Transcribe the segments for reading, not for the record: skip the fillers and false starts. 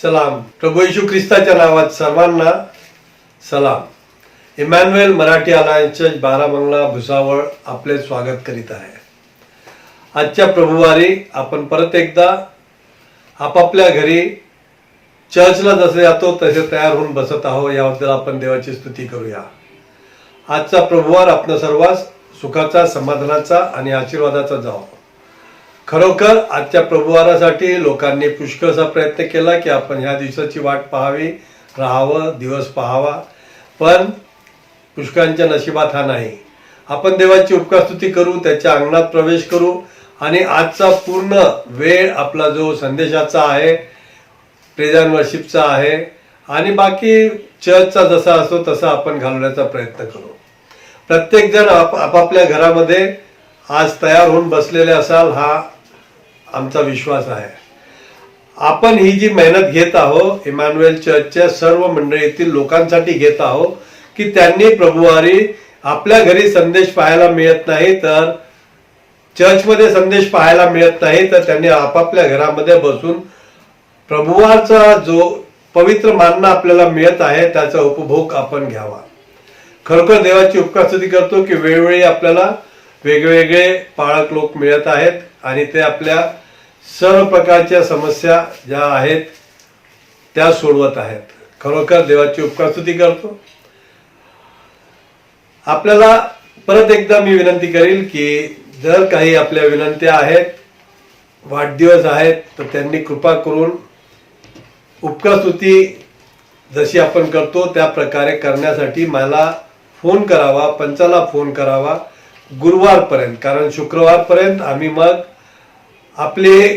सलाम. प्रभू येशू ख्रिस्ताच्या नावात सर्वांना सलाम. Emmanuel Marathi Alliance Church Baramangala Bhusawal आपले स्वागत करीत आहे. आजच्या प्रभुवारी आपण परत एकदा आपापल्या घरी चर्चला जसे जातो तसे तयार होऊन बसत आहोत. याबद्दल आपण देवाची स्तुती करूया. आजचा प्रभुवार आपल्या सर्वांस सुखाचा, समाधानाचा आणि आशीर्वादाचा जावो. खरोखर आजच्या प्रभुवारासाठी लोकांनी पुष्कळसा प्रयत्न केला की आपण ह्या दिवसाची वाट पाहावी, राहावं, दिवस पाहावा, पण पुष्कळांच्या नशिबात हा नाही. आपण देवाची उपकारस्तुती करू, त्याच्या अंगणात प्रवेश करू आणि आजचा पूर्ण वेळ आपला जो संदेशाचा आहे, प्रेज अँड वर्शिपचा आहे आणि बाकी चर्चचा जसा असतो तसा आपण घालवण्याचा प्रयत्न करू. प्रत्येक जण आपापल्या घरामध्ये आज तयार होऊन बसलेले असाल हा आमचा विश्वास आहे. आपण ही जी मेहनत घेत आहोत इमॅन्युएल चर्चच्या सर्व मंडळीतील लोकांसाठी घेत आहोत की त्यांनी प्रभुवारी आपल्या घरी संदेश पाहायला मिळत नाही, तर चर्चमध्ये संदेश पाहायला मिळत नाही, तर त्यांनी आपापल्या घरामध्ये बसून प्रभुवाचा जो पवित्र मानना आपल्याला मिळत आहे त्याचा उपभोग आपण घ्यावा. खरोखर देवाची उपकारस्तुती करतो की वेळोवेळी आपल्याला वेगवेगळे पाळक लोक मिळत आहेत आणि ते आपल्या सर्व प्रकारच्या समस्या ज्या आहेत त्या सोडवत आहेत. खरोखर देवाची उपकारस्तुती करतो. आपल्याला परत एकदा मी विनंती करील की जर काही आपल्या विनंत्या आहेत, वाढदिवस आहेत, तर त्यांनी कृपा करून उपकारस्तुती जशी आपण करतो त्या प्रकारे करण्यासाठी मला फोन करावा, पंचाला फोन करावा गुरुवारपर्यंत, कारण शुक्रवारपर्यंत आम्ही मग आपले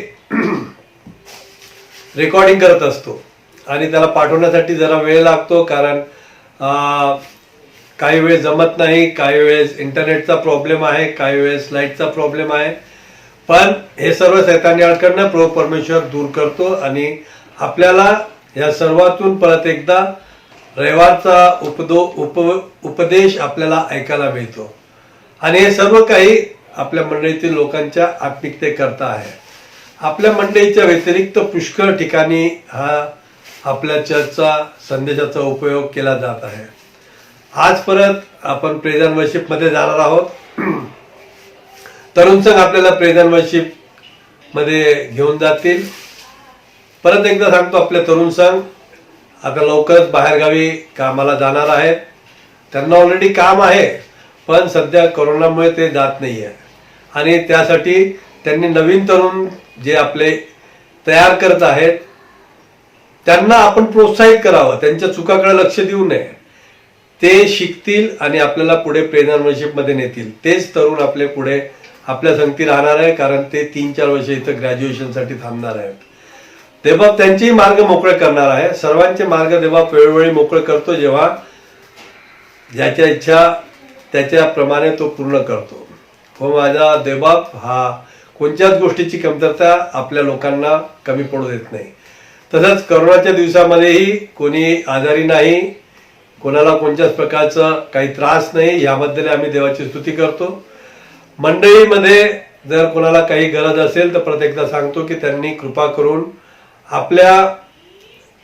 रेकॉर्डिंग करत असतो आणि त्याला पाठवण्यासाठी जरा वेळ लागतो, कारण काही वेळ जमत नाही, काही वेळेस इंटरनेटचा प्रॉब्लेम आहे, काही वेळेस लाईटचा प्रॉब्लेम आहे, पण हे सर्व सैतानी अडकडनं प्रभू परमेश्वर दूर करतो आणि आपल्याला या सर्वातून परत एकदा रविवारचा उपदेश आपल्याला ऐकायला मिळतो आणि हे सर्व काही आपल्या मंडळीतील लोकांच्या आत्मिकतेकरता आहे. आपल्या मंडळीच्या व्यतिरिक्त पुष्कळ ठिकाणी हा आपल्या चर्चचा संदेशाचा उपयोग केला जात आहे. आज परत आपण प्रेज अँड वर्शिप मध्ये जाणार आहोत. तरुण संघ आपल्याला प्रेज अँड वर्शिप मध्ये घेऊन जातील. परत एकदा सांगतो, आपले तरुण संघ आता लवकरच बाहेरगावी कामाला जाणार आहेत. त्यांना ऑलरेडी काम आहे, पण सध्या कोरोनामुळे ते जात नाही आहे आणि त्यासाठी त्यांनी नवीन तरुण जे आपले तयार करत आहेत त्यांना आपण प्रोत्साहित करावं, त्यांच्या चुकाकडे लक्ष देऊ नये. ते शिकतील आणि आपल्याला पुढे प्रेज अँड वर्शिप मध्ये नेतील. तेच तरुण आपले पुढे आपल्या संगती राहणार आहे, कारण ते 3-4 वर्ष इथं ग्रॅज्युएशनसाठी थांबणार आहेत. देवबाप त्यांचेही मार्ग मोकळे करणार आहे. सर्वांचे मार्ग देवबाप वेळोवेळी मोकळे करतो, जेव्हा ज्याच्या इच्छा त्याच्याप्रमाणे तो पूर्ण करतो. हो माझा देवबाप हा कोणत्याच गोष्टीची कमतरता आपल्या लोकांना कमी पडू देत नाही. तसंच करोनाच्या दिवसामध्येही कोणी आजारी नाही, कोणाला कोणत्याच प्रकारचा काही त्रास नाही, याबद्दल आम्ही देवाची स्तुती करतो. मंडळीमध्ये जर कोणाला काही गरज असेल तर प्रत्येकदा सांगतो की त्यांनी कृपा करून आपल्या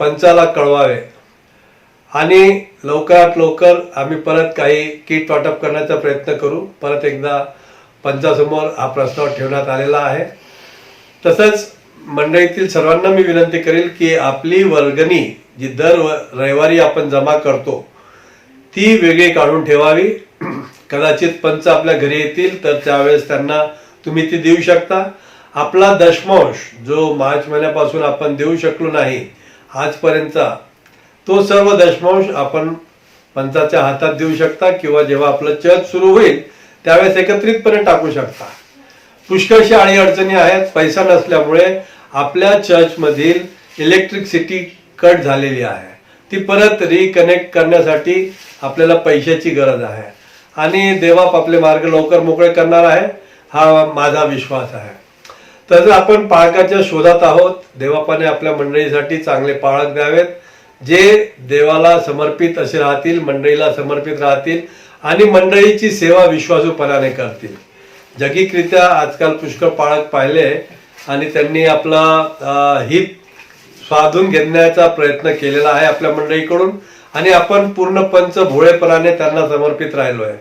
पंचाला कळवावे आणि लवकरात लवकर आम्ही परत काही किट वाटप करण्याचा प्रयत्न करू. परत एकदा पंचासमोर हा प्रस्ताव ठेवण्यात आलेला आहे. तसंच मंडळीतील सर्वांना मी विनंती करेल की आपली वर्गणी जी दर रविवारी आपण जमा करतो ती वेगळी काढून ठेवावी. कदाचित पंच आपल्या घरी येतील तर त्यावेळेस त्यांना तुम्ही ती देऊ शकता. आपला दशमांश जो मार्च महिन्यापासून आपण देऊ शकलो नाही आजपर्यंतचा, तो सर्व दशमांश आपण पंचाच्या हातात देऊ शकता किंवा जेव्हा आपलं चर्च सुरू होईल त्यावेळेस एकत्रितपणे टाकू शकता. पुष्कळशी अडी अडचणी आहेत. पैसा नसल्यामुळे आपल्या चर्चमधील इलेक्ट्रिसिटी कट झालेली आहे. ती परत रिकनेक्ट करण्यासाठी आपल्याला पैशाची गरज आहे आणि देवबाप आपले मार्ग लवकर मोकळे करणार आहे, हा माझा विश्वास आहे. तसं आपण पाळकाच्या शोधात आहोत. देवबापाने आपल्या मंडळीसाठी चांगले पाळक द्यावेत, जे देवाला समर्पित असे राहतील, मंडळीला समर्पित राहतील आणि मंडळीची सेवा विश्वासूपणाने करतील. जगिकरित्या आजकाल पुष्कळ पाळक पाहिले आणि त्यांनी आपला हित स्वाधून घेण्याचा प्रयत्न केलेला आहे आपल्या मंडळीकडून आणि आपण पूर्ण पंच भोळेपणाने त्यांना समर्पित राहिलो आहे.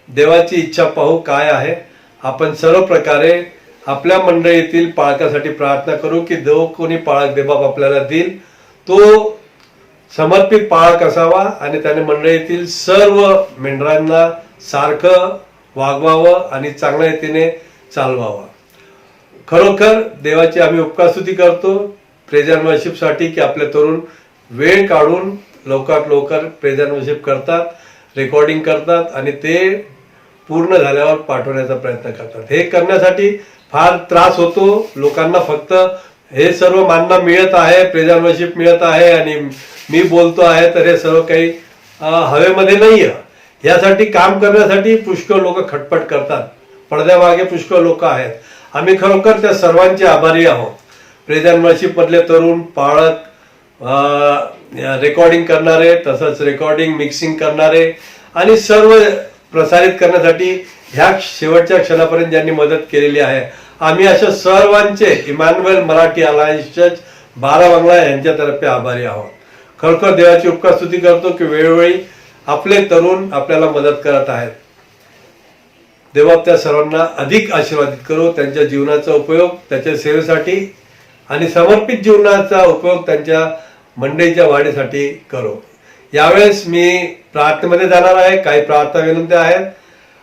देवाची इच्छा पाहू काय आहे. आपण सर्व प्रकारे आपल्या मंडळीतील पाळकासाठी प्रार्थना करू की जो कोणी पाळक देवबाप आपल्याला देईल तो समर्पित पाळक असावा आणि त्याने मंडळीतील सर्व मेंढरांना सारखं वागवावं आणि चांगल्या रीतीने चालवावं. खरोखर देवाची आम्ही उपकारस्तुती करतो प्रेज अँड वर्शिपसाठी की आपले तरुण वेळ काढून लवकरात लवकर प्रेज अँड वर्शिप करतात, रेकॉर्डिंग करतात आणि ते पूर्ण झाल्यावर पाठवण्याचा प्रयत्न करतात. हे करण्यासाठी फार त्रास होतो लोकांना. फक्त हे सर्व मानना मिळत आहे, प्रेज अँड वर्शिप मिळत आहे आणि मी बोलतो आहे तर हे सर्व काही हवेमध्ये नाही आहे. यासाठी काम करण्यासाठी पुष्कळ लोक खटपट करतात, पडद्यामागे पुष्कळ लोक आहेत. आम्ही खरोखर त्या सर्वांचे आभारी आहोत. प्रेज अँड वर्शिप मधले तरुण पाळक, रेकॉर्डिंग करणारे, तसंच रेकॉर्डिंग मिक्सिंग करणारे आणि सर्व प्रसारित करण्यासाठी ह्या शेवटच्या क्षणापर्यंत ज्यांनी मदत केलेली आहे, आम्ही अशा सर्वांचे इमॅन्युअल मराठी अलायन्स चर्च 12 बंगला यांच्यातर्फे आभारी आहोत. खरोखर देवाची उपकारस्तुती करतो की वेळोवेळी आपले तरुण आपल्याला मदत करत आहेत. देवा त्या सर्वांना अधिक आशीर्वादित करो. त्यांच्या जीवनाचा उपयोग त्याच्या सेवेसाठी आणि समर्पित जीवनाचा उपयोग त्यांच्या मंडळीच्या वाढीसाठी करो. यावेळेस मी प्रार्थनेमध्ये जाणार आहे. काही प्रार्थना विनंत्या आहेत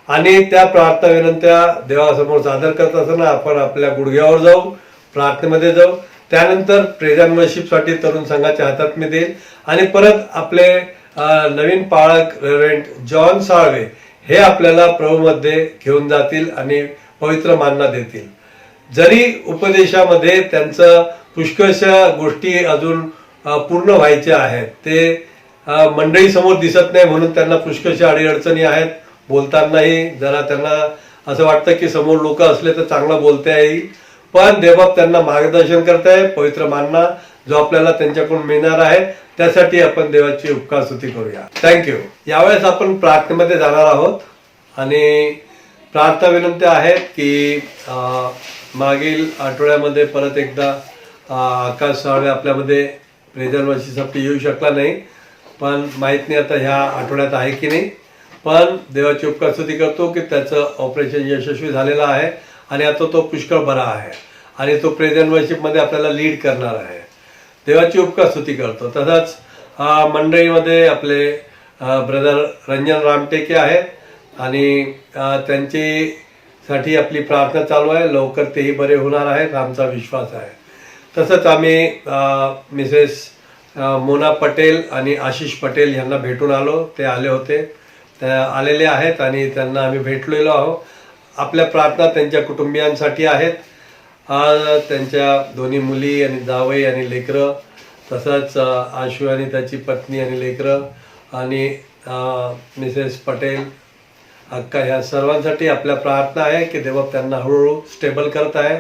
आणि त्या प्रार्थना विनंत्या देवासमोर सादर करत असताना आपण आपल्या गुडघ्यावर जाऊ, प्रार्थनेमध्ये जाऊ. त्यानंतर प्रेज अँड वर्शिपसाठी तरुण संघाच्या हातात मी देईल आणि परत आपले नवीन पाळक रेव्हरंड जॉन साळवे हे आपल्याला प्रभूमध्ये घेऊन जातील आणि पवित्र मानना देतील. जरी उपदेशामध्ये त्यांचं पुष्कळशा गोष्टी अजून पूर्ण व्हायच्या आहेत, ते मंडळी समोर दिसत नाही म्हणून त्यांना पुष्कळशा अडीअडचणी आहेत. बोलतानाही जरा त्यांना असं वाटतं की समोर लोक असले तर चांगलं बोलता येईल, पण देवबाप त्यांना मार्गदर्शन करताय. पवित्र मानना जो आपल्याला त्यांच्याकडून मिळणार आहे त्यासाठी आपण देवाची उपकारस्तुती करूया. थँक्यू. यावेळेस आपण प्रार्थनेमध्ये जाणार आहोत आणि प्रार्थना विनंत्या आहेत की मागील आठवड्यामध्ये परत एकदा आकाश साळवे आपल्यामध्ये प्रेज अँड वर्शिपसाठी येऊ शकला नाही, पण माहीत नाही आता ह्या आठवड्यात आहे की नाही. पण देवाची उपकारस्तुती करतो की त्याचं ऑपरेशन यशस्वी झालेलं आहे आणि आता तो पुष्कळ बरा आहे आणि तो प्रेज अँड वर्शिपमध्ये आपल्याला लीड करणार आहे. देवाची उपकारस्तुती करतो. तसंच मंडळीमध्ये आपले ब्रदर रंजन रामटेके आहेत आणि त्यांच्यासाठी आपली प्रार्थना चालू आहे. लवकर तेही बरे होणार आहेत आमचा विश्वास आहे. तसंच आम्ही मिसेस मोना पटेल आणि आशिष पटेल यांना भेटून आलो. ते आले होते, ते आलेले आहेत आणि त्यांना आम्ही भेटलेलो आहोत. आपल्या प्रार्थना त्यांच्या कुटुंबियांसाठी आहेत. त्यांच्या दोन्ही मुली आणि जावई आणि लेकरं, तसंच आशू आणि त्याची पत्नी आणि लेकरं आणि मिसेस पटेल अक्का, ह्या सर्वांसाठी आपल्या प्रार्थना आहे की देव त्यांना हळूहळू स्टेबल करत आहे.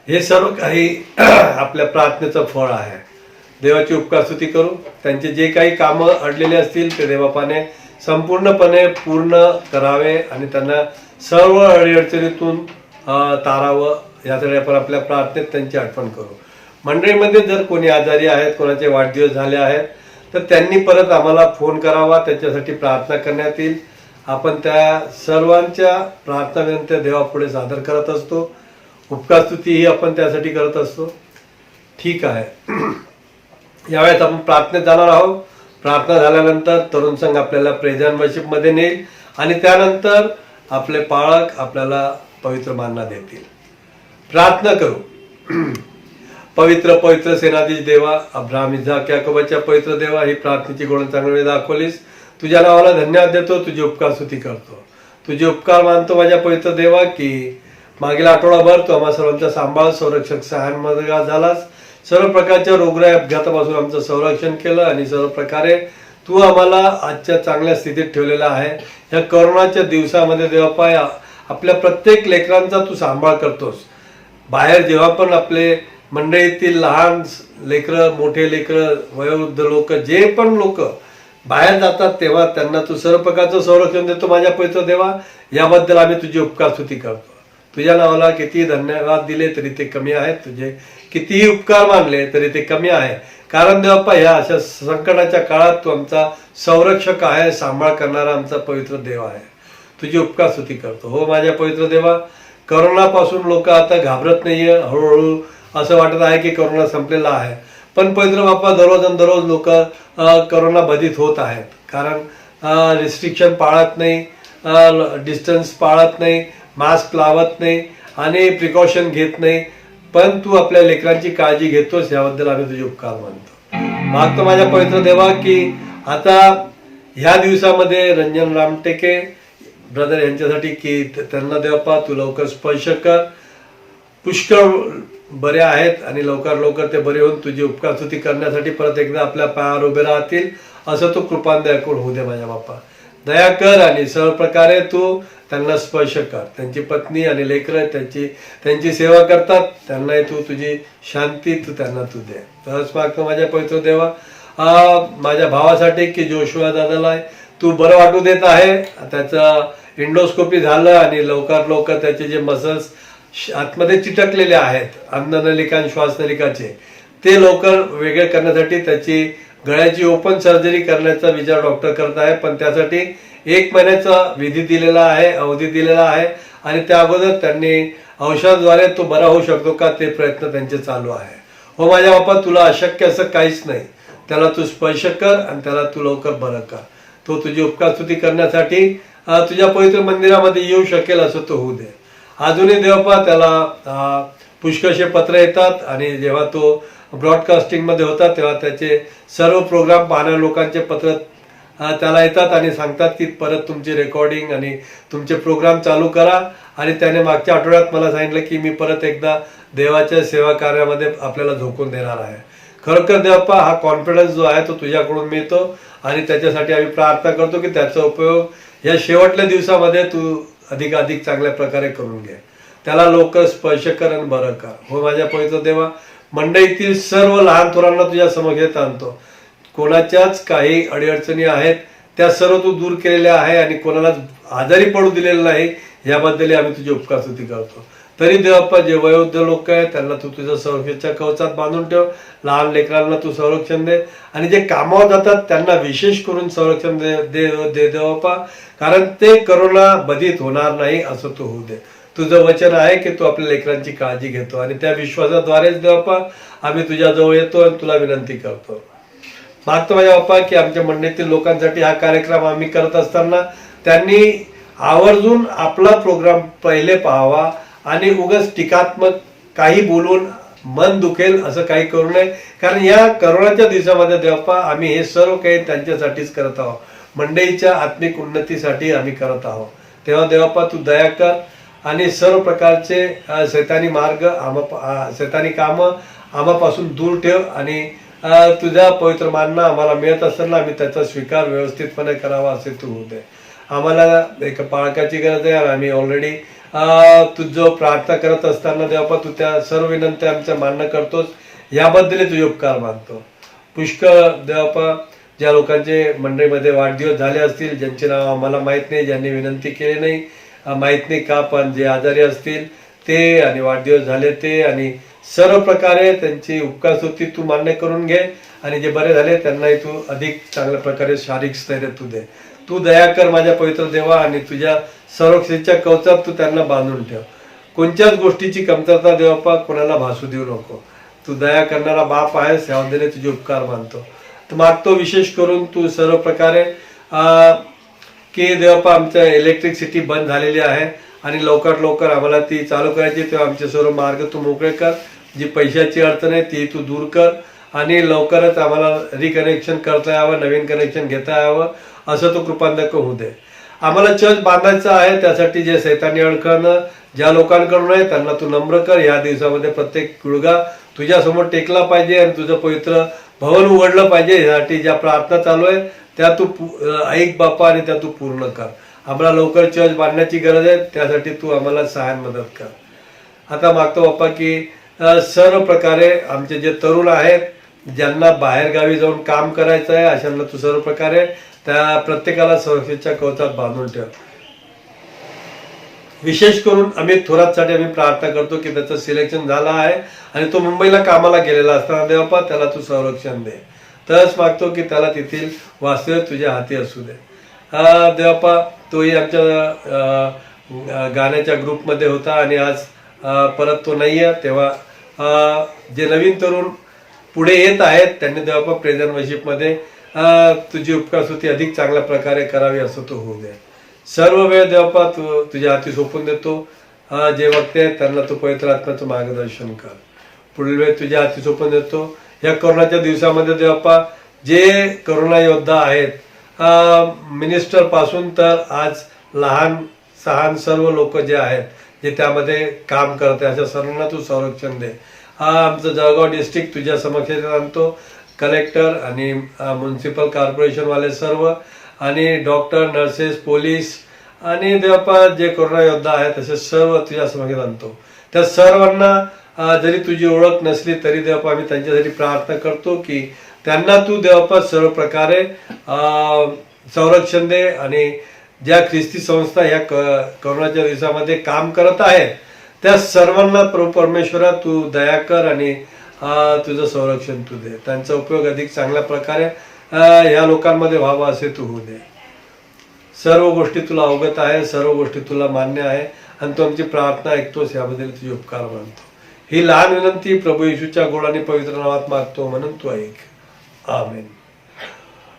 हे सर्व काही आपल्या प्रार्थनेचं फळ आहे. देवाची उपकारस्तुती करू. त्यांचे जे काही कामं अडलेले असतील ते देवबापाने संपूर्णपणे पूर्ण करावे आणि त्यांना सर्व अडीअडचणीतून तारावं यासाठी आपण आपल्या प्रार्थनेत त्यांची आठवण करू. मंडळीमध्ये जर कोणी आजारी आहेत, कोणाचे वाढदिवस झाले आहेत तर त्यांनी परत आम्हाला फोन करावा, त्याच्यासाठी प्रार्थना करण्यात येईल. आपण त्या सर्वांच्या प्रार्थना विनंत्या देवापुढे सादर करत असतो. उपकारस्तुती ही आपण त्यासाठी करत असतो. ठीक आहे. यावेळेस आपण प्रार्थनेत जाणार आहोत. प्रार्थना झाल्यानंतर तरुण संघ आपल्याला प्रेज अँड वर्शिपमध्ये नेईल आणि त्यानंतर आपले पाळक आपल्याला पवित्र मानना देतील. प्रार्थना करू. पवित्र पवित्र सेनाधीश देवा, अब्राहम इसाक याकोबाच्या पवित्र देवा, ही प्रार्थनेची गुण चांगली दाखवलीस. तुझ्या नावाला धन्यवाद देतो, तुझी उपकारस्तुती करतो. तुझे उपकार मानतो माझ्या पवित्र देवा की मागील आठवडाभर तू आम्हा सर्वांचा सांभाळ, संरक्षक सहाय्यांमध्ये झालास. सर्व प्रकारच्या रोगराई अपघातापासून आमचं संरक्षण केलं आणि सर्व प्रकारे तू आम्हाला आजच्या चांगल्या स्थितीत ठेवलेला आहे. या कोरोनाच्या दिवसामध्ये देवापाय आपल्या प्रत्येक लेकरांचा तू सांभाळ करतोस. बाहेर जेव्हा पण आपले मंडळीतील लहान लेकरं, मोठे लेकरं, वयोवृद्ध लोक, जे पण लोक बाहेर जातात तेव्हा त्यांना तू सर्व प्रकारचं संरक्षण देतो माझ्या पवित्र देवा. याबद्दल आम्ही तुझी उपकारस्तुती करतो. तुझ्या नावाला किती धन्यवाद दिले तरी ते कमी आहेत, तुझे कितीही उपकार मानले तरी ते कमी आहे. कारण देवप्पा ह्या अशा संकटाच्या काळात तू आमचा संरक्षक आहे, सांभाळ करणारा आमचा पवित्र देव आहे. तुझी उपकार स्तुती करतो. हो माझ्या पवित्र देवा, करोनापासून लोक आता घाबरत नाहीये. हळूहळू असं वाटत आहे की करोना संपलेला आहे, पण पवित्र बाप्पा दररोज लोक करोना बाधित होत आहेत. कारण रिस्ट्रिक्शन पाळत नाही, डिस्टन्स पाळत नाही, मास्क लावत नाही आणि प्रिकॉशन घेत नाही. पण तू आपल्या लेकरांची काळजी घेतोस, याबद्दल आम्ही तुझे उपकार मानतो. मागतो माझ्या पवित्र देवा की आता ह्या दिवसामध्ये रंजन रामटेके ब्रदर यांच्यासाठी की त्यांना देवप्पा तू लवकर स्पर्श कर. पुष्कळ बरे आहेत आणि लवकर ते बरे होऊन तुझी उपकार स्तुती करण्यासाठी परत एकदा आपल्या पायावर उभे राहतील, असं तू कृपान दयाकोड होऊ दे माझ्या बाप्पा. दया कर आणि सर्व प्रकारे तू त्यांना स्पर्श कर. त्यांची पत्नी आणि लेकरं त्यांची सेवा करतात, त्यांनाही तू तुझी शांती तू त्यांना तू दे. तरच मागतो माझ्या पवित्र देवा माझ्या भावासाठी की जोशुआ दादाला तू बरं वाटू देत आहे. त्याचं इंडोस्कोपी झालं आणि लवकर त्याचे जे मसल्स आतमध्ये चिटकलेले आहेत अन्ननलिका आणि श्वासनलिकाचे ते लवकर वेगळे करण्यासाठी त्याची गळ्याची ओपन सर्जरी करण्याचा विचार डॉक्टर करत आहे. पण त्यासाठी 1 महिन्याचा विधी दिलेला आहे, अवधी दिलेला आहे आणि त्या अगोदर त्यांनी औषधाद्वारे तो बरा होऊ शकतो का ते प्रयत्न त्यांचे चालू आहे. हो माझ्या बाप्पा, तुला अशक्य असं काहीच नाही. त्याला तू स्पर्श कर आणि त्याला तू लवकर बरं कर. तो तुझी उपकार स्तुती करण्यासाठी तुझ्या पवित्र मंदिरामध्ये येऊ शकेल असं तो होऊ दे. अजूनही देवप्पा त्याला पुष्कळशे पत्र येतात आणि जेव्हा तो ब्रॉडकास्टिंग मध्ये होता तेव्हा त्याचे सर्व प्रोग्राम पाहणाऱ्या लोकांचे पत्र त्याला येतात आणि सांगतात की परत तुमची रेकॉर्डिंग आणि तुमचे प्रोग्राम चालू करा. आणि त्याने मागच्या आठवड्यात मला सांगितलं की मी परत एकदा देवाच्या सेवा कार्यामध्ये आपल्याला झोकून देणार आहे. खरोखर देवप्पा हा कॉन्फिडन्स जो आहे तो तुझ्याकडून मिळतो आणि त्याच्यासाठी आम्ही प्रार्थना करतो की त्याचा उपयोग या शेवटल्या दिवसामध्ये तू अधिकाधिक चांगल्या प्रकारे करून घे. त्याला लवकर स्पर्श कर आणि बरं कर. हो माझ्या पवित्र देवा, मंडईतील सर्व लहान थोरांना तुझ्या समक्षेत आणतो. कोणाच्याच काही अडीअडचणी आहेत त्या सर्व तू दूर केलेल्या आहे आणि कोणाला आजारी पडू दिलेलं नाही, याबद्दल आम्ही तुझी उपकार स्तुती करतो. तरी देवप्पा जे वयोवृद्ध लोक आहेत त्यांना तू तुझ्या संरक्षणाच्या कवचात बांधून ठेव. लहान लेकरांना तू संरक्षण दे आणि जे कामावर जातात त्यांना विशेष करून संरक्षण दे देवप्पा, कारण ते करोना बाधित होणार नाही असं तू होऊ दे. तुझं वचन आहे की तू आपल्या लेकरांची काळजी घेतो आणि त्या विश्वासाद्वारेच देवप्पा आम्ही तुझ्या जवळ येतो आणि तुला विनंती करतो. मागतो माझ्या बाप्पा की आमच्या मंडळीतील लोकांसाठी हा कार्यक्रम आम्ही करत असताना त्यांनी आवर्जून आपला प्रोग्राम पहिले पाहावा आणि उगाच टीकात्मक काही बोलून मन दुखेल असं काही करू नये. कारण या करोनाच्या दिवसामध्ये देवप्पा आम्ही हे सर्व काही त्यांच्यासाठीच करत आहोत, मंडळीच्या आत्मिक उन्नतीसाठी आम्ही करत आहोत. तेव्हा देवप्पा तू दया कर आणि सर्व प्रकारचे शैतानी मार्ग शैतानी कामं आम्हापासून दूर ठेव आणि तुझा पवित्र मानना आम्हाला मिळत असताना आम्ही त्याचा स्वीकार व्यवस्थितपणे करावा असे तू होऊ दे. आम्हाला एक पाळकाची गरज आहे आणि आम्ही ऑलरेडी तुझं प्रार्थना करत असताना देवप्पा तू त्या सर्व विनंती आमचं मान्य करतोस, याबद्दल तुझे उपकार मानतो. पुष्कळ देवप्पा ज्या लोकांचे मंडळीमध्ये वाढदिवस झाले असतील ज्यांचे नाव आम्हाला माहीत नाही, ज्यांनी विनंती केली नाही माहीत नाही का, पण जे आजारी असतील ते आणि वाढदिवस झाले ते आणि सर्व प्रकारे त्यांची उपकार स्तुती तू मान्य करून घे आणि जे बरे झाले त्यांनाही तू अधिक चांगल्या प्रकारे शारीरिक स्थैर्य तू दे. तू दया कर माझ्या पवित्र देवा आणि तुझ्या संरक्षेच्या कवचात तू त्यांना बांधून ठेव. कोणत्याच गोष्टीची कमतरता देवप्पा कोणाला भासू देऊ नको. तू दया करणारा बाप आहेस, याबद्दल तुझे उपकार मानतो. तर मागतो विशेष करून तू सर्व प्रकारे की देवप्पा आमच्या इलेक्ट्रिसिटी बंद झालेली आहे आणि लवकर आम्हाला ती चालू करायची, तेव्हा आमचे सर्व मार्ग तू मोकळे कर. जी पैशाची अडचण आहे ती तू दूर कर आणि लवकरच आम्हाला रिकनेक्शन करता यावं, नवीन कनेक्शन घेता यावं असं तू कृपांदक होऊ दे. आम्हाला चर्च बांधायचं आहे, त्यासाठी जे सैतानी अडखळणं ज्या लोकांकडून आहे त्यांना तू नम्र कर. या दिवसामध्ये प्रत्येक गुडघा तुझ्या समोर टेकला पाहिजे आणि तुझं पवित्र भवन उघडलं पाहिजे. यासाठी ज्या प्रार्थना चालू आहे त्या तू ऐक बाप्पा आणि त्या तू पूर्ण कर. आम्हाला लवकर चर्च बांधण्याची गरज आहे, त्यासाठी तू आम्हाला सहाय्य मदत कर. आता मागतो बाप्पा की सर्व प्रकारे आमचे जे तरुण आहेत ज्यांना बाहेरगावी जाऊन काम करायचं आहे अशांना तू सर्व प्रकारे त्या प्रत्येकाला सुरक्षेच्या कवचात बांधून ठेव. विशेष करून अमित थोरातसाठी आम्ही प्रार्थना करतो की त्याचं सिलेक्शन झालं आहे आणि तो मुंबईला कामाला गेलेला असताना देवप्पा त्याला तू संरक्षण दे. तरच मागतो की त्याला तेथील वास्तव्य तुझ्या हाती असू दे. देवप्पा तोही आमच्या गाण्याच्या ग्रुपमध्ये होता आणि आज परत तो नाही आहे. तेव्हा जे नवीन तरुण पुढे येत आहेत त्यांनी देवप्पा प्रेझेंट वर्शिपमध्ये तुझी उपकारस्तुती अधिक चांगल्या प्रकारे करावी असं तो होऊ दे. सर्व वेळ देवप्पा तू तुझ्या हाती सोपून देतो. जे वक्ते आहेत त्यांना तू पवित्र आत्म्याचं मार्गदर्शन कर. पुढील वेळ तुझ्या हाती सोपून देतो. या कोरोनाच्या दिवसामध्ये देवप्पा जे करोना योद्धा आहेत मिनिस्टर पासून तर आज लहान सहान सर्व लोक जे आहेत जे त्यामध्ये काम करते अशा सर्वांना तू संरक्षण दे. आमचं जळगाव डिस्ट्रिक्ट तुझ्या समक्षात आणतो. कलेक्टर आणि म्युन्सिपल कॉर्पोरेशनवाले सर्व आणि डॉक्टर नर्सेस पोलीस आणि देवप्पा जे कोरोना योद्धा आहेत तसे सर्व तुझ्या समक्षात आणतो. त्या सर्वांना जरी तुझी ओळख नसली तरी देवप्पा आम्ही त्यांच्यासाठी प्रार्थना करतो की त्यांना तू देवप्पा सर्व प्रकारे संरक्षण दे. आणि ज्या ख्रिस्ती संस्था ह्या कोरोनाच्या दिवसामध्ये काम करत आहेत त्या सर्वांना प्रभू परमेश्वरा तू दया कर आणि तुझं संरक्षण तू दे. त्यांचा उपयोग अधिक चांगल्या प्रकारे ह्या लोकांमध्ये व्हावा असे तू होऊ दे. सर्व गोष्टी तुला अवगत आहे, सर्व गोष्टी तुला मान्य आहे आणि तू आमची प्रार्थना ऐकतोस याबद्दल तुझे उपकार मानतो. ही लहान विनंती प्रभू येशूच्या गोड आणि पवित्र नावात मागतो म्हणून तू ऐक. आमेन.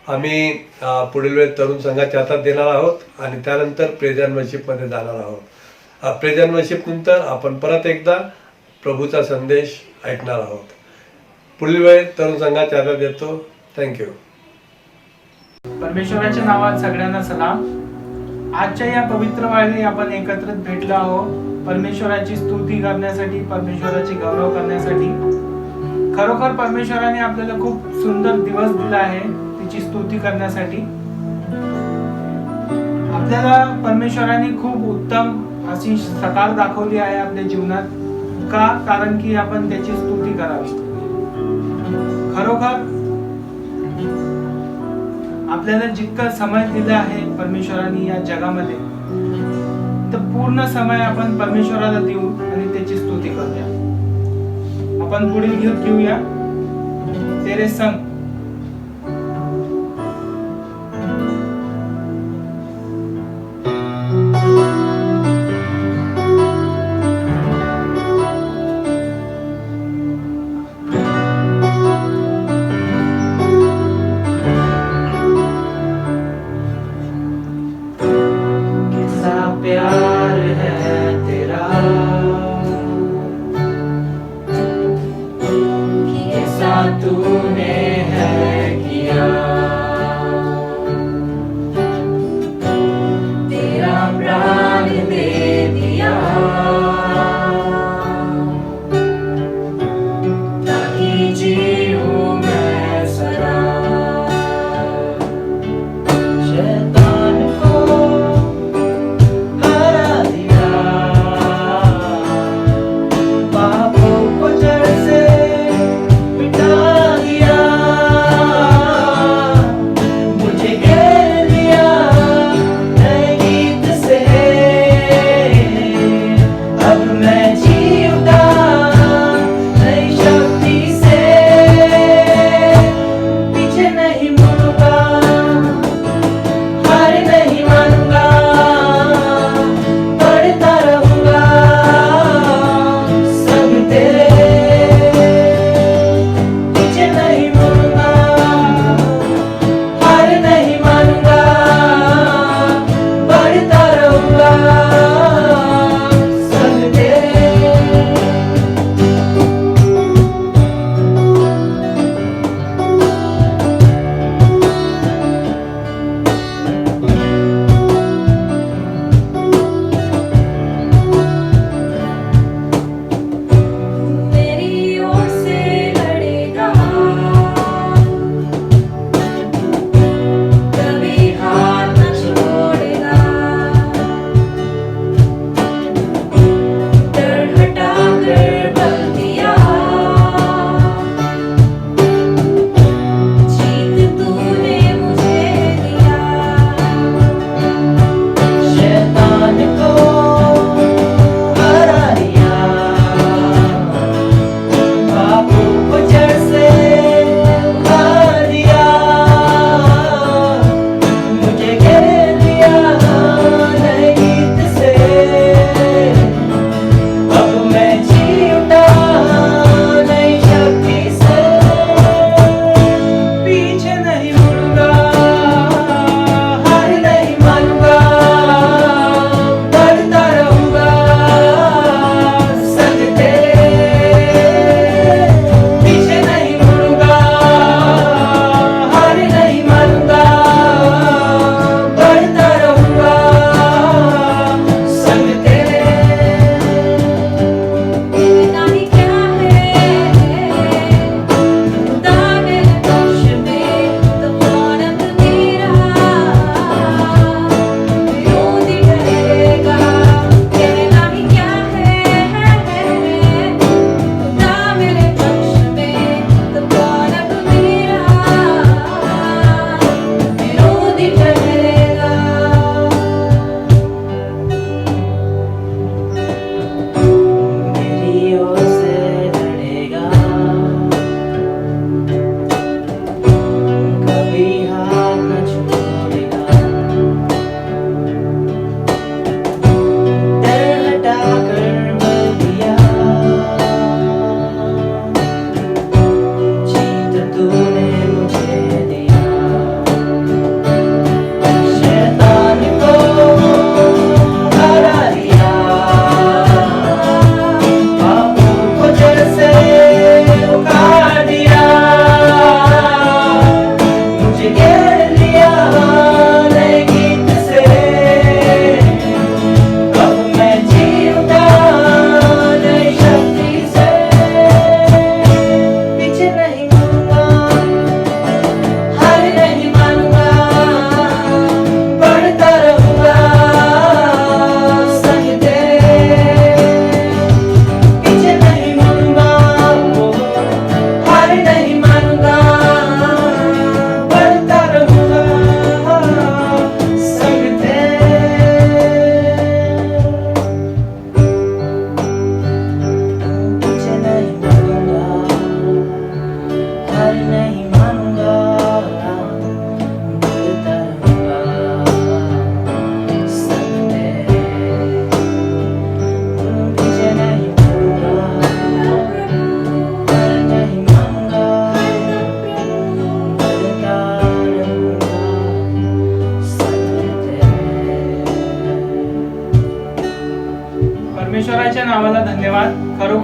आम्ही पुढील वेळ तरुण संघाच्या हातात देणार आहोत आणि त्यानंतर प्रेझेंट वर्शिपमध्ये जाणार आहोत. प्रेझेंट वर्शिप नंतर आपण परत एकदा प्रभूचा संदेश ऐकणार आहोत. पुढील वेळ तरुण संघाच्या हातात देतो. थँक्यू. परमेश्वराच्या नावात सगळ्यांना सलाम. आजच्या या पवित्र वेळी आपण एकत्रित भेटलो आहोत परमेश्वराची स्तुती करण्यासाठी, परमेश्वराची गौरव करण्यासाठी. खरोखर परमेश्वराने आपल्याला खूप सुंदर दिवस दिला आहे तिची स्तुती करण्यासाठी. आपल्याला परमेश्वराने खूप उत्तम अशी सकाळ दाखवली आहे आपल्या जीवनात. का? कारण की आपण त्याची स्तुती करावी. खरोखर आपल्याला जितका समय दिला आहे परमेश्वराने या जगामध्ये तर पूर्ण समय आपण परमेश्वराला देऊ आणि त्याची स्तुती करूया. आपण पुढील गीत घेऊया, तेरे संग. प्यार है तेरा, कैसा तूने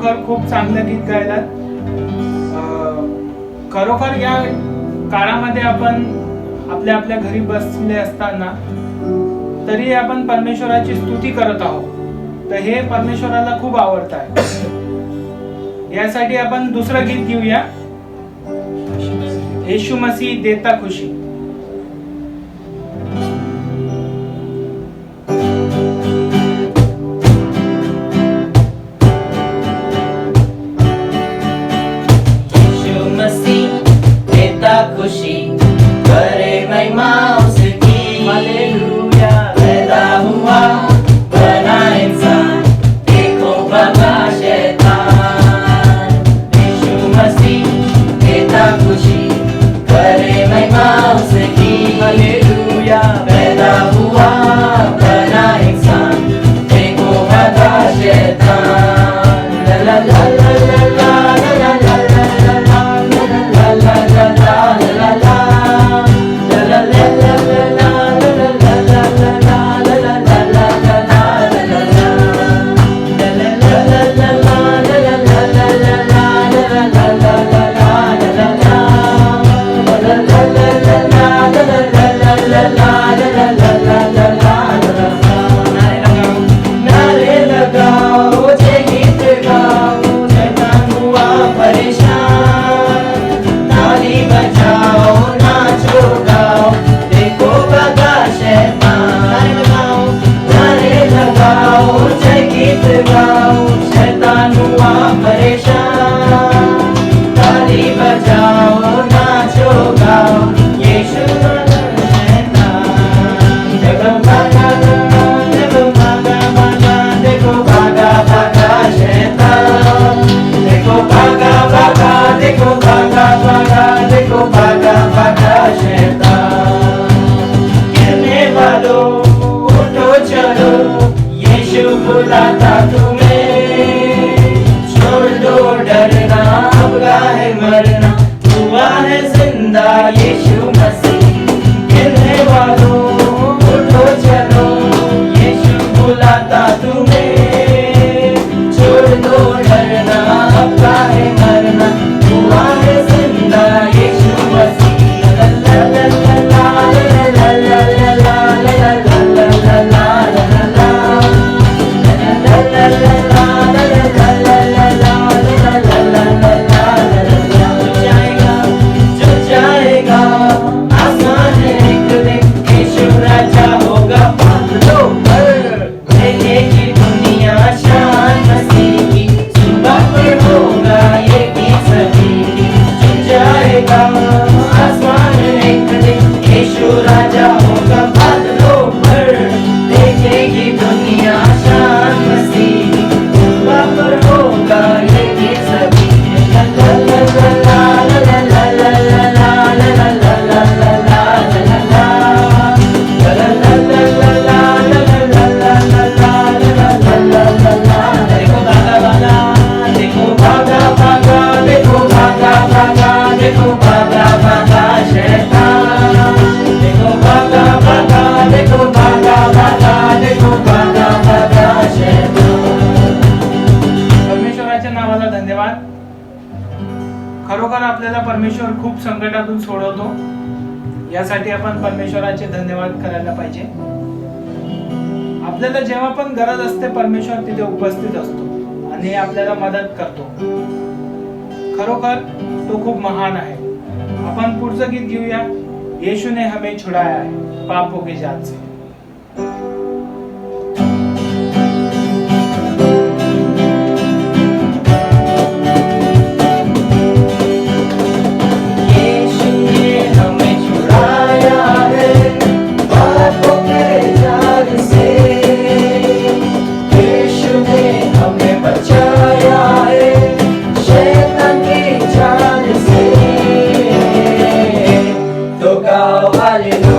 खरोखर खूप चांगलं गीत गायलात. खरोखर या काळामध्ये आपण आपल्या आपल्या घरी बसले असताना तरी आपण परमेश्वराची स्तुती करत आहोत. तर हे परमेश्वराला खूप आवडत आहे. यासाठी आपण दुसरं गीत घेऊया, येशू मसीह देता खुशी. यीशु मसीह देता खुशी, करे महिमा उसकी. हालेलुया. पैदा हुआ बना इंसान, देखो भगा शैतान. यीशु मसीह देता खुशी, करे महिमा उसकी. हालेलुया. पैदा हुआ बना इंसान, देखो भगा शैतान. ला ला ला ला ला ला ला बुलाता तुम्हें, छोड़ दो डरना, अब है मरना, हुआ है जिंदा यीशु मसीह. गिरने वालों उठो चलो, यीशु बुलाता तुम्हें, छोड़ दो डरना, अब है मरना, हुआ है जिंदा यीशु मसीह. ला ला ला ला ला ला ला ला ला ला. खरोखर आपल्याला परमेश्वर खूप संकटातून सोडवतो. यासाठी आपण परमेश्वराचे धन्यवाद करायला पाहिजे. आपल्याला जेव्हा पण गरज असते परमेश्वर तिथे उपस्थित असतो आणि आपल्याला मदत करतो. खरोखर तो खूप महान आहे. आपण पुढचं गीत घेऊया, येशू ने हमें छुड़ाया है पापों के जाल से. Hallelujah.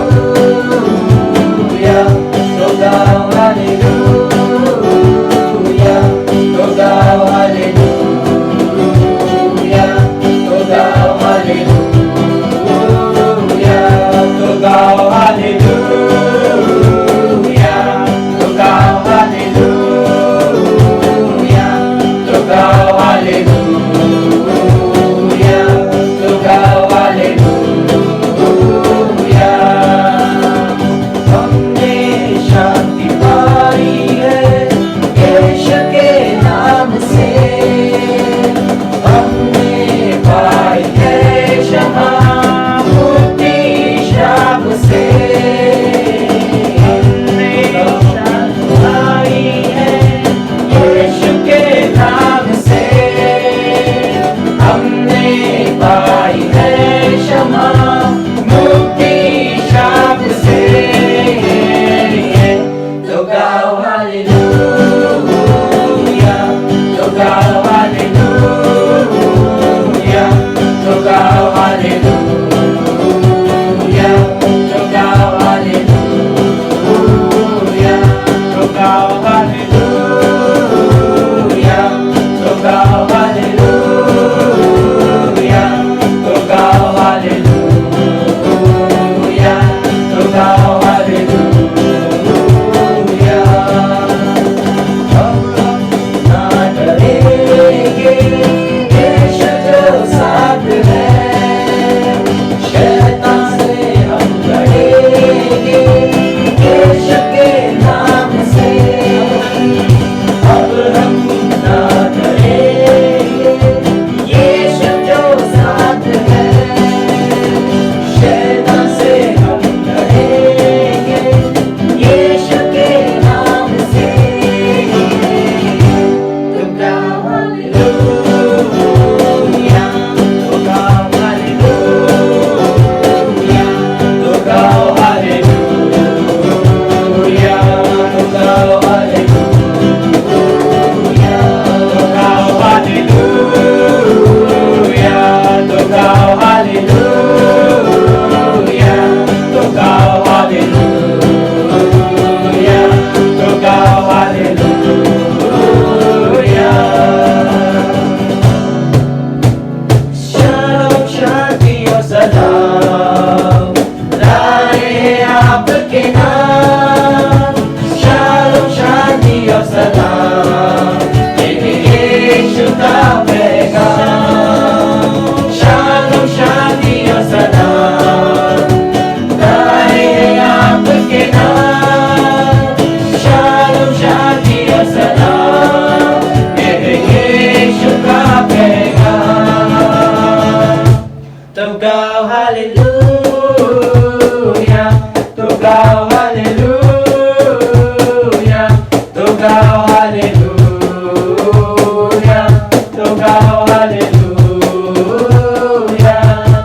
तो गाओ हालेलुया,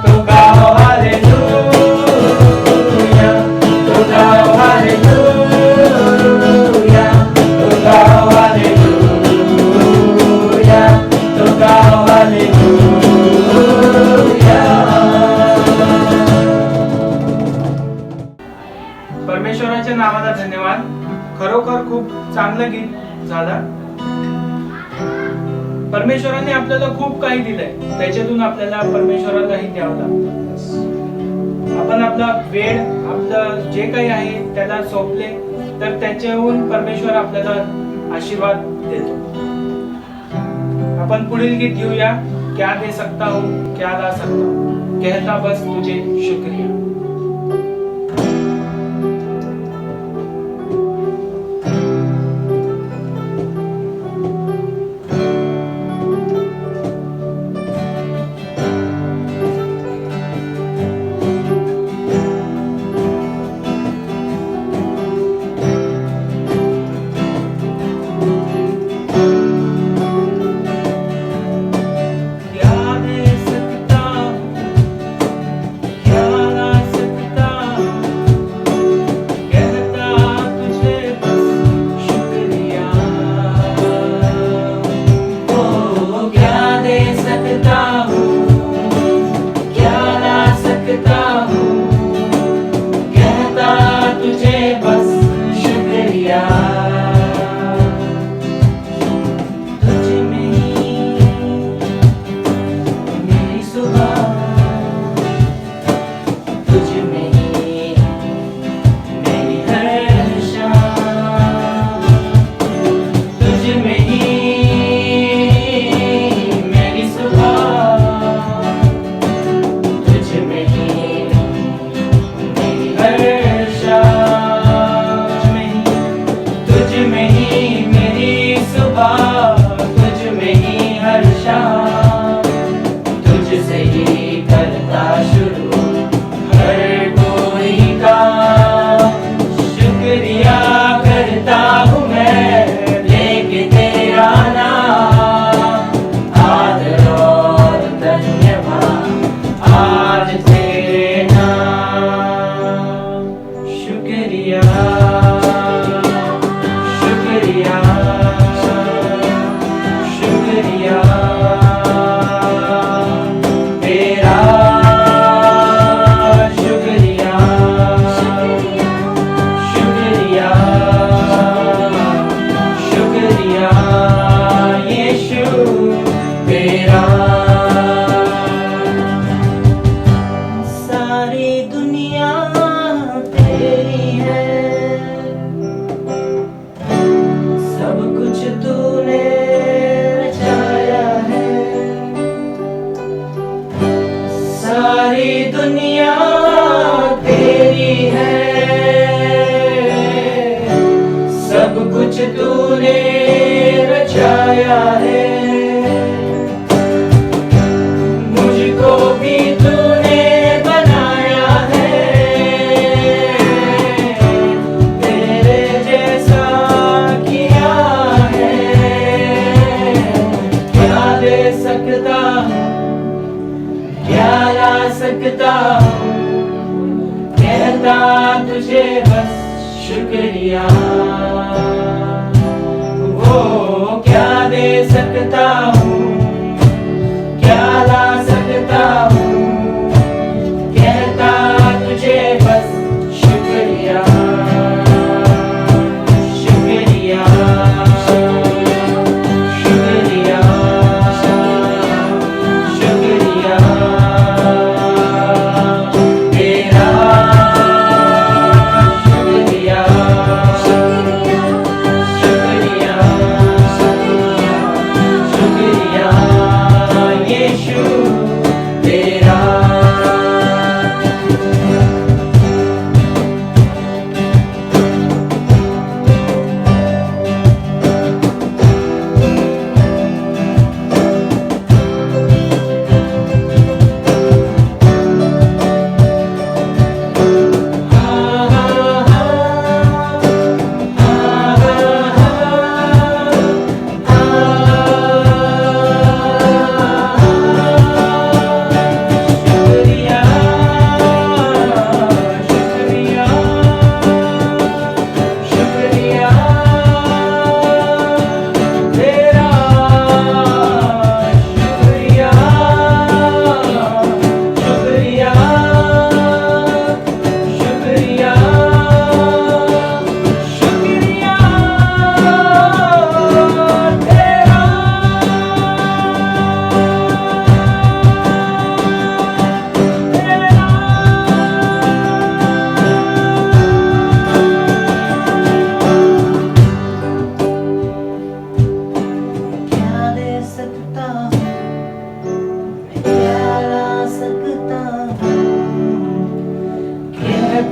तो गाओ हालेलुया, तो गाओ हालेलुया, तो गाओ हालेलुया, तो गाओ हालेलुया। परमेश्वराच्या नावाला धन्यवाद. खरोखर खूप चांगलं गीत झालं. परमेश्वराने आपल्याला खूप काही दिलंय, त्याच्यातून आपल्याला परमेश्वरालाही द्यावं लागतं. आपण आपला वेळ, आपलं जे काही आहे त्याला सोपले तर त्याच्याहून परमेश्वर आपल्याला आशीर्वाद देतो. आपण पुढील गीत घेऊया. क्या दे सकता हूँ, क्या ला सकता हूँ, कहता बस तुझे शुक्रिया.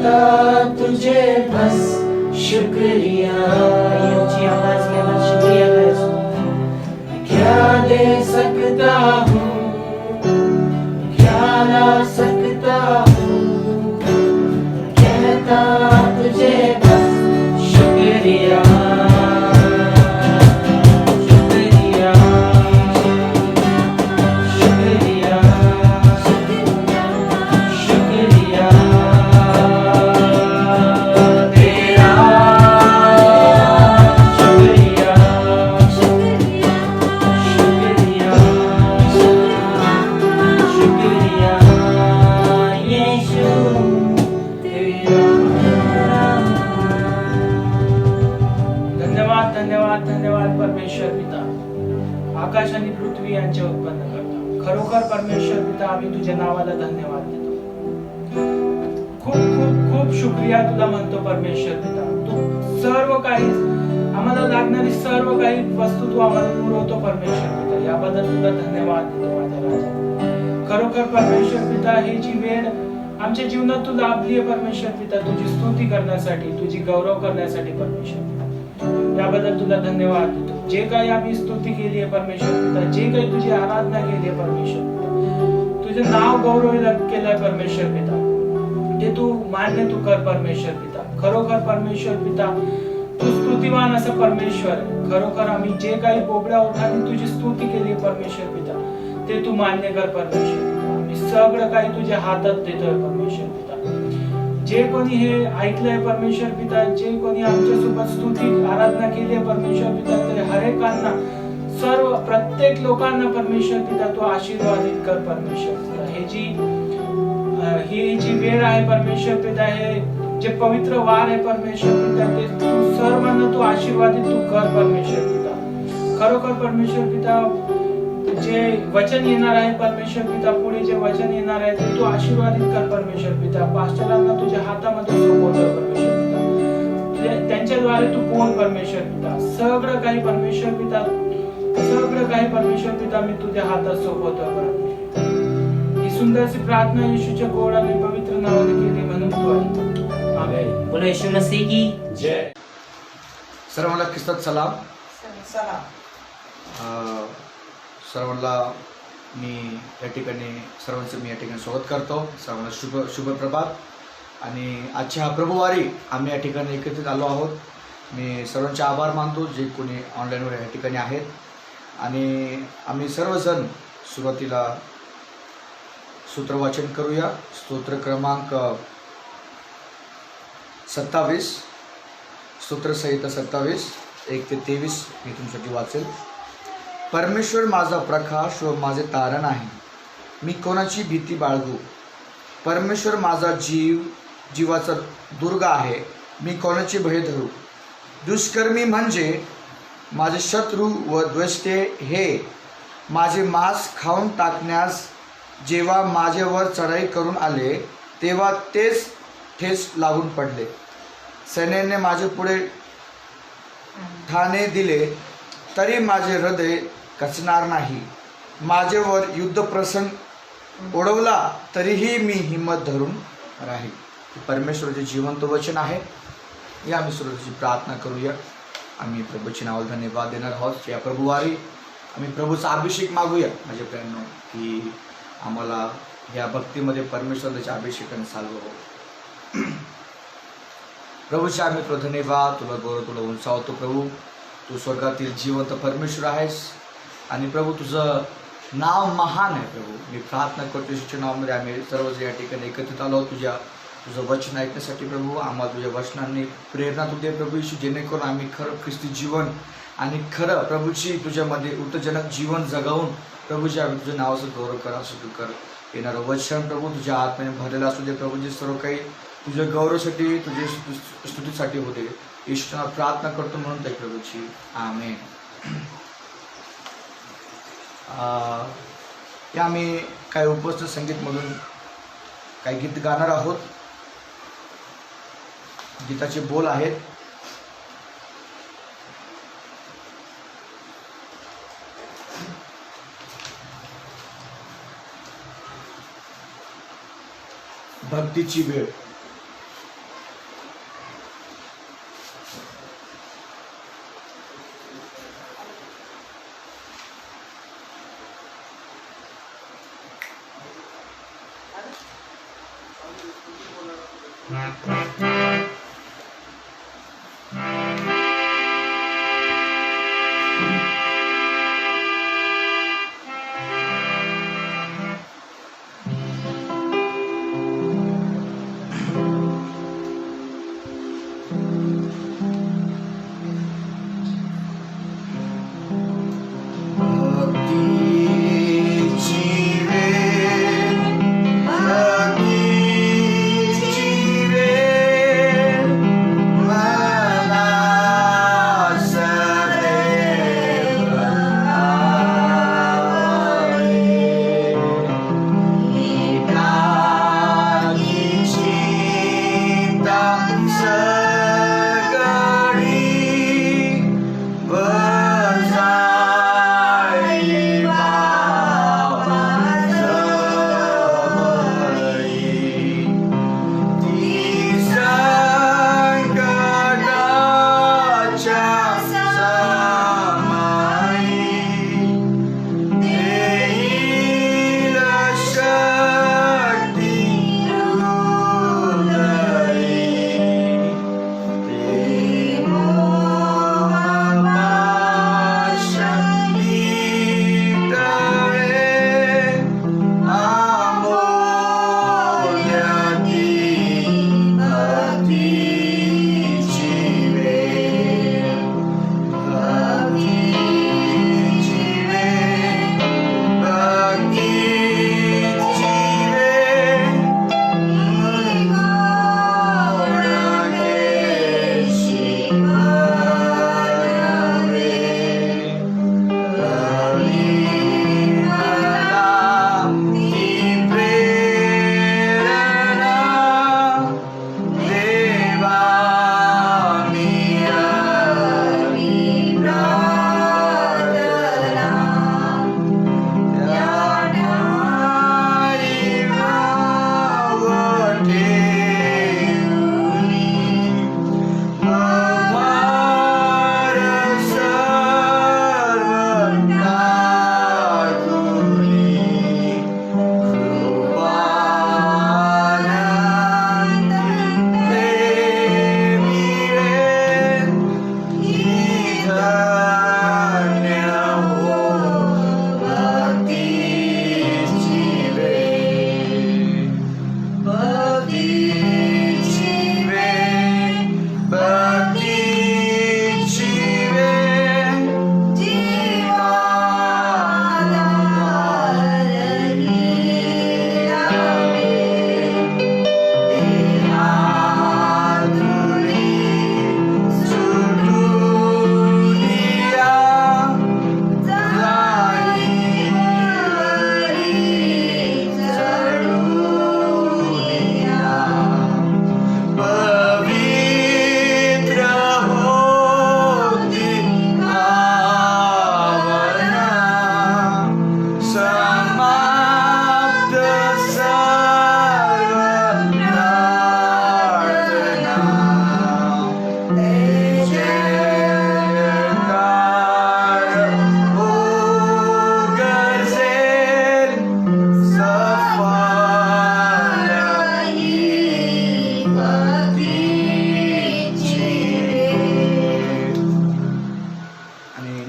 तुझे बस शुक्रिया, ऊंची आवाज में बस शुक्रिया करो। क्या दे सकता हूँ, क्या ला सकता हूँ, कहता तुझे बस शुक्रिया, शुक्रिया, शुक्रिया, शुक्रिया तेरा, शुक्रिया, शुक्रिया, शुक्रिया यीशु तेरा। धन्यवाद धन्यवाद धन्यवाद परमेश्वर पिता, आकाश आणि पृथ्वी यांचे उत्पन्न करता। खरोखर परमेश्वर पिता आम्ही तुझ्या नावाला धन्यवाद देतो। खूप खूप खूप शुक्रिया तुला म्हणतो परमेश्वर पिता। तू सर्व काही आम्हाला लागणारी सर्व काही वस्तू तू आम्हाला पुरवतो परमेश्वर पिता, याबद्दल तुला धन्यवाद देतो माझ्या राजा। खरोखर परमेश्वर पिता ही जी वेळ आमच्या जीवनात तू लाभली आहे परमेश्वर पिता, तुझी स्तुती करण्यासाठी, तुझी गौरव करण्यासाठी परमेश्वर पिता, याबद्दल तुला धन्यवाद देतो। जे काही आम्ही स्तुती केली आहे परमेश्वर पिता, जे काही तुझी आराधना केली आहे परमेश्वर पिता, तुझे नाव गौरव केलंय परमेश्वर पिता, ते तू मान्य तू कर परमेश्वर पिता। खरोखर परमेश्वर पिता तू स्तुतिवान असं परमेश्वर आहे। खरोखर आम्ही जे काही बोबड्या ओठाने तुझी स्तुती केली आहे परमेश्वर पिता, ते तू मान्य कर परमेश्वर पिता। आम्ही सगळं काही तुझ्या हातात देतोय परमेश्वर पिता। जे कोणी हे ऐकलंय परमेश्वर पिता, जे कोणी आमच्या सोबत स्तुती आराधना केली आहे परमेश्वर पिता, ते हरेकांना सर्व प्रत्येक लोकांना परमेश्वर पिता तू आशीर्वादित कर परमेश्वर पिता। ही जी वेळ आहे परमेश्वर पिता, हे जे पवित्र वार आहे परमेश्वर पिता, ते तू सर्वांना तू आशीर्वादित तू कर परमेश्वर पिता। खरोखर परमेश्वर पिता जे वचन येणार आहे परमेश्वर पिता, पुढे जे वचन येणार आहे ते तू आशीर्वादित कर परमेश्वर पिता। पास्टरांना तुझ्या हातामध्ये सोपवतो परमेश्वर पिता, त्यांच्याद्वारे तू बोल परमेश्वर पिता। सगळं काही परमेश्वर पिता, सगळं काही परमेश्वर पिता मी तुझ्या हातात सोपवतो परमेश्वर। ही सुंदरशी प्रार्थना येशूच्या गोड आणि पवित्र नावाने केली म्हणून तू ऐक। आमेन। बोलो यीशु मसीह की जय। सर्वांना ख्रिस्तात सलाम। सर्वांना मी या ठिकाणी सर्वांचं मी या ठिकाणी स्वागत करतो। सर्वांना शुभ प्रभात। आणि आजच्या हा प्रभुवारी आम्ही या ठिकाणी एकत्रित आलो आहोत। मी सर्वांचे आभार मानतो जे कोणी ऑनलाईनवर या ठिकाणी आहेत। आणि आम्ही सर्वजण सुरुवातीला सूत्रवाचन करूया। स्तोत्र क्रमांक 27, स्तोत्रसंहिता 27, 1 ते 23 मी तुमच्यासाठी वाचेल। परमेश्वर माझा प्रकाश व माझे तारण आहे, मी कोणाची भीती बाळगू। परमेश्वर माझा जीवाचा दुर्ग आहे, मी कोणाचे भय धरू। दुष्कर्मी म्हणजे माझे शत्रू व द्वेष्टे हे माझे मांस खाऊन टाकण्यास जेव्हा माझ्यावर चढाई करून आले, तेव्हा तेच ठेच लागून पडले। सैन्याने माझे पुढे ठाणे दिले तरी माझे हृदय कचणार नाही। माझ्यावर युद्धप्रसंग ओढवला तरीही मी हिंमत धरून राहील। परमेश्वराचे जिवंत वचन आहे। या आम्ही सुरुवातीची प्रार्थना करूया। आम्ही प्रभूची नावाला धन्यवाद देणार आहोत। या प्रभुवारी आम्ही प्रभूचा अभिषेक मागूया माझ्या प्रेरणो, की आम्हाला या भक्तीमध्ये परमेश्वराच्या अभिषेकाने चालवावं। प्रभूचे आम्ही तुला धन्यवाद, तुला गौरव, तुला उंचावतो। प्रभू तू स्वर्गातील जिवंत परमेश्वर आहेस आणि प्रभू तुझं नाव महान आहे। प्रभू मी प्रार्थना करतो येशूच्या नावामध्ये आम्ही सर्वजण या ठिकाणी एकत्रित आलो तुझं वचन ऐकण्यासाठी। प्रभू आम्हाला तुझ्या वचनांनी प्रेरणा तू दे प्रभू येशू, जेणेकरून आम्ही खरं ख्रिस्ती जीवन आणि खरं प्रभूची तुझ्यामध्ये उत्तेजनक जीवन जगावून प्रभूजी आम्ही तुझ्या नावाचं गौरव करा असं तू कर। येणारं वचन प्रभू तुझ्या आत्म्याने भरलेलं असू दे प्रभूजी, सर्व काही तुझ्या गौरवासाठी तुझ्या स्तुतीसाठी होते। येशूच्या प्रार्थना करतो म्हणून त्या प्रभूची आमेन। या आम्ही काही उपस्थित संगीतमधून काही गीत गाणार आहोत। गीताचे बोल आहेत, भक्तीची वेळ।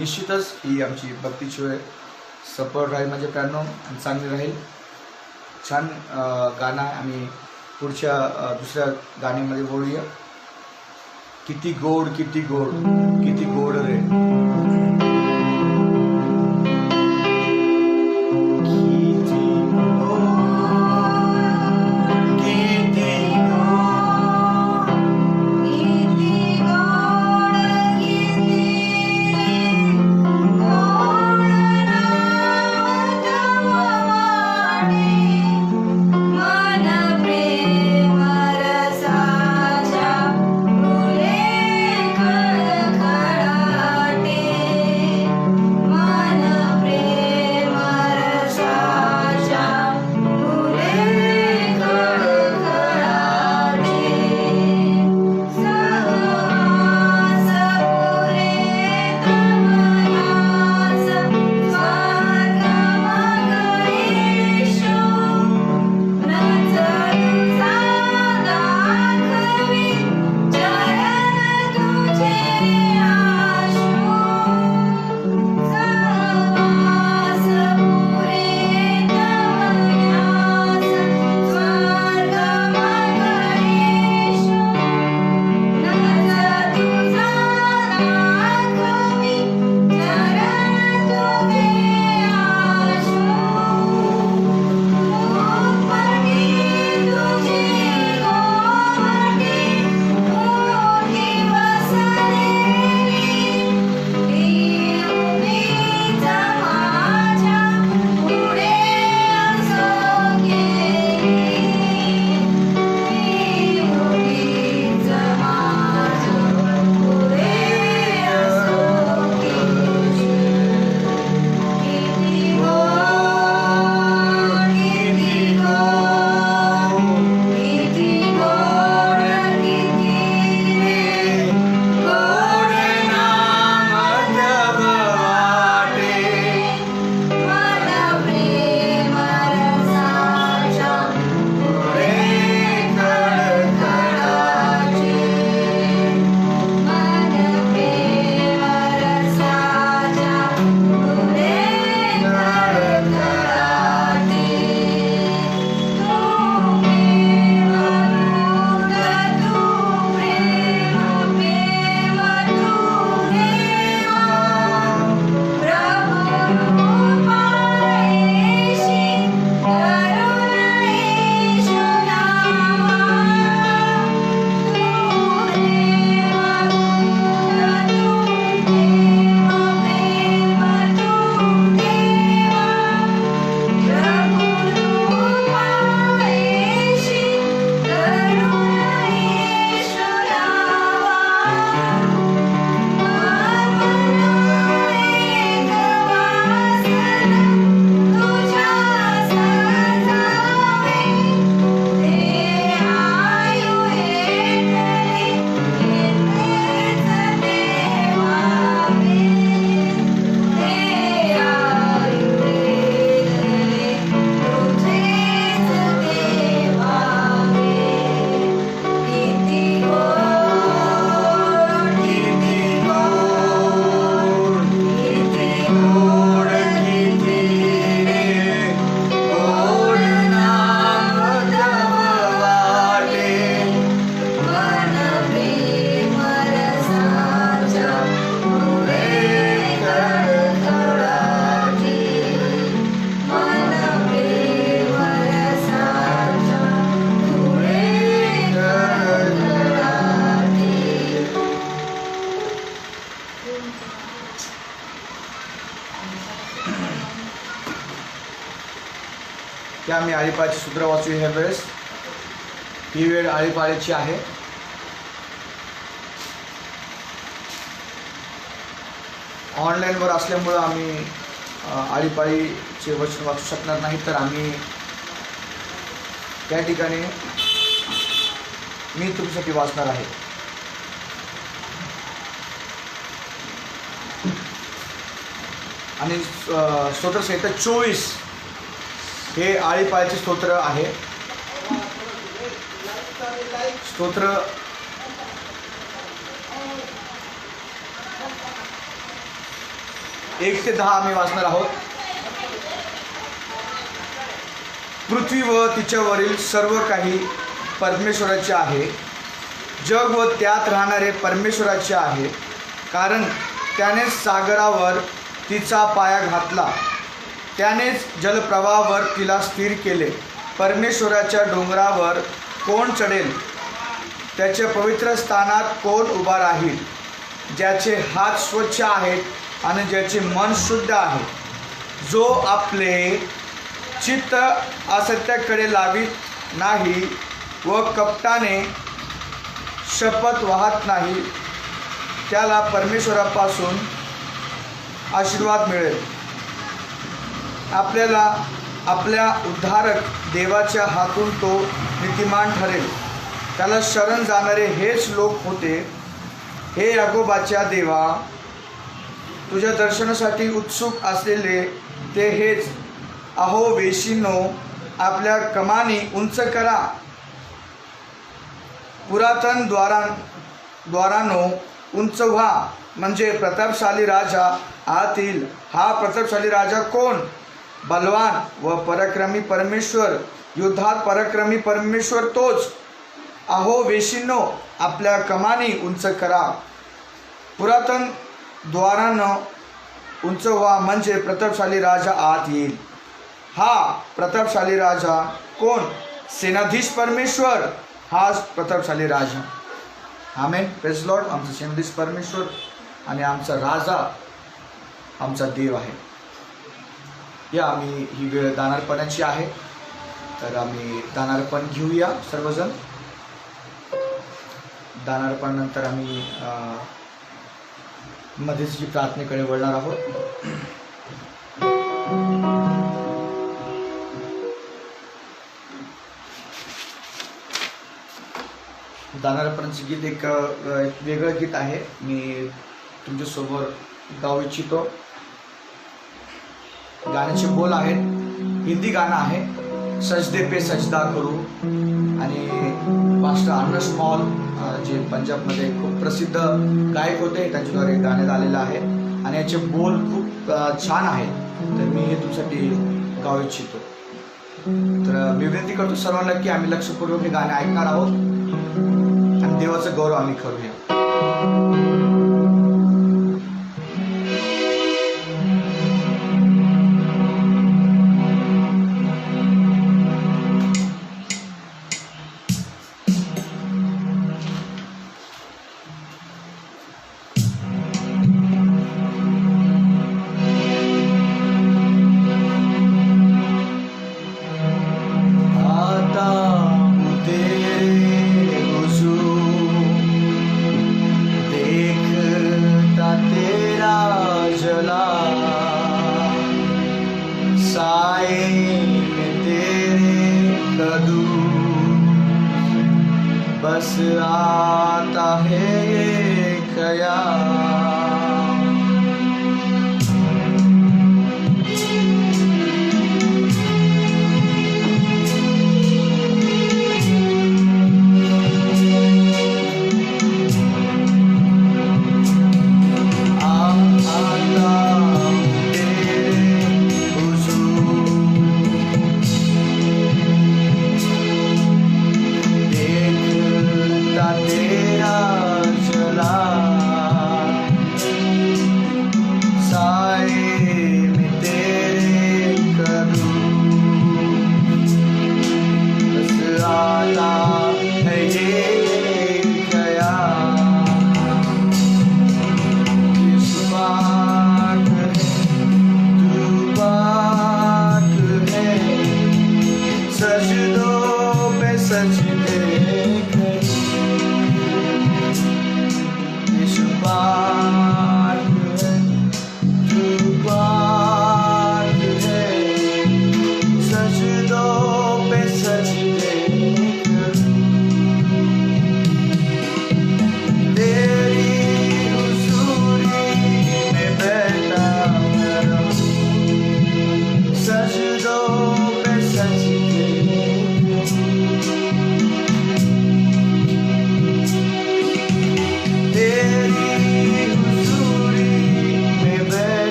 निश्चितच ही आमची भक्तीची वेळ सफळ राहील म्हणजे प्यानो आणि चांगली राहील. छान गाणं आम्ही पुढच्या दुसऱ्या गाण्यामध्ये बोलूया. किती गोड किती गोड किती गोड रे. मन प्रेम रसाच्या फुले खळखळाटे. की आम्ही आळीपाळीचे सूत्र वाचू ह्या वेळेस. ही वेळ आळीपाळीची आहे. ऑनलाईनवर असल्यामुळं आम्ही आळीपाळीचे वचन वाचू शकणार नाही, तर आम्ही त्या ठिकाणी मी तुमच्यासाठी वाचणार आहे. आणि स्तोत्रसंहिता 24 हे आळीपाळीचे स्तोत्र आहे. स्तोत्र 1 ते 10 आम्ही वाचणार आहोत. पृथ्वी व तिच्यावरील सर्व काही परमेश्वराचे आहे. जग व त्यात राहणारे परमेश्वराचे आहे. कारण त्यानेच सागरावर तिचा पाया घातला. त्यानेच जलप्रवाहावर तिला स्थिर केले. परमेश्वराच्या डोंगरावर कोण चढेल? त्याच्या पवित्र स्थानात कोण उभा राहील? ज्याचे हात स्वच्छ आहेत आणि ज्याचे मन शुद्ध आहे, जो आपले चित्त असत्याकडे लावित नाही व कपटाने शपथ वाहत नाही, त्याला परमेश्वरापासून आशीर्वाद मिळेल. आपल्याला आपल्या उद्धारक देवाच्या हातून तो नीतिमान ठरेल. त्याला शरण जाणारे हेच लोक होते. हे याकोबाच्या देवा, तुझ्या दर्शनासाठी उत्सुक असलेले ते हेच. अहो वेशींनो, आपल्या कमानी उंच करा. पुरातन द्वारांनो उंच व्हा, म्हणजे प्रतापशाली राजा आत येईल. हा प्रतापशाली राजा कोण? बलवान व पराक्रमी परमेश्वर, युद्धात पराक्रमी परमेश्वर तोच. अहो वेशींनो, आपल्या कमानी उंच करा. पुरातन द्वारानं उंच व्हा, म्हणजे प्रतापशाली राजा आत येईल. हा प्रतापशाली राजा कोण? सेनाधीश परमेश्वर, हाच प्रतापशाली राजा. आमेन. Praise Lord. आमचा सेनाधीश परमेश्वर आणि आमचा राजा आमचा देव आहे. या आम्ही ही वेळ दानार्पणाची आहे, तर आम्ही दानार्पण घेऊया सर्वजण. दानार्पणानंतर आम्ही मध्येच जी प्रार्थनेकडे वळणार आहोत. दानार्पणाचे गीत एक वेगळं गीत आहे, मी तुमच्यासमोर गाऊ इच्छितो. गाण्याचे बोल आहेत, हिंदी गाणं आहे, सजदे पे सजदा करू. आणि मास्टर अर्नस्ट मॉल जे पंजाबमध्ये खूप प्रसिद्ध गायक होते, त्यांच्याद्वारे गाण्यात आलेलं आहे आणि याचे बोल खूप छान आहेत, तर मी हे तुमच्यासाठी गाऊ इच्छितो. तर मी विनंती करतो सर्वांना की आम्ही लक्षपूर्वक हे गाणे ऐकणार आहोत आणि देवाचा गौरव आम्ही करूया. बस आता है ये ख्याल. तेरा चला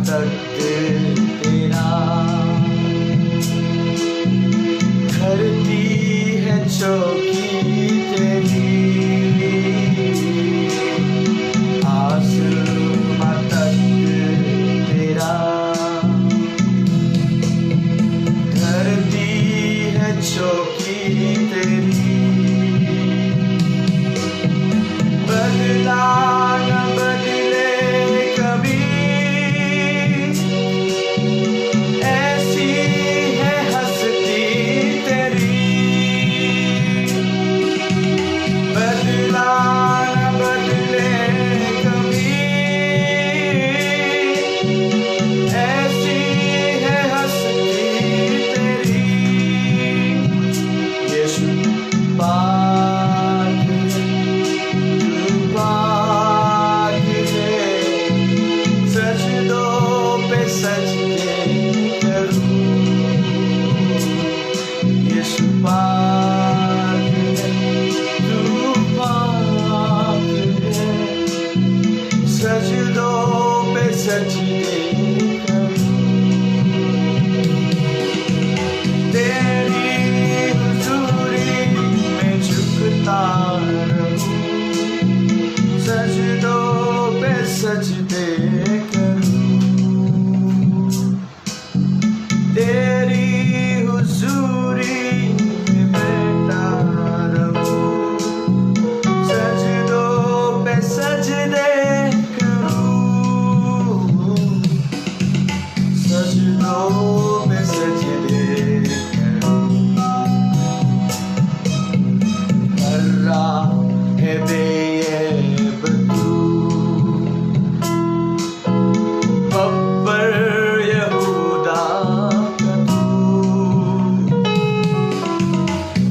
तक तेरा, धरती है चौकी तेरी, आसमां तक तेरा, धरती है चौकी तेरी, बदला न बदले कभी, ऐसी है हस्ती तेरी, बदला न बदले कभी, ऐसी है हस्ती तेरी। यीशु पाक है, सजदों पे सजदे करूं, यीशु पाक है, तू पाक है, सजदों पे सजदे करूं, तेरी हुजूरी में झुकता रहूं, सजदों पे सजदे करूं, तेरी हुजूरी में बैठा रहूं, सजदों पे सजदे करूं, सजदों पे सजदे करूं। अर्रा है बेयब तू, बब्बर यहूदा का तू,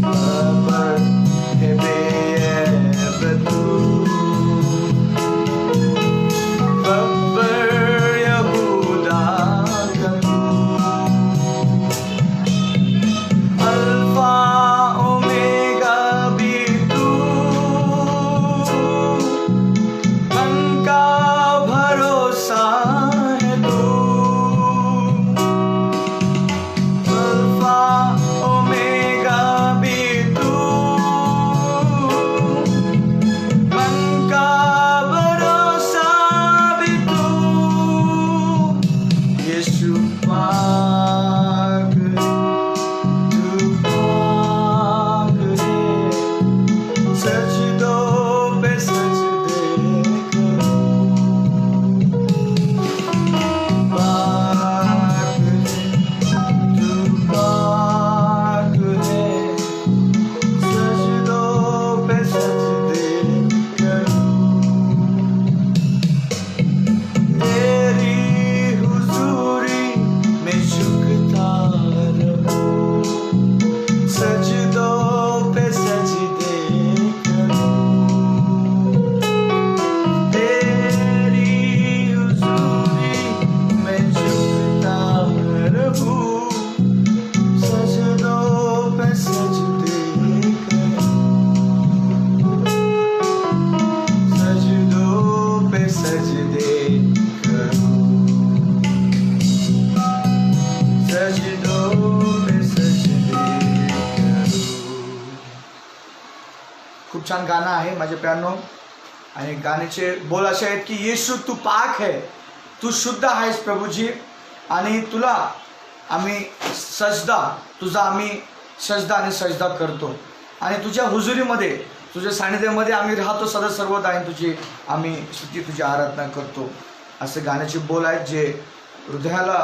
बब्बर है बेयब तू, बब्बर यहूदा का तू, अल्फा ओमेगा भी तू, मन का भरोसा है तू, अल्फा ओमेगा भी तू, मन का भरोसा भी तू, यीशु पाक है, तू पाक है, सजदों पे सजदे करूं, पाक है, तू पाक है, सजदों पे सजदे करूं, तेरी हुजूरी में झुकता रहूं, सजदों पे सजदे करूं, तेरी हुजूरी में झुकता रहूं, सजदों पे सजदे करूं, सजदों पे सजदे करूं, सजदों पे सजदे करूं। खूप छान गाणं आहे माझ्या प्यानो, आणि गाण्याचे बोल असे आहेत की येशू तू पाक है, तू शुद्ध आहेस प्रभूजी, आणि तुला आम्ही सजदा, तुझा आम्ही सजदा आणि सजदा करतो, आणि तुझ्या हुजुरीमध्ये, तुझ्या सानिध्यामध्ये आम्ही राहतो सदा सर्वदा, आणि तुझी आम्ही स्तुती, तुझी आराधना करतो. असे गाण्याचे बोल आहेत जे हृदयाला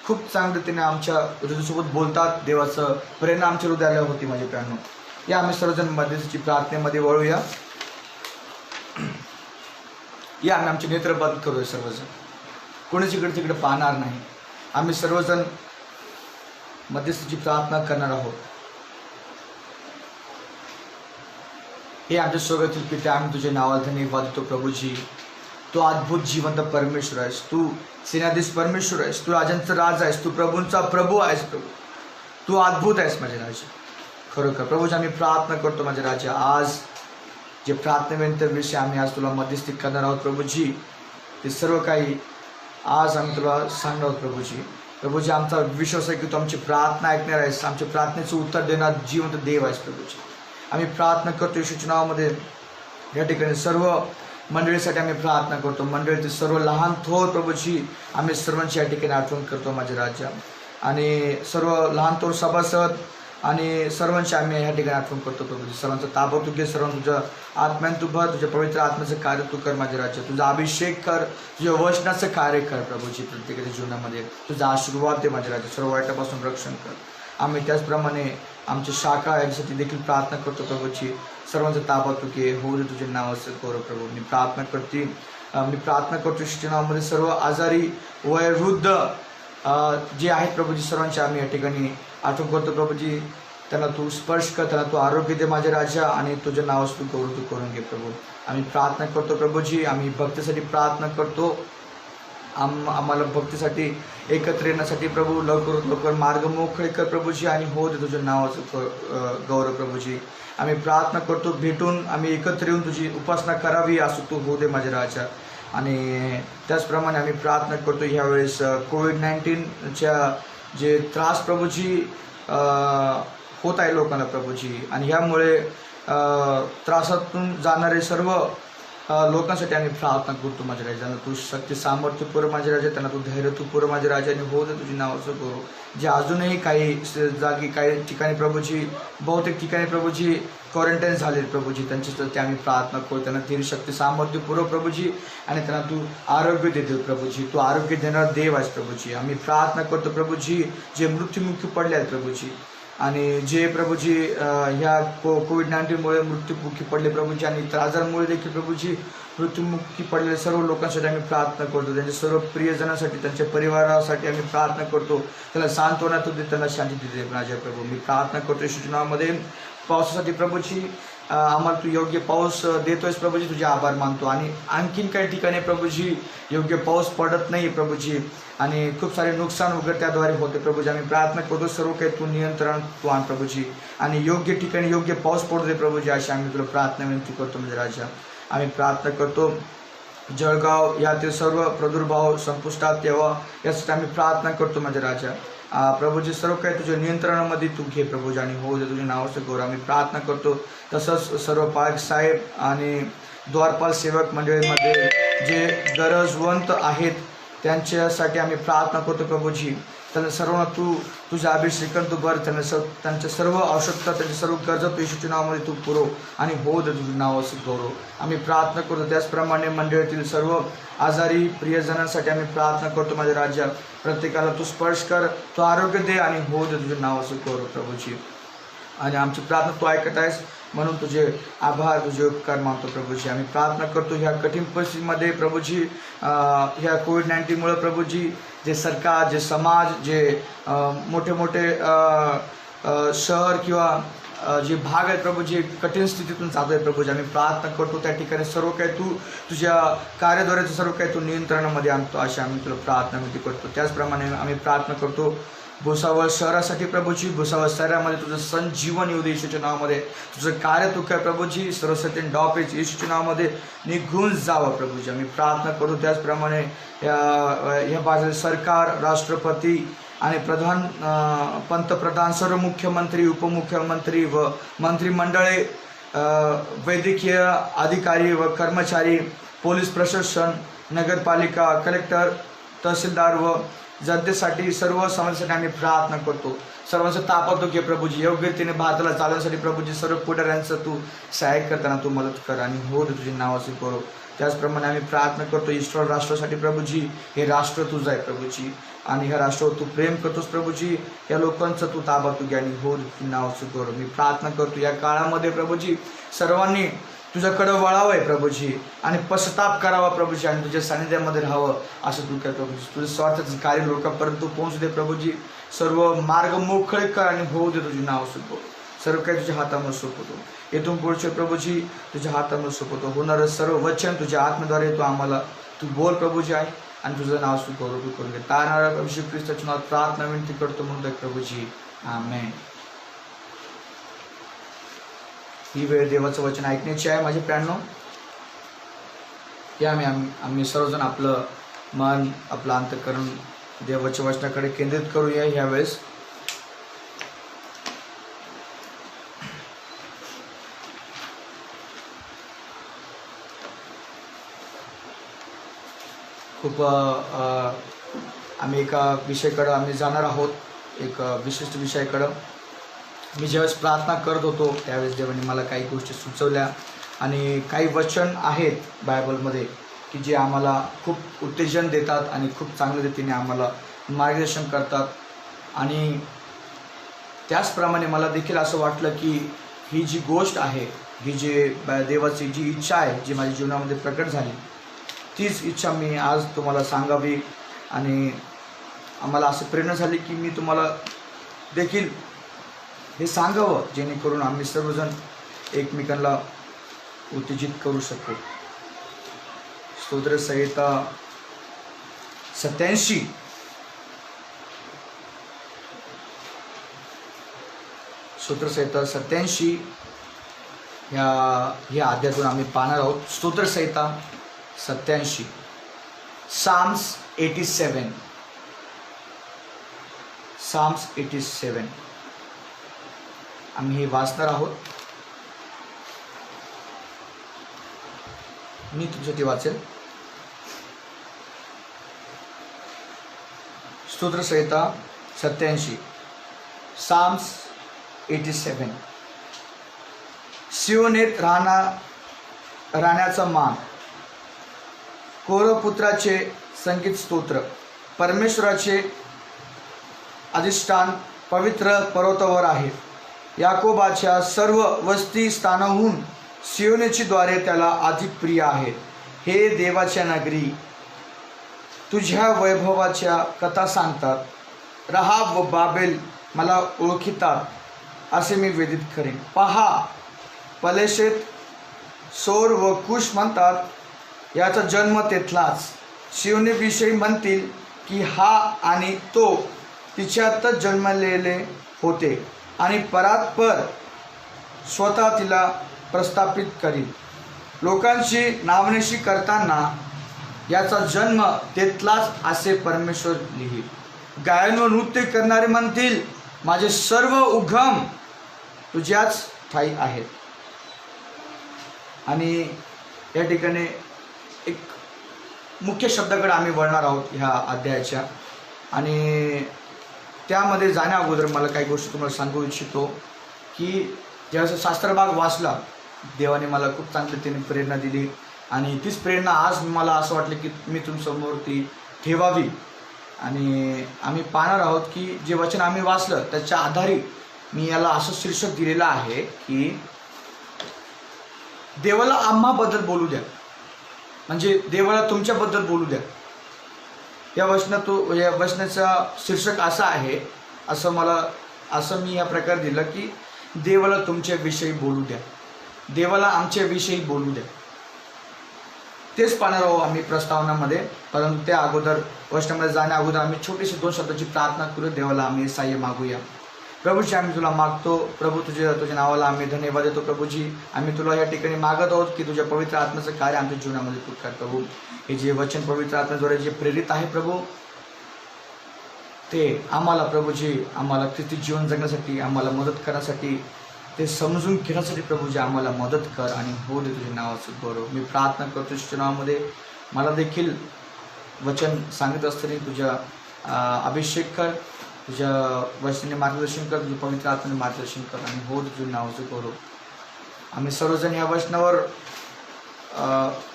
खूप चांगलीतीने आमच्या हृदयासोबत बोलतात. देवाचं प्रेरणा आमच्या हृदयाला होती माझ्या प्यानो. या आम्ही सर्वजण मध्यस्थीची प्रार्थनेमध्ये वळूया. या आम्ही आमचे नेत्र बंद करूया. सर्वजण कोणीच इकडे तिकडे पाहणार नाही. आम्ही सर्वजण मध्यस्थीची प्रार्थना करणार आहोत. हे आमच्या स्वर्गातील पिता, आम्ही तुझे नावाला धन्यवाद देतो प्रभूजी. तू अद्भुत जिवंत परमेश्वर आहेस. तू सेनाधीश परमेश्वर आहेस. तू राजांचा राजा आहेस. तू प्रभूंचा प्रभू आहेस. प्रभू तू अद्भुत आहेस माझे राजा. खरोखर प्रभूजी आम्ही प्रार्थना करतो माझे राजा. आज जे प्रार्थनेविषयी आम्ही आज तुला मध्यस्थी करणार आहोत प्रभूजी, ते सर्व काही आज आम्ही तुला सांगणार आहोत प्रभूजी. प्रभूजी, आमचा विश्वास आहे की तू आमची प्रार्थना ऐकणार आहेस, आमच्या प्रार्थनेचं उत्तर देणार जिवंत देव आहेस प्रभूजी. आम्ही प्रार्थना करतो येशूच्या नावामध्ये. या ठिकाणी सर्व मंडळीसाठी आम्ही प्रार्थना करतो. मंडळीतील सर्व लहान थोर प्रभूजी आम्ही सर्वांची या ठिकाणी आठवण करतो माझे राजा. आणि सर्व लहान थोर सभासद आणि सर्वांची आम्ही या ठिकाणी आठवण करतो प्रभूजी. सर्वांचा ताबा तू घे, सर्वांना तुझ्या आत्म्यानं तू भर, तुझ्या पवित्र आत्म्याचं कार्य तू कर माझे राज्य. तुझा अभिषेक कर, तुझ्या वचनाचं कार्य कर प्रभूजी. प्रत्येकाच्या जीवनामध्ये तुझा आशीर्वाद दे माझे राज्य. सर्व वाईटापासून रक्षण कर. आम्ही त्याचप्रमाणे आमची शाखा याच्यासाठी देखील प्रार्थना करतो प्रभूजी. सर्वांचा ताबा तू घे, होऊ दे तुझे नाव असेल गौरव प्रभू. मी प्रार्थना करतो शिष्य नावामध्ये सर्व आजारी वयोवृद्ध जे आहेत प्रभूजी सर्वांची आम्ही या ठिकाणी आठवण करतो प्रभूजी. त्यांना तू स्पर्श कर, त्यांना तू आरोग्य दे माझे राजा आणि तुझं नाव तू गौरव तू करून घे प्रभू. आम्ही प्रार्थना करतो प्रभूजी. आम्ही भक्तीसाठी प्रार्थना करतो. आम्हाला भक्तीसाठी एकत्र येण्यासाठी प्रभू लवकर मार्ग मोकळे कर प्रभूजी आणि हो दे तुझ्या नावाचं गौरव प्रभूजी. आम्ही प्रार्थना करतो भेटून आम्ही एकत्र येऊन तुझी उपासना करावी असं तू हो दे माझे राजा. आणि त्याचप्रमाणे आम्ही प्रार्थना करतो ह्यावेळेस कोविड-19च्या जे त्रास प्रभूजी होत आहे लोकांना प्रभूजी आणि ह्यामुळे त्रासातून जाणारे सर्व लोकांसाठी आम्ही प्रार्थना करतो माझ्या राजा. त्यांना तू शक्ती सामर्थ्य पुरव माझ्या राजा, त्यांना तू धैर्य तू पुरव माझ्या राजा आणि हो दे तुझी नावाचं करू. जे अजूनही काही जागी काही ठिकाणी प्रभूजी बहुतेक ठिकाणी प्रभूजी क्वारंटाईन झाले प्रभूजी त्यांच्यासाठी आम्ही प्रार्थना करू. त्यांना धीर शक्ती सामर्थ्य पुरव प्रभूजी आणि त्यांना तू आरोग्य देतो प्रभूजी. तू आरोग्य देणारा देव आहेस प्रभूजी. आम्ही प्रार्थना करतो प्रभूजी जे मृत्युमुखी पडले आहेत प्रभूजी आणि जे प्रभूजी ह्या कोविड-19मुळे मृत्युमुखी पडले प्रभूजी आणि इतर आजारामुळे देखील प्रभूजी मृत्युमुखी पडलेल्या सर्व लोकांसाठी आम्ही प्रार्थना करतो. त्यांच्या सर्व प्रियजनासाठी त्यांच्या परिवारासाठी आम्ही प्रार्थना करतो. त्याला सांत्वना तू दे, त्यांना शांती दे माझ्या प्रभू. मी प्रार्थना करतो येशूच्या नावामध्ये पावसासाठी प्रभूजी. आम्हाला तू योग्य पाऊस देतोयस प्रभूजी, तुझे आभार मानतो. आणि आणखीन काही ठिकाणी प्रभूजी योग्य पाऊस पडत नाही प्रभूजी आणि खूप सारे नुकसान वगैरे त्याद्वारे होते प्रभूजी. आम्ही प्रार्थना करतो सर्व काही तू नियंत्रण तू आण प्रभूजी आणि योग्य ठिकाणी योग्य पाऊस पडू दे प्रभूजी अशी आम्ही तुला प्रार्थना विनंती करतो म्हणजे राजा. आम्ही प्रार्थना करतो जळगाव यातील सर्व प्रादुर्भाव संपुष्टात यावा यासाठी आम्ही प्रार्थना करतो माझ्या राजा. प्रभूजी सर्व काही तुझ्या नियंत्रणामध्ये तू घे प्रभूजी आणि हो दे तुझे नावाचं गौरव. आम्ही प्रार्थना करतो तसंच सर्व पालक साहेब आणि द्वारपाल सेवक मंडळीमध्ये जे गरजवंत आहेत त्यांच्यासाठी आम्ही प्रार्थना करतो प्रभूजी. त्यांना सर्वांना तू तुझ्या अभिषेकन तू भर, त्यांच्या सर्व आवश्यकता त्यांच्या सर्व गरजा तू येशूच्या नावामध्ये तू पुरव आणि हो दे तुझं नाव असं गौरव. आम्ही प्रार्थना करतो त्याचप्रमाणे मंडळातील सर्व आजारी प्रियजनांसाठी आम्ही प्रार्थना करतो माझ्या राज्यात. प्रत्येकाला तू स्पर्श कर, तू आरोग्य दे आणि हो दे तुझं नाव असं गौरव प्रभूजी. आणि आमची प्रार्थना तू ऐकत आहेस म्हणून तुझे आभार तुझे उपकार मानतो प्रभूजी. आम्ही प्रार्थना करतो ह्या कठीण परिस्थितीमध्ये प्रभूजी ह्या कोविड-19मुळे प्रभूजी जे सरकार जे समाज जे मोठे मोठे शहर किंवा जे भाग आहेत प्रभूजी कठीण स्थितीतून जातो आहे प्रभूजी. आम्ही प्रार्थना करतो त्या ठिकाणी सर्व काही तू तुझ्या कार्याद्वारे सर्व काही तू नियंत्रणामध्ये आणतो अशी आम्ही तुला प्रार्थना विनंती करतो. त्याचप्रमाणे आम्ही प्रार्थना करतो भुसावळ शहरासाठी प्रभूजी. भुसावळ शहरामध्ये तुझं संजीवन येऊ दे येशूच्या नावामध्ये. तुझं कार्य तू काय प्रभूजी सर्व सत्य डॉपेज येशूच्या नावामध्ये निघून जावं प्रभूजी. आम्ही प्रार्थना करतो त्याचप्रमाणे ह्या बाजूला सरकार राष्ट्रपती आणि पंतप्रधान सर्व मुख्यमंत्री उपमुख्यमंत्री व मंत्रिमंडळे वैद्यकीय अधिकारी व कर्मचारी पोलीस प्रशासन नगरपालिका कलेक्टर तहसीलदार व जनतेसाठी सर्व समाजासाठी आम्ही प्रार्थना करतो. सर्वांचं तापत घे प्रभूजी. योग्य रीतीने भारताला चालवण्यासाठी प्रभूजी सर्व पुढाऱ्यांचं तू सहाय्य करताना तू मदत कर आणि हो दे तुझे नावाचे करू. त्याचप्रमाणे आम्ही प्रार्थना करतो इस्रायल राष्ट्रासाठी प्रभूजी. हे राष्ट्र तुझं आहे प्रभूजी आणि ह्या राष्ट्रावर तू प्रेम करतोस प्रभूजी. या लोकांचं तू ताबा तू घ्या आणि हो दे नावाचं करू. मी प्रार्थना करतो या काळामध्ये प्रभूजी सर्वांनी तुझ्याकडं वळावं आहे प्रभूजी आणि पश्चाताप करावा प्रभूजी आणि तुझ्या सानिध्यामध्ये राहावं असं तू काय प्रभूजी. तुझं स्वार्थाचं कार्य लोकांपर्यंत तू पोहोचू दे प्रभूजी. सर्व मार्ग मोकळे कर आणि होऊ दे तुझे नाव सोपव. सर्व काही तुझ्या हातामध्ये सोपवतो. येथून पुढचे प्रभूजी तुझ्या हातामध्ये सोपवतो. होणारं सर्व वचन तुझ्या आत्म्याद्वारे तू आम्हाला तू बोल प्रभूजी आहे आणि तुझं नाव तू गौरव करून घे. तारणारा अभिषेक ख्रिस्ताच्या नावात प्रार्थना विनंती करतो म्हणून प्रभूजी आमेन. ही वेळ देवाचं वचन ऐकण्याची आहे माझे प्यानो. या आम्ही सर्वजण आपलं मन आपलं अंतःकरण देवाच्या वचनाकडे केंद्रित करूया ह्यावेळेस. खूप आम्ही एका विषयाकडं आम्ही जाणार आहोत, एक विशिष्ट विषयाकडं. मी ज्यावेळेस प्रार्थना करत होतो त्यावेळेस देवाने मला काही गोष्टी सुचवल्या आणि काही वचन आहेत बायबलमध्ये की जे आम्हाला खूप उत्तेजन देतात आणि खूप चांगल्या रीतीने आम्हाला मार्गदर्शन करतात. आणि त्याचप्रमाणे मला देखील असं वाटलं की ही जी गोष्ट आहे, ही जी देवाची जी इच्छा आहे जी माझ्या जीवनामध्ये प्रकट झाली, तीच इच्छा मी आज तुम्हाला सांगावी. आणि आम्हाला असं प्रेरणा झाली की मी तुम्हाला देखील हे सांगावं जेणेकरून आम्ही सर्वजण एकमेकांना उत्तेजित करू शकू. स्तोत्रसंहिता 87 स्तोत्रसंहिता 87 ह्या अध्यायातून आम्ही पाहणार आहोत. स्तोत्रसंहिता 87 Psalms 87 Psalms 87 आम्ही हे वाचणार आहोत. मी तुमच्यासाठी वाचेल. स्तोत्रसंहिता 87 Psalms 87. सियोनेत राहण्याचा मान, कोरपुत्राचे संगीत स्तोत्र. परमेश्वराचे अधिष्ठान पवित्र पर्वतावर आहे. याकोबाच्या सर्व वस्ती स्थानाहून सियोनेची द्वारे त्याला अधिक प्रिय आहे. हे देवाच्या नगरी, तुझ्या वैभवाच्या कथा सांगतात. राहाब व बाबेल मला ओळखितात असे मी वेदित करेन. पहा, पलेशेत, सोर व कुश म्हणतात, याचा जन्म तेथलाच. सियोनेविषयी म्हणतील की हा आणि तो तिच्यातच जन्मलेले होते आणि परात्पर स्वतः तिला प्रस्थापित करील. लोकांची नावनेशी करताना याचा जन्म तेथलाच असे परमेश्वर लिहिल. गायन व नृत्य करणारे म्हणतील, माझे सर्व उगम तुझ्याच ठाई आहेत. आणि या ठिकाणी एक मुख्य शब्दाकडे आम्ही वळणार आहोत ह्या अध्यायाच्या. आणि त्यामध्ये जाण्या अगोदर मला काही गोष्टी तुम्हाला सांगू इच्छितो की ज्यावेळेस शास्त्रभाग वाचला, देवाने मला खूप चांगली त्याने प्रेरणा दिली आणि तीच प्रेरणा आज मला असं वाटलं की मी तुमच्यासमोर ती ठेवावी. आणि आम्ही पाहणार आहोत की जे वचन आम्ही वाचलं त्याच्या आधारे मी याला असं शीर्षक दिलेलं आहे की देवाला आम्हाबद्दल बोलू द्या, म्हणजे देवाला तुमच्याबद्दल बोलू द्या. या वचनाचा शीर्षक असं आहे, असं मी या प्रकारे दिलं की देवाला तुमच्याविषयी बोलू द्या, देवाला आमच्याविषयी बोलू द्या. तेच पाहणार आहोत आम्ही प्रस्तावनामध्ये. परंतु त्या अगोदर वचनामध्ये जाण्या अगोदर आम्ही छोटीशी 2 शब्दाची प्रार्थना करू. देवाला आम्ही सहाय्य मागूया. प्रभूजी, आम्ही तुला मागतो. प्रभू, तुझ्या नावाला आम्ही धन्यवाद देतो. प्रभूजी, आम्ही तुला या ठिकाणी मागत आहोत की तुझ्या पवित्र आत्म्याचं कार्य आमच्या जीवनामध्ये तू कर. प्रभू, हे जे वचन पवित्र आत्म्याद्वारे जे प्रेरित आहे प्रभू, ते आम्हाला प्रभूजी आम्हाला ख्रिस्ती जीवन जगण्यासाठी, आम्हाला मदत करण्यासाठी, ते समजून घेण्यासाठी प्रभूजी आम्हाला मदत कर आणि हो दे तुझ्या नावाचं गौरव. मी प्रार्थना करतो तुझ्या नावामध्ये. मला देखील वचन सांगत असताना तुझ्या अभिषेक कर, तुझ्या वचनाने मार्गदर्शन कर, तुझ्या पवित्र आत्म्याने मार्गदर्शन कर आणि हो दे तुझ्या नावाचं गौरव. आम्ही सर्वजण या वचनावर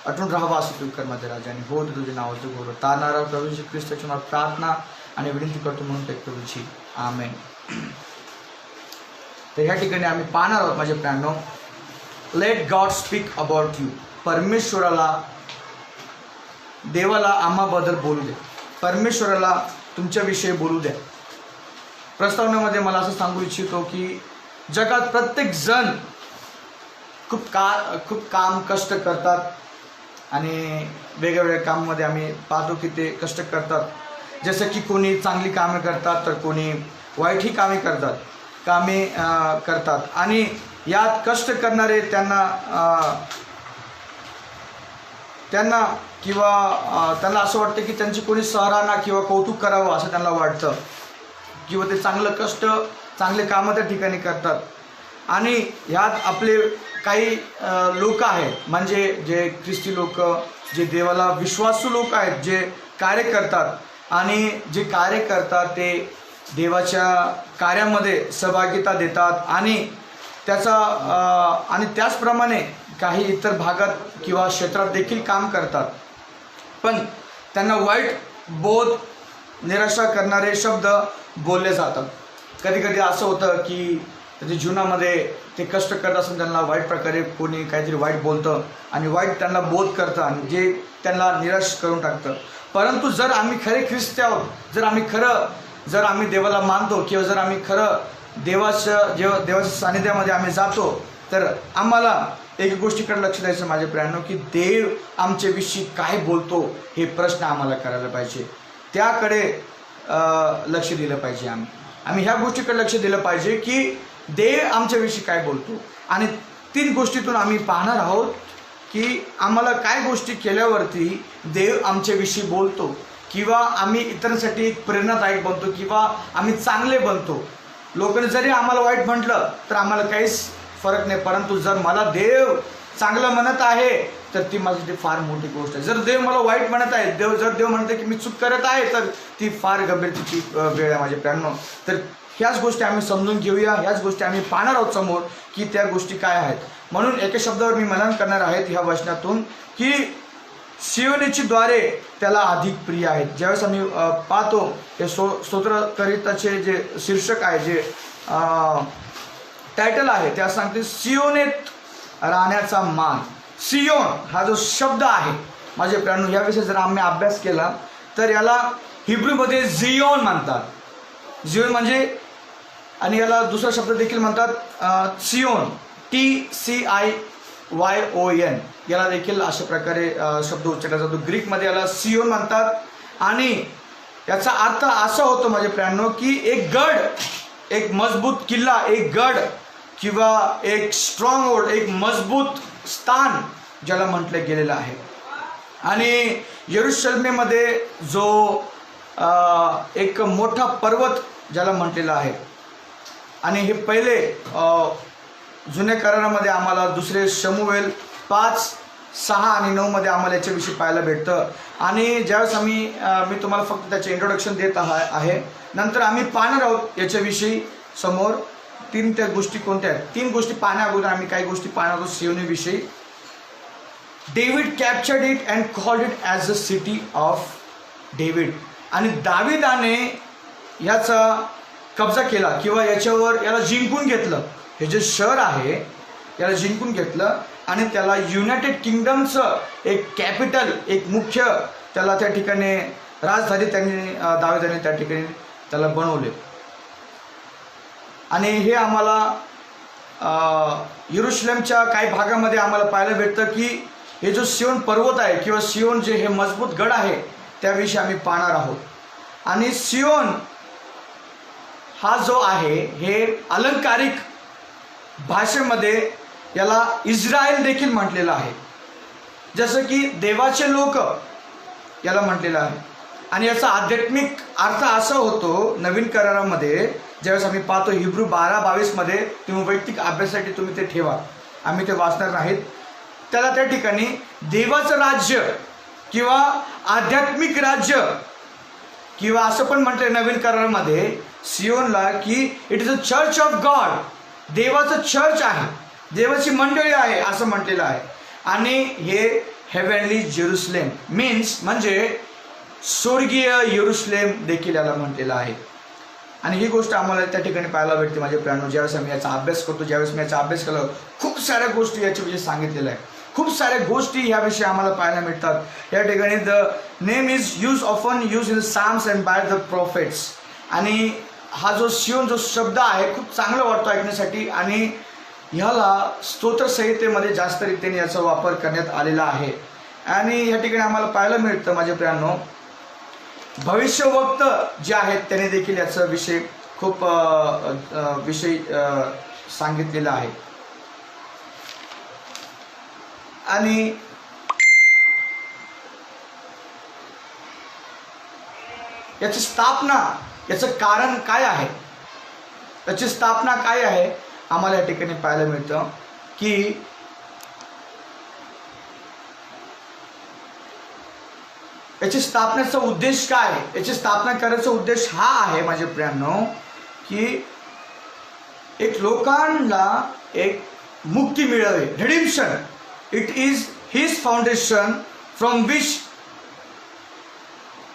अटून राहावा असं तू कर माझ्या राजा आणि हो दे तुझ्या नावाचं गौरव. तारणारा प्रभूजी ख्रिस्ताच्या नावात प्रार्थना आणि विनंती करतो म्हणून ते प्रभूजी, आमेन. तर ह्या ठिकाणी आम्ही पाहणार आहोत माझे प्रियांनो, let God speak about you. परमेश्वराला, देवाला आम्हाबद्दल बोलू द्या, परमेश्वराला तुमच्याविषयी बोलू द्या. प्रस्तावनेमध्ये मला असं सांगू इच्छितो की जगात प्रत्येक जण खूप काम कष्ट करतात आणि वेगवेगळ्या कामामध्ये आम्ही पाहतो की ते कष्ट करतात. जसं की कोणी चांगली कामे करतात तर कोणी वाईटही कामे करतात आणि यात कष्ट करणारे त्यांना किंवा त्यांना असं वाटतं की त्यांची कोणी सराहना किंवा कौतुक करावं असं त्यांना वाटतं, किंवा ते चांगले कामं त्या ठिकाणी करतात. आणि ह्यात आपले काही लोक आहेत, म्हणजे जे ख्रिस्ती लोक, जे देवाला विश्वासू लोक आहेत, जे कार्य करतात आणि जे कार्य करतात ते देवाच्या कार्यामध्ये सहभागिता देतात आणि त्याचप्रमाणे काही इतर भागात किंवा क्षेत्रात देखील काम करतात. पण त्यांना वाईट बोध, निराशा करणारे शब्द बोलले जातात. कधी कधी असं होतं की त्याच्या जीवनामध्ये ते कष्ट करत असताना त्यांना वाईट प्रकारे कोणी काहीतरी वाईट बोलतं आणि वाईट त्यांना बोध करतं आणि जे त्यांना निराश करून टाकतं. परंतु जर आम्ही खरे ख्रिस्ती आहोत, जर आम्ही देवाला मानतो किंवा जर आम्ही खरं देवाच्या सानिध्यामध्ये आम्ही जातो, तर आम्हाला एक गोष्टीकडे लक्ष द्यायचं माझे प्रियांनो, की देव आमच्याविषयी काय बोलतो हे प्रश्न आम्हाला करायला पाहिजे. त्याकडे लक्ष दिलं पाहिजे. आम्ही ह्या गोष्टीकडे लक्ष दिलं पाहिजे की देव आमच्याविषयी काय बोलतो. आणि 3 गोष्टीतून आम्ही पाहणार आहोत की आम्हाला काय गोष्टी केल्यावरती देव आमच्याविषयी बोलतो, किंवा आम्ही इतरांसाठी एक प्रेरणादायक बनतो, किंवा आम्ही चांगले बनतो. लोकांनी जरी आम्हाला वाईट म्हटलं तर आम्हाला काहीच फरक नाही, परंतु जर मला देव चांगलं म्हणत आहे तर ती माझ्यासाठी फार मोठी गोष्ट आहे. जर देव मला वाईट म्हणत आहे, जर देव म्हणते की मी चूक करत आहे, तर ती फार गंभीरतेची वेळ आहे माझ्या प्रियांनो. तर ह्याच गोष्टी आम्ही समजून घेऊया, ह्याच गोष्टी आम्ही पाहणार आहोत समोर की त्या गोष्टी काय आहेत. म्हणून एका शब्दावर मी मनन करणार आहे ह्या वचनातून की सियोनीची द्वारे त्याला अधिक प्रिय आहेत. ज्यावेळेस आम्ही पाहतो हे स्तोत्रकरिताचे जे शीर्षक आहे, जे टायटल आहे, त्या सांगते सियोनेत राहण्याचा मान. सियोन हा जो शब्द आहे माझे प्रियांनो, याविषयी जर आम्ही अभ्यास केला तर याला हिब्रूमध्ये झियोन म्हणतात. झियोन म्हणजे, आणि याला दुसरा शब्द देखील म्हणतात सियोन, TCIYON. याला देखील अशा प्रकारे शब्द उच्चारला जातो. ग्रीकमध्ये याला सियोन म्हणतात. आणि याचा अर्थ असा होतो माझे प्रियांनो की एक गड, एक मजबूत किल्ला, एक गड किंवा एक स्ट्रॉंग होल्ड, एक मजबूत स्थान ज्याला म्हटलं गेलेलं आहे. आणि यरूशलेममध्ये जो एक मोठा पर्वत ज्याला म्हटलेला आहे. आणि हे पहिले जुन्या करारामध्ये आम्हाला दुसरे शमूएल 5, 6 आणि 9 मध्ये आम्हाला याच्याविषयी पाहायला भेटतं. आणि ज्यावेळेस मी तुम्हाला फक्त त्याचे इंट्रोडक्शन देत आहे, नंतर आम्ही पाहणार आहोत याच्याविषयी समोर 3 त्या गोष्टी कोणत्या आहेत. 3 गोष्टी पाहण्या अगोदर आम्ही काही गोष्टी पाहणार आहोत सियोनीविषयी. David captured it and called it as a city of David. आणि दाविदाने याचा कब्जा केला किंवा याला जिंकून घेतलं. हे जे शहर आहे याला जिंकून घेतलं आणि त्याला युनायटेड किंगडमचं एक कॅपिटल, एक मुख्य त्याला त्या ठिकाणी राजधानी दाविदाने त्या ठिकाणी त्याला बनवले. आणि हे आम्हाला यरूशलेमच्या काही भागामध्ये आम्हाला पाहायला भेटतं की हे जो सियोन पर्वत आहे किंवा सियोन जे हे मजबूत गड आहे त्याविषयी आम्ही पाहणार आहोत. आणि सियोन हा जो आहे हे अलंकारिक भाषेमध्ये याला इस्रायल देखील म्हटलेलं आहे, जसं की देवाचे लोक याला म्हटलेलं आहे. आणि याचा आध्यात्मिक अर्थ असा होतो नवीन करारामध्ये ज्यावेळेस आम्ही पाहतो हिब्रू 12:22 मध्ये, तुम्ही वैयक्तिक अभ्यासासाठी तुम्ही ते ठेवा, आम्ही ते वाचणार नाहीत. त्याला त्या ठिकाणी देवाचं राज्य किंवा आध्यात्मिक राज्य किंवा असं पण म्हटलंय नवीन करारामध्ये सियोनला की it is a church of God. देवाचं चर्च आहे, देवाची मंडळी आहे असं म्हटलेलं आहे. आणि हे हेव्हनली जेरुसलेम मीन्स म्हणजे स्वर्गीय यरूशलेम देखील याला म्हटलेलं आहे. आणि ही गोष्ट आम्हाला त्या ठिकाणी पाहायला भेटते माझे प्रियांनो. ज्यावेळेस आम्ही याचा अभ्यास करतो, ज्यावेळेस मी याचा अभ्यास केला, खूप साऱ्या गोष्टी याच्याविषयी सांगितलेल्या आहे. खूप साऱ्या गोष्टी ह्याविषयी आम्हाला पाहायला मिळतात. या ठिकाणी the name is often use in psalms and by the prophets. आणि हा जो सियोन जो शब्द आहे खूप चांगला वाटतो ऐकण्यासाठी. आणि ह्याला स्तोत्रसंहितेमध्ये जास्त रीतीने याचा वापर करण्यात आलेला आहे. आणि या ठिकाणी आम्हाला पाहायला मिळतं माझे प्रियांनो भविष्यवक्त जे आहेत त्याने देखील याचा विषय खूप सांगितलेला आहे. आणि याची स्थापना, याचं कारण काय आहे, याची स्थापना काय आहे, आम्हाला या ठिकाणी पाहायला मिळतं की याची स्थापनेचा उद्देश काय, याची स्थापना करायचा उद्देश हा आहे माझे प्रियांनो, की एक लोकांना एक मुक्ती मिळावी, Redemption. It is his foundation from which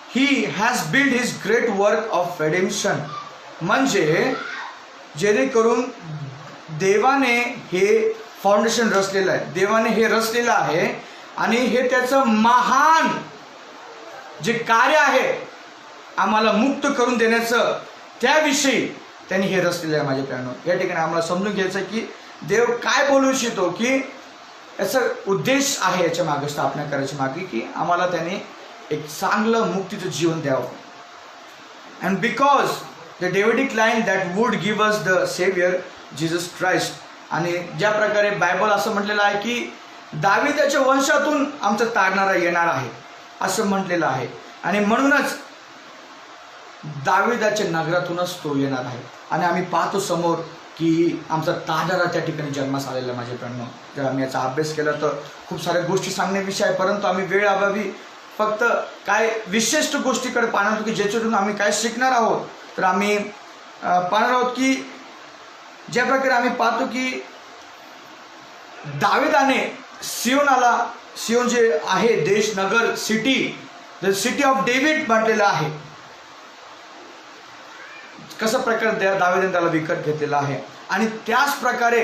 he has build his great work of Redemption. म्हणजे जेणेकरून देवाने हे फाउंडेशन रचलेलं आहे, देवाने हे रचलेलं आहे आणि हे त्याचं महान जे कार्य आहे आम्हाला मुक्त करून देण्याचं, त्याविषयी त्यांनी हे रचलेलं आहे माझ्या प्रियांनो. या ठिकाणी आम्हाला समजून घ्यायचं की देव काय बोलू इच्छितो, की याचा उद्देश आहे याच्या मागे, स्थापना करायची मागे, की आम्हाला त्याने एक चांगलं मुक्तीचं जीवन द्यावं. And because the Davidic line that would give us the saviour Jesus Christ. आणि ज्या प्रकारे बायबल असं म्हटलेलं आहे की दाविदाच्या वंशातून आमचा तारणारा येणार आहे असं म्हटलेलं आहे, आणि म्हणूनच दाविदाच्या नगरातूनच तो येणार आहे. आणि आम्ही पाहतो समोर की आमचा तारणारा त्या ठिकाणी जन्मास आलेला माझ्या प्रियांनो. जर आम्ही याचा अभ्यास केला तर खूप साऱ्या गोष्टी सांगण्याविषयी आहे, परंतु आम्ही वेळ अभावी फक्त काय विशिष्ट गोष्टीकडे पाहणार आहोत की ज्याच्यातून आम्ही काय शिकणार आहोत. तर आम्ही पाहणार आहोत की ज्या प्रकारे आम्ही पाहतो की दाविदाने सियोनाला, सियोन जे आहे देश, नगर, city, the city of David म्हटलेलं आहे, कशा प्रकारे दाविदाने त्याला विकत घेतलेला आहे. आणि त्याच प्रकारे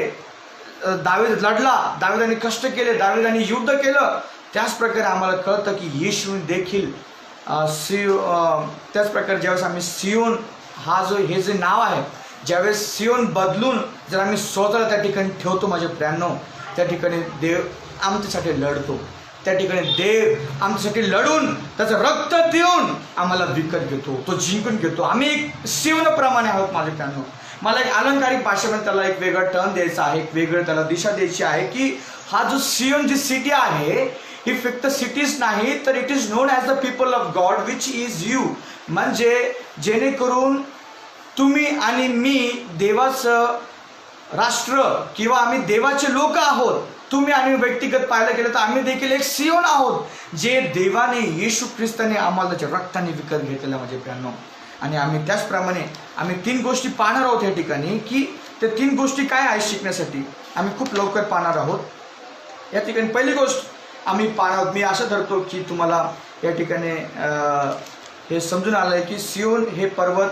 दाविद लढला, दाविदाने कष्ट केले, दाविदाने युद्ध केलं. त्याच प्रकारे आम्हाला कळतं की येशूने देखील त्याच प्रकारे ज्यावेळेस आम्ही सियोन हा जो हे जे नाव आहे, ज्यावेळेस सियोन बदलून जर आम्ही स्वतःला त्या ठिकाणी ठेवतो माझे प्रियांनो, त्या ठिकाणी देव आमच्यासाठी लढतो, त्या ठिकाणी देव आमच्यासाठी लढून त्याचं रक्त देऊन आम्हाला विकत घेतो, तो जिंकून घेतो. आम्ही एक सियोनप्रमाणे आहोत माझे प्रियांनो. मला एक अलंकारिक भाषेमध्ये त्याला एक वेगळा टर्न द्यायचा आहे, एक वेगळं त्याला दिशा द्यायची आहे की हा जो सियोन जी सिटी आहे ही फक्त सिटीज नाही, तर it is non as the people of God which is you. म्हणजे जेणेकरून तुम्ही आणि मी देवाचं राष्ट्र किंवा आम्ही देवाचे लोक आहोत. तुम्ही आणि व्यक्तिगत पाहायला गेलं तर आम्ही देखील एक सियोन आहोत, जे देवाने, येशू ख्रिस्ताने आम्हाला त्याच्या रक्ताने विकत घेतलेला माझे प्रियांनो. आणि आम्ही त्याचप्रमाणे आम्ही 3 गोष्टी पाहणार आहोत या ठिकाणी, की त्या 3 गोष्टी काय आहेत शिकण्यासाठी आम्ही खूप लवकर पाहणार आहोत. या ठिकाणी पहिली गोष्ट आम्ही पाहणार आहोत, मी असं धरतो की तुम्हाला या ठिकाणी हे समजून आलं आहे की सियोन हे पर्वत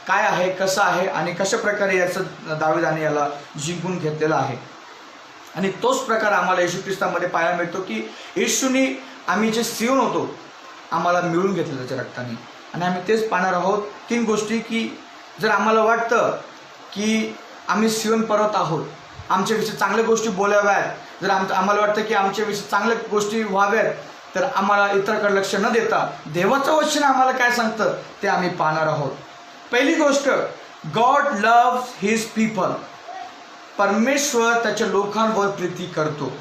काय आहे, कसं आहे आणि कशा प्रकारे याचं दाविदाने याला जिंकून घेतलेलं आहे. आणि तोच प्रकार आम्हाला येशू ख्रिस्तामध्ये पाहायला मिळतो की येशूने आम्ही जे सियोन होतो आम्हाला मिळून घेतलं त्याच्या रक्ताने. आणि आम्ही तेच पाहणार आहोत 3 गोष्टी, की जर आम्हाला वाटतं की आम्ही सियोन पर्वत आहोत, आमच्याविषयी चांगल्या गोष्टी बोलाव्यात, जर आम्हाला वाटतं की आमच्याविषयी चांगल्या गोष्टी व्हाव्यात, तर आम्हाला इतरांकडे लक्ष न देता देवाचं वचन आम्हाला काय सांगतं ते आम्ही पाहणार आहोत. पहिली गोष्ट, गॉड लव्ह हिज पीपल. परमेश्वर त्याच्या लोकांवर प्रीती करतो.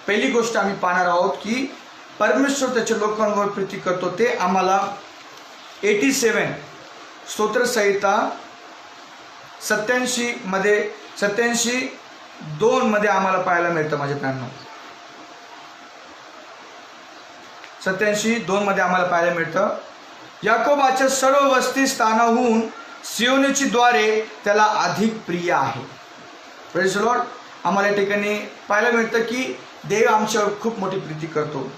पहिली गोष्ट आम्ही पाहणार आहोत की परमेश्वर त्याच्या लोकांवर प्रीती करतो. ते आम्हाला 87 स्तोत्रसंहिता 87:2 मध्ये आम्हाला पाहायला मिळतं माझ्या प्रियांनो. 87:2 मध्ये आम्हाला पाहायला मिळतं, याकोबाच्या सर्व वस्ती स्थानाहून सियोनीची द्वारे त्याला अधिक प्रिय आहे. Praise the Lord. आम्हाला या ठिकाणी पाहायला मिळतं की देव आमच्यावर खूप मोठी प्रीती करतो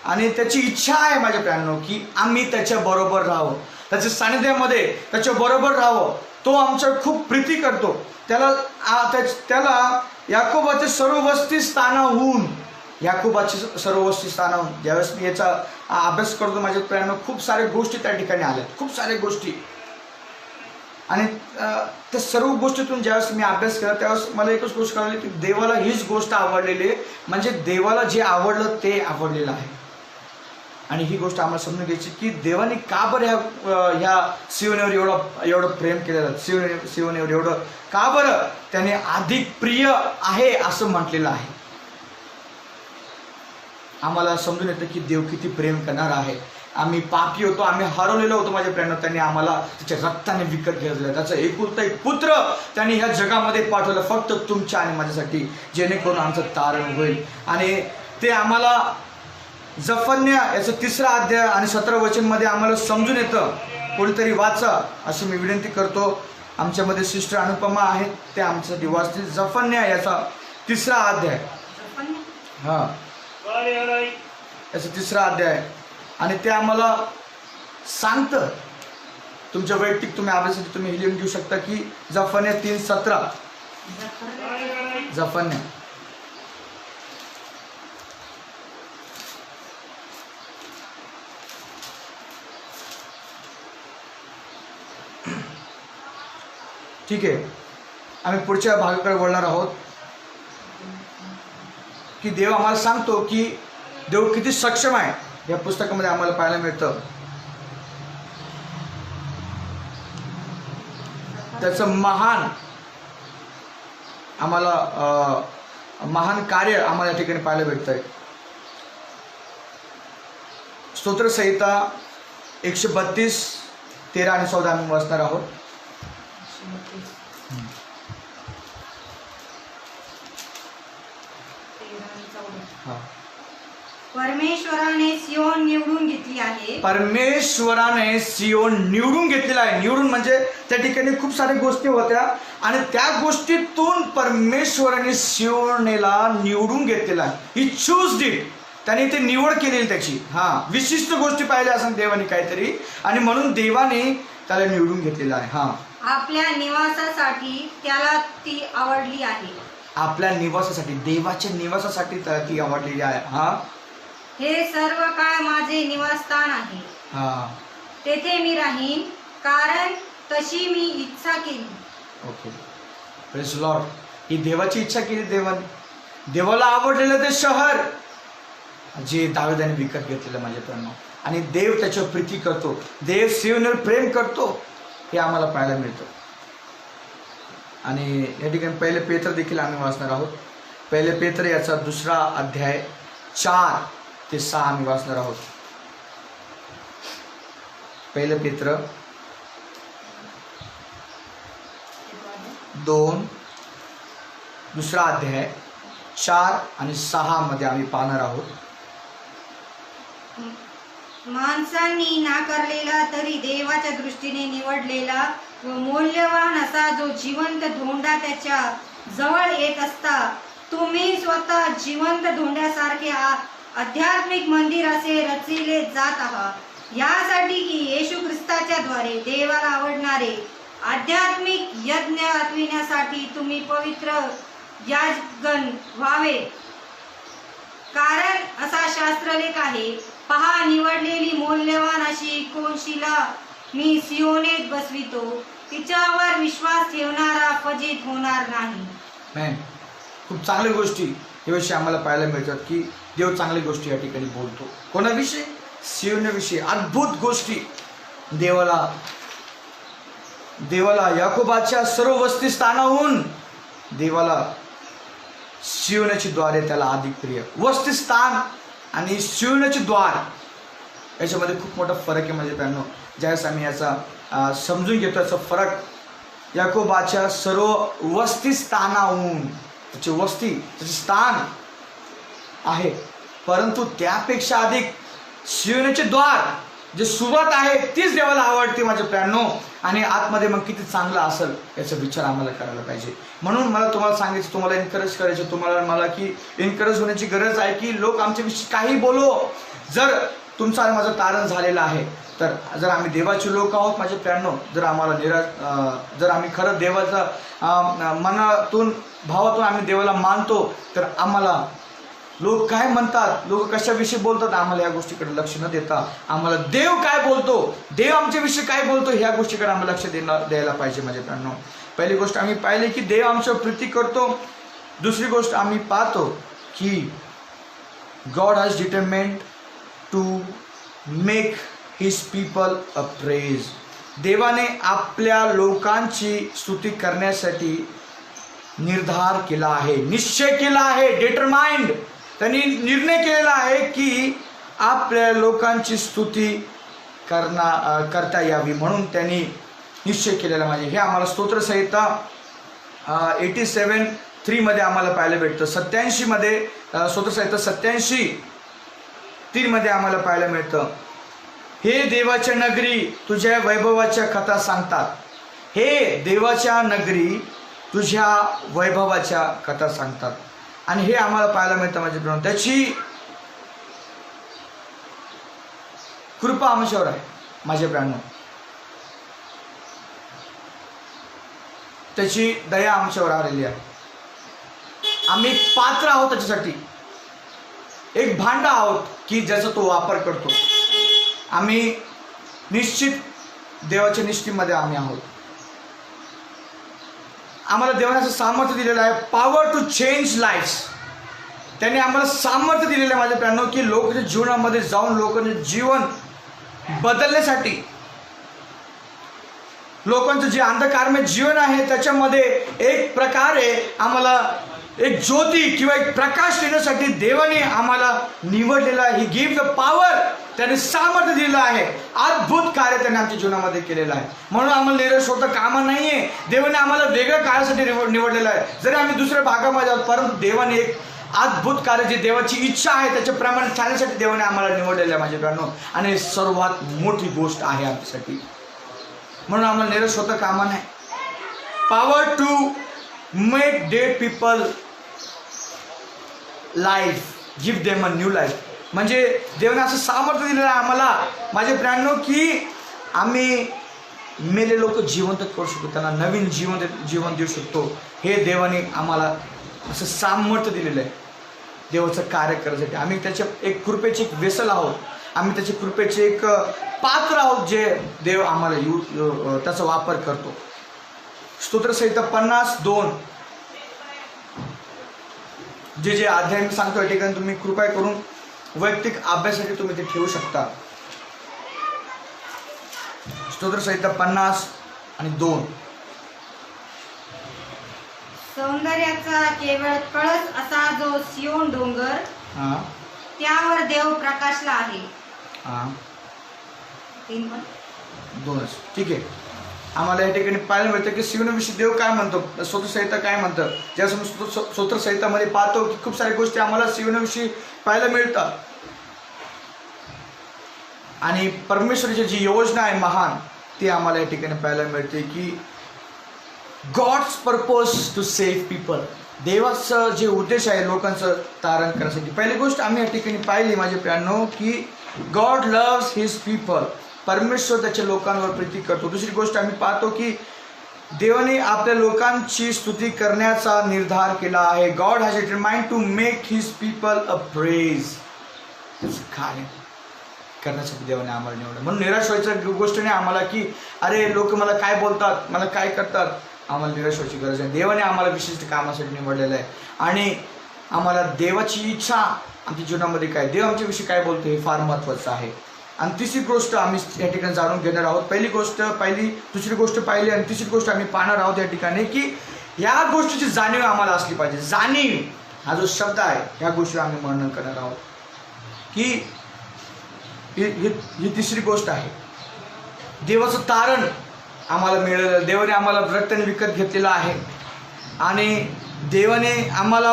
आणि त्याची इच्छा आहे माझ्या प्रियांनो की आम्ही त्याच्या बरोबर राहावं, त्याच्या सानिध्यामध्ये त्याच्या बरोबर राहावं. तो आमच्यावर खूप प्रीती करतो. त्याला याकोबाच्या सर्व वस्ती स्थानाहून, याकोबाची सर्व वस्ती स्थानाहून, ज्यावेळेस मी याचा अभ्यास करतो माझ्या प्रियांनो, खूप साऱ्या गोष्टी त्या ठिकाणी आल्या, खूप साऱ्या गोष्टी. आणि त्या सर्व गोष्टीतून ज्यावेळेस मी अभ्यास केला त्यावेळेस मला एकच गोष्ट कळली की देवाला हीच गोष्ट आवडलेली आहे, म्हणजे देवाला जे आवडलं ते आवडलेलं आहे. आणि ही गोष्ट आम्हाला समजून घ्यायची की देवाने का बरं ह्या सियोनीवर एवढं प्रेम केलेलं, सियोनीवर एवढं का बरं त्याने अधिक प्रिय आहे असं म्हटलेलं आहे. आम्हाला समजून येतं की देव किती प्रेम करणार आहे. आम्ही पापी होतो, आम्ही हरवलेलो होतो माझ्या प्रेरणा, त्यांनी आम्हाला त्याच्या रक्ताने विकत घेतलं. त्याचा एकुलता एक पुत्र त्यांनी ह्या जगामध्ये पाठवलं फक्त तुमच्या आणि माझ्यासाठी, जेणेकरून आमचं तारण होईल. आणि ते आम्हाला जफन्या याचं 3 अध्याय आणि 17 वचनमध्ये आम्हाला समजून येतं. कोणीतरी वाचा अशी मी विनंती करतो. आमच्यामध्ये सिस्टर अनुपमा आहेत, ते आमच्यासाठी वाचतील. जफन्या याचा 3 अध्याय, हां याचा 3 अध्याय. आणि ते आम्हाला सांगतं, तुमच्या वैयक्तिक तुम्ही अभ्यासासाठी तुम्ही हे लिहून घेऊ शकता की जफन्या 3:17. जफन्या ठीक आहे. आम्ही पुढच्या भागाकडे वळणार आहोत की देव आम्हाला सांगतो की देव किती सक्षम आहे. या पुस्तकामध्ये आम्हाला पाहायला मिळतं. त्याचं महान कार्य आम्हाला या ठिकाणी पाहायला भेटतंय. स्तोत्रसंहिता 132 13 आणि 14 आम्ही वाचणार आहोत. परमेश्वराने सियोन निवडून घेतली आहे. परमेश्वराने सियोन निवडून घेतलेला आहे. निवडून म्हणजे त्या ठिकाणी खूप साऱ्या गोष्टी होत्या आणि त्या गोष्टीतून परमेश्वराने सियोनेला निवडून घेतलेला आहे. ही चूज डिड, त्याने ते निवड केलेली त्याची. विशिष्ट गोष्टी पाहिल्या असं देवाने काहीतरी, आणि म्हणून देवाने त्याला निवडून घेतलेला आहे. आपल्या निवासासाठी त्याला ती आवडली आहे. आपल्या निवासासाठी, देवाच्या निवासासाठी त्याला ती आवडलेली आहे. हे सर्व काळ माझे निवासस्थान आहे. तेथे मी राहीन, कारण तशी मी इच्छा केली. Okay, praise Lord. ही देवाची इच्छा केली देवाने. देवाला आवडलेलं ते शहर जे दाविदाने विकत घेतलेलं माझ्या प्रेरणा, आणि देव त्याच्यावर प्रीती करतो, देव सियोनवर प्रेम करतो, हे आम्हाला पाहायला मिळतं. आणि या ठिकाणी 1 पेत्र देखील आम्ही वाचणार आहोत. 1 पेत्र याचा 2 अध्याय 4 ते 6 आम्ही वाचणार आहोत. 1 पेत्र 2 अध्याय 4 आणि 6 मध्ये आम्ही पाहणार आहोत. माणसांनी नाकारलेला तरी देवाच्या दृष्टीने निवडलेला व मौल्यवान असा जो जिवंत धोंडा त्याच्या जवळ येत असता तुम्ही स्वतः जिवंत धोंड्यासारखे आध्यात्मिक मंदिर असे रचिले जात आहात, यासाठी की येशू ख्रिस्ताच्या द्वारे देवाला आवडणारे आध्यात्मिक यज्ञ आठविण्यासाठी तुम्ही पवित्र याजगण व्हावे. कारण असा शास्त्रलेख आहे, पहा निवडलेली मौल्यवान अशी कोनशिला मी सियोनेत बसवितो, तिच्यावर विश्वास ठेवणारा फजित होणार नाही. खूप चांगल्या गोष्टी याविषयी आम्हाला पाहायला मिळतात की देव चांगली गोष्टी या ठिकाणी बोलतो. कोणाविषयी? सियोनाविषयी. अद्भुत गोष्टी देवाला याकोबाच्या सर्व वस्तीस्थानाहून देवाला सियोनाची द्वारे त्याला अधिक प्रिय. वस्तीस्थान आणि सियोनाची द्वार याच्यामध्ये खूप मोठा फरक आहे. म्हणजे त्यांना ज्यावेळेस आम्ही याचा समजून घेतो याचा फरक, याकोबाच्या सर्व वस्तीस्थानाहून, त्याची वस्ती त्याचे स्थान आहे, परंतु त्यापेक्षा अधिक सियोनाचे द्वार जे सुरुवात आहे तीच देवाला आवडते माझ्या प्रेरणो. आणि आतमध्ये मग किती चांगलं असेल याचा विचार आम्हाला करायला पाहिजे. म्हणून मला तुम्हाला सांगायचं, तुम्हाला एनकरेज करायचं, तुम्हाला मला की एनकरेज होण्याची गरज आहे की लोक आमच्याविषयी काही बोलो, जर तुमचं आणि माझं तारण झालेलं आहे तर जर आम्ही देवाचे लोक आहोत माझे प्रेरणो, जर आम्हाला जर आम्ही खरं देवाचा मनातून भावातून आम्ही देवाला मानतो, तर आम्हाला लोक काय म्हणतात, लोक कशाविषयी बोलतात, आम्हाला या गोष्टीकडे लक्ष न देता आम्हाला देव काय बोलतो, देव आमच्याविषयी काय बोलतो ह्या गोष्टीकडे आम्हाला लक्ष द्यायला पाहिजे माझ्या प्रेरणो. पहिली गोष्ट आम्ही पाहिली की देव आमच्यावर प्रीती करतो. दुसरी गोष्ट आम्ही पाहतो की God has determined to make his people a praise. देवाने आपल्या लोकांची स्तुती करण्यासाठी निर्धार केला आहे, निश्चय केला आहे. डिटरमाइंड, त्यांनी निर्णय केलेला आहे की आपल्या लोकांची स्तुती करता यावी म्हणून त्यांनी निश्चय केलेला माझे. हे आम्हाला स्तोत्रसंहिता 87:3 मध्ये आम्हाला पाहायला भेटतं. 87 मध्ये स्तोत्रसंहिता 87:3 मध्ये आम्हाला पाहायला मिळतं. हे देवाच्या नगरी तुझ्या वैभवाच्या कथा सांगतात. हे देवाच्या नगरी तुझ्या वैभवाच्या कथा सांगतात. आणि हे आम्हाला पाहायला मिळतं माझे प्रेम. त्याची कृपा आमच्यावर आहे माझे प्राण. त्याची दया आमच्यावर आलेली आहे. आम्ही पात्र आहोत त्याच्यासाठी. एक भांड आहोत की ज्याचा तो वापर करतो. आम्ही निश्चित देवाच्या निष्ठेमध्ये आम्ही आहोत. आम्हाला देवाने असं सामर्थ्य दिलेलं आहे, पॉवर टू चेंज लाईफ्स. त्यांनी आम्हाला सामर्थ्य दिलेलं आहे माझ्या प्राण्यांनो की लोकांच्या जीवनामध्ये जाऊन लोकांचे जीवन बदलण्यासाठी, लोकांचं जे अंधकारमय जीवन आहे त्याच्यामध्ये एक प्रकारे आम्हाला एक ज्योती किंवा एक प्रकाश देण्यासाठी देवाने आम्हाला निवडलेला आहे. ही गिव्ह द पॉवर. त्याने सामर्थ्य दिलेलं आहे. अद्भुत कार्य त्याने आमच्या जीवनामध्ये केलेलं आहे. म्हणून आम्हाला निराश होता कामा नाहीये. देवाने आम्हाला वेगळ्या कार्यासाठी निवडलेलं आहे. जरी आम्ही दुसऱ्या भागामध्ये आहोत परंतु देवाने एक अद्भुत कार्य जे देवाची इच्छा आहे त्याच्याप्रमाणे चालण्यासाठी देवाने आम्हाला निवडलेलं आहे माझ्या प्राण्यांनो. आणि सर्वात मोठी गोष्ट आहे आमच्यासाठी. म्हणून आम्हाला निराश होता कामा नाही. Power to make dead people life, give them a new life. म्हणजे देवाने असं सामर्थ्य दिलेलं आहे आम्हाला माझे प्राण्यांनो की आम्ही मेले लोक जिवंत करू शकतो, त्यांना नवीन जीवन देऊ शकतो. हे देवाने आम्हाला असं सामर्थ्य दिलेलं आहे देवाचं कार्य करण्यासाठी. आम्ही त्याच्या एक कृपेचे एक वेसल आहोत. आम्ही त्याच्या कृपेचे एक पात्र आहोत जे देव आम्हाला त्याचा वापर करतो. स्तोत्रसंहिता 52 जे अध्याय मी सांगतो या ठिकाणी तुम्ही कृपया करून वैयक्तिक अभ्यासासाठी तुम्ही ते ठेवू शकता. स्तोत्रसंहिता 52. सौंदर्याचा केवळ कळस असा जो सियोन डोंगर, त्यावर देव प्रकाशला आहे. 2च ठीक आहे. आम्हाला या ठिकाणी पाहायला मिळतं की सियोनाविषयी देव काय म्हणतो, स्तोत्रसंहिता काय म्हणतं. ज्यावेळेस स्तोत्रसंहितामध्ये पाहतो की खूप साऱ्या गोष्टी आम्हाला सियोनाविषयी पाहायला मिळतात. आणि परमेश्वराची जी योजना आहे महान ती आम्हाला या ठिकाणी पाहायला मिळते की God's purpose to save people. देवाचं जे उद्देश आहे लोकांचं तारण करण्यासाठी. पहिली गोष्ट आम्ही या ठिकाणी पाहिली माझे प्रियांनो की गॉड लव्स हिज पीपल. परमेश्वर त्याच्या लोकांवर प्रीती करतो. दुसरी गोष्ट आम्ही पाहतो की देवाने आपल्या लोकांची स्तुती करण्याचा निर्धार केला आहे. God has determined to make his people a praise. कार्य करण्यासाठी देवाने आम्हाला निवडलं. म्हणून निराश व्हायचं गोष्ट नाही आम्हाला की अरे लोक मला काय बोलतात, मला काय करतात. आम्हाला निराश व्हायची गरज आहे. देवाने आम्हाला विशिष्ट कामासाठी निवडलेलं आहे. आणि आम्हाला देवाची इच्छा आमच्या जीवनामध्ये काय, देव आमच्याविषयी काय बोलतो हे फार महत्त्वाचं आहे. आणि तिसरी गोष्ट आम्ही या ठिकाणी जाणून घेणार आहोत. पहिली गोष्ट पाहिली, दुसरी गोष्ट पाहिली आणि तिसरी गोष्ट आम्ही पाहणार आहोत या ठिकाणी की ह्या गोष्टीची जाणीव आम्हाला असली पाहिजे. जाणीव हा जो शब्द आहे ह्या गोष्टी आम्ही वर्णन करणार आहोत की ही तिसरी गोष्ट आहे. देवाचं तारण आम्हाला मिळालेलं. देवाने आम्हाला रक्ताने विकत घेतलेलं आहे. आणि देवाने आम्हाला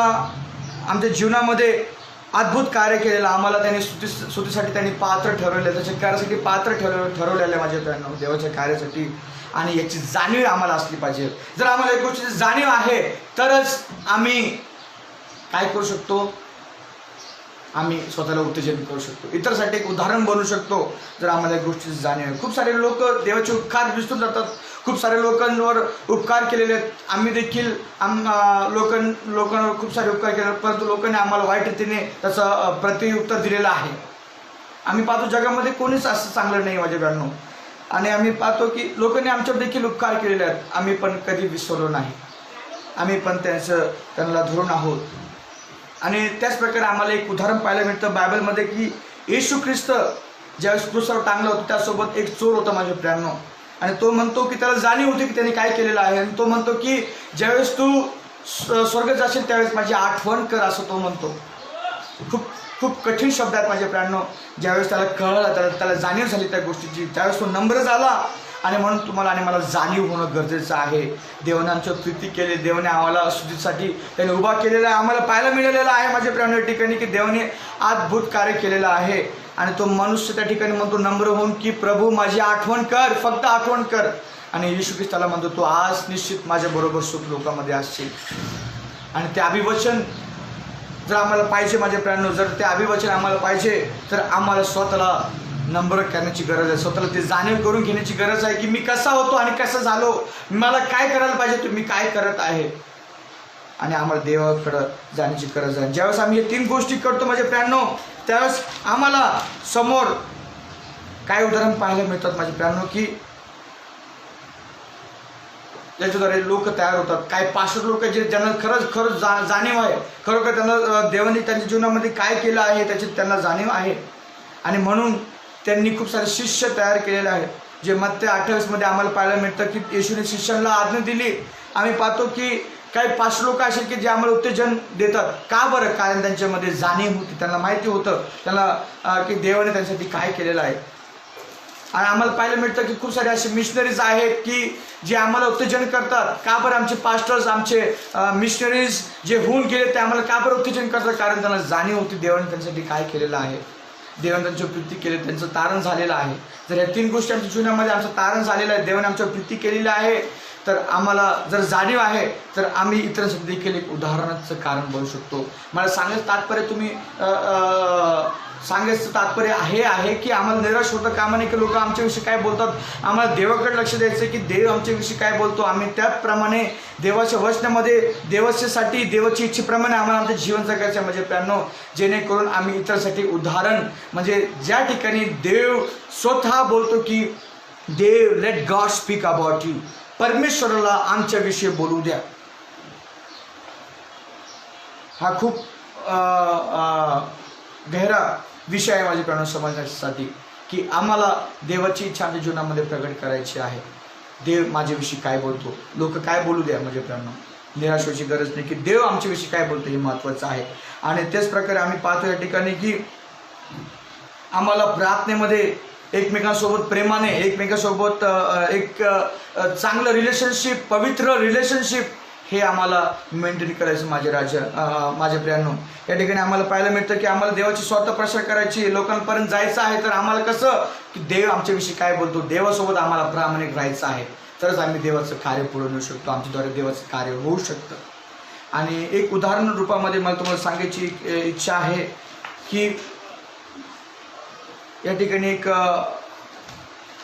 आमच्या जीवनामध्ये अद्भुत कार्य केलेलं. आम्हाला त्याने स्तुतीसाठी त्यांनी पात्र ठरवलं, त्याच्या कार्यासाठी पात्र ठरवलेलं आहे माझ्या प्रियांनो देवाच्या कार्यासाठी. आणि याची जाणीव आम्हाला असली पाहिजे. जर आम्हाला एक गोष्टीची जाणीव आहे तरच आम्ही काय करू शकतो, आम्ही स्वतःला उत्तेजन करू शकतो, इतरसाठी एक उदाहरण बनवू शकतो जर आम्हाला एक गोष्टीची जाणीव आहे. खूप सारे लोक देवाचे उपकार विसरून जातात. खूप सारे लोकांवर उपकार केलेले आहेत. आम्ही देखील लोकांवर खूप सारे उपकार केले परंतु लोकांनी आम्हाला वाईट रीतीने त्याचं प्रत्युत्तर दिलेलं आहे. आम्ही पाहतो जगामध्ये कोणीच असं चांगलं नाही माझ्या बहिणींनो. आणि आम्ही पाहतो की लोकांनी आमच्यावर देखील उपकार केलेले आहेत. आम्ही पण कधी विसरलो नाही. आम्ही पण त्यांना धरून आहोत. आणि त्याच प्रकारे आम्हाला एक उदाहरण पाहायला मिळतं बायबलमध्ये की येशू ख्रिस्त ज्यावेळेस क्रूसावर टांगला होता त्यासोबत एक चोर होता माझ्या प्रियांनो. आणि तो म्हणतो की त्याला जाणीव होती की त्याने काय केलेलं आहे. आणि तो म्हणतो की ज्यावेळेस तू स्वर्गात जाशील त्यावेळेस माझी आठवण कर असं तो म्हणतो. खूप खूप कठीण शब्द आहेत माझ्या प्राण्यांनो. ज्यावेळेस त्याला कळलं, त्याला जाणीव झाली त्या गोष्टीची, त्यावेळेस तो नम्र झाला. आणि म्हणून तुम्हाला आणि मला जाणीव होणं गरजेचं आहे. देवाने आमच्यावर प्रीती केली, देवाने आम्हाला स्तुतीसाठी त्याने उभा केलेला आहे. आम्हाला पाहायला मिळालेलं आहे माझ्या प्राण्यांनो या ठिकाणी की देवाने अद्भुत कार्य केलेलं आहे. आणि तो मनुष्य त्या ठिकाणी म्हणतो नम्र होऊन की प्रभू माझी आठवण कर, फक्त आठवण कर. आणि येशू ख्रिस्त त्याला म्हणतो तू आज निश्चित माझ्याबरोबर सुख लोकांमध्ये असशील. आणि ते अभिवचन जर आम्हाला पाहिजे माझ्या प्राण्यांनो, जर ते अभिवचन आम्हाला पाहिजे तर आम्हाला स्वतःला नम्र करण्याची गरज आहे. स्वतःला ते जाणीव करून घेण्याची गरज आहे की मी कसा होतो आणि कसं झालो, मला काय करायला पाहिजे, तुम्ही काय करत आहे. आणि आम्हाला देवाकडं जाण्याची गरज आहे. ज्यावेळेस आम्ही हे 3 गोष्टी करतो माझ्या प्राण्यांनो, त्यावेळेस आम्हाला समोर काय उदाहरण पाहायला मिळतात माझ्या प्राण्यांनो की याच्याद्वारे लोक तयार होतात. काही पास्टर लोक जे ज्यांना खरंच जाणीव आहे, खरोखर त्यांना देवाने त्यांच्या जीवनामध्ये काय केलं आहे त्याची त्यांना जाणीव आहे. आणि म्हणून त्यांनी खूप सारे शिष्य तयार केलेले आहेत. जे मत्ते 28 मध्ये आम्हाला पाहायला मिळतं की येशूने शिष्यांना आज्ञा दिली. आम्ही पाहतो की काही पाच लोक असे की जे आम्हाला उत्तेजन देतात. का बरं? कारण त्यांच्यामध्ये जाणीव होती, त्यांना माहिती होतं त्यांना की देवाने त्यांच्यासाठी काय केलेलं आहे. आणि आम्हाला पाहायला मिळतं की खूप सारे असे मिशनरीज आहेत की जे आम्हाला उत्तेजन करतात. का बरं? आमचे पास्टर्स, आमचे मिशनरीज जे होऊन गेले ते आम्हाला का बरं उत्तेजन करतात? कारण त्यांना जाणीव होती देवाने त्यांच्यासाठी काय केलेलं आहे, देवाने त्यांच्यावर प्रीती केली, त्यांचं तारण झालेलं आहे. जर या 3 गोष्टी आमच्या जीवनामध्ये आमचं तारण झालेलं आहे, देवाने आमच्यावर प्रीती केलेली आहे, तर आम्हाला जर जाणीव आहे तर आम्ही इतरांसाठी देखील एक उदाहरणाचं कारण बनू शकतो. मला सांगायचं तात्पर्य हे आहे की आम्हाला निराश होतं कामा नये की लोक आमच्याविषयी काय बोलतात. आम्हाला देवाकडे लक्ष द्यायचं की देव आमच्याविषयी काय बोलतो, आम्ही त्याप्रमाणे देवाच्या वचनामध्ये देवाच्यासाठी देवाची इच्छेप्रमाणे आम्हाला आमचं जीवन जगायचं म्हणजे प्यानो, जेणेकरून आम्ही इतरांसाठी उदाहरण म्हणजे ज्या ठिकाणी देव स्वतः बोलतो की देव let God speak about you, परमेश्वराला आमच्याविषयी बोलू द्या. हा खूप गहरा विषय आहे माझ्या प्राण समजण्यासाठी की आम्हाला देवाची इच्छा आमच्या जीवनामध्ये प्रगट करायची आहे. देव माझ्याविषयी काय बोलतो, लोक काय बोलू द्या माझ्या प्राण, निराश व्हायची गरज नाही की देव आमच्याविषयी काय बोलतो हे महत्त्वाचं आहे. आणि त्याच प्रकारे आम्ही पाहतो या ठिकाणी की आम्हाला प्रार्थनेमध्ये एकमेकांसोबत प्रेमाने, एकमेकांसोबत एक चांगलं रिलेशनशिप, पवित्र रिलेशनशिप हे आम्हाला मेंटेन करायचं माझ्या प्रियांनो. या ठिकाणी आम्हाला पाहायला मिळतं की आम्हाला देवाची स्वतः प्रसार करायची, लोकांपर्यंत जायचं आहे. तर आम्हाला कसं की देव आमच्याविषयी काय बोलतो, देवासोबत आम्हाला प्रामाणिक राहायचं आहे, तरच आम्ही देवाचं कार्य पुढे नेऊ शकतो, आमच्याद्वारे देवाचं कार्य होऊ शकतं. आणि एक उदाहरण रूपामध्ये मला तुम्हाला सांगायची इच्छा आहे की या ठिकाणी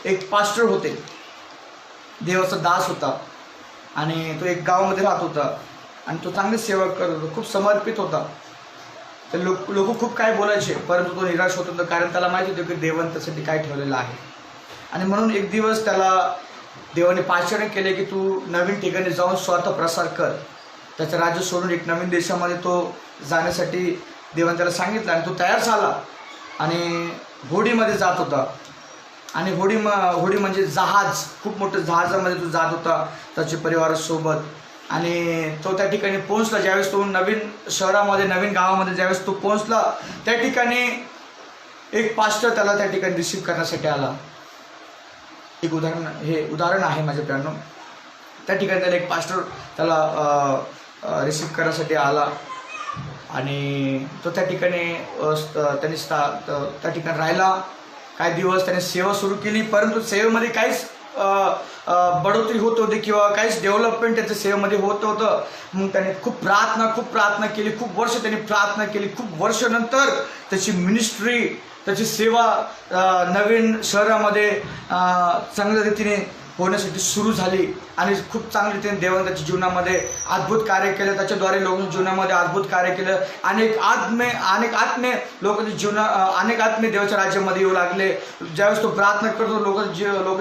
एक पास्टर होते, देवाचा दास होता आणि तो एक गावामध्ये राहत होता आणि तो चांगली सेवा करत होता, खूप समर्पित होता. तर लोक खूप काय बोलायचे, परंतु तो निराश होत होता कारण त्याला माहिती होतं की देवाने त्यासाठी काय ठेवलेलं आहे. आणि म्हणून एक दिवस त्याला देवाने पाचारण केले की तू नवीन ठिकाणी जाऊन स्वतः प्रसार कर. त्याचं राज्य सोडून एक नवीन देशामध्ये तो जाण्यासाठी देवाने त्याला सांगितलं आणि तो तयार झाला आणि होडीमध्ये जात होता. आणि होडी म्हणजे जहाज, खूप मोठं जहाजामध्ये तो जात होता त्याच्या परिवारासोबत. आणि तो त्या ठिकाणी पोहोचला. ज्यावेळेस तो नवीन शहरामध्ये, नवीन गावामध्ये ज्यावेळेस तो पोहोचला, त्या ठिकाणी एक पास्टर त्याला त्या ठिकाणी रिसीव्ह करण्यासाठी आला. एक उदाहरण आहे माझ्या प्रियांनो. त्या ठिकाणी त्याला एक पास्टर त्याला रिसीव्ह करण्यासाठी आला आणि तो त्या ठिकाणी त्या ठिकाणी राहिला. काही दिवस त्याने सेवा सुरू केली, परंतु सेवेमध्ये काहीच बढोतरी होत होती किंवा काहीच डेव्हलपमेंट त्याच्या सेवेमध्ये होत होतं. मग त्याने खूप प्रार्थना केली, खूप वर्ष त्यांनी प्रार्थना केली. खूप वर्षानंतर त्याची मिनिस्ट्री, त्याची सेवा नवीन शहरामध्ये चांगल्या रीतीने होण्यासाठी सुरू झाली आणि खूप चांगल्या रीतीने देवाने त्याच्या जीवनामध्ये अद्भुत कार्य केलं. त्याच्याद्वारे लोकांच्या जीवनामध्ये अद्भुत कार्य केलं. अनेक आत्मे लोकांच्या आत्मे देवाच्या राज्यामध्ये येऊ लागले. ज्यावेळेस तो प्रार्थना करतो लोकांच्या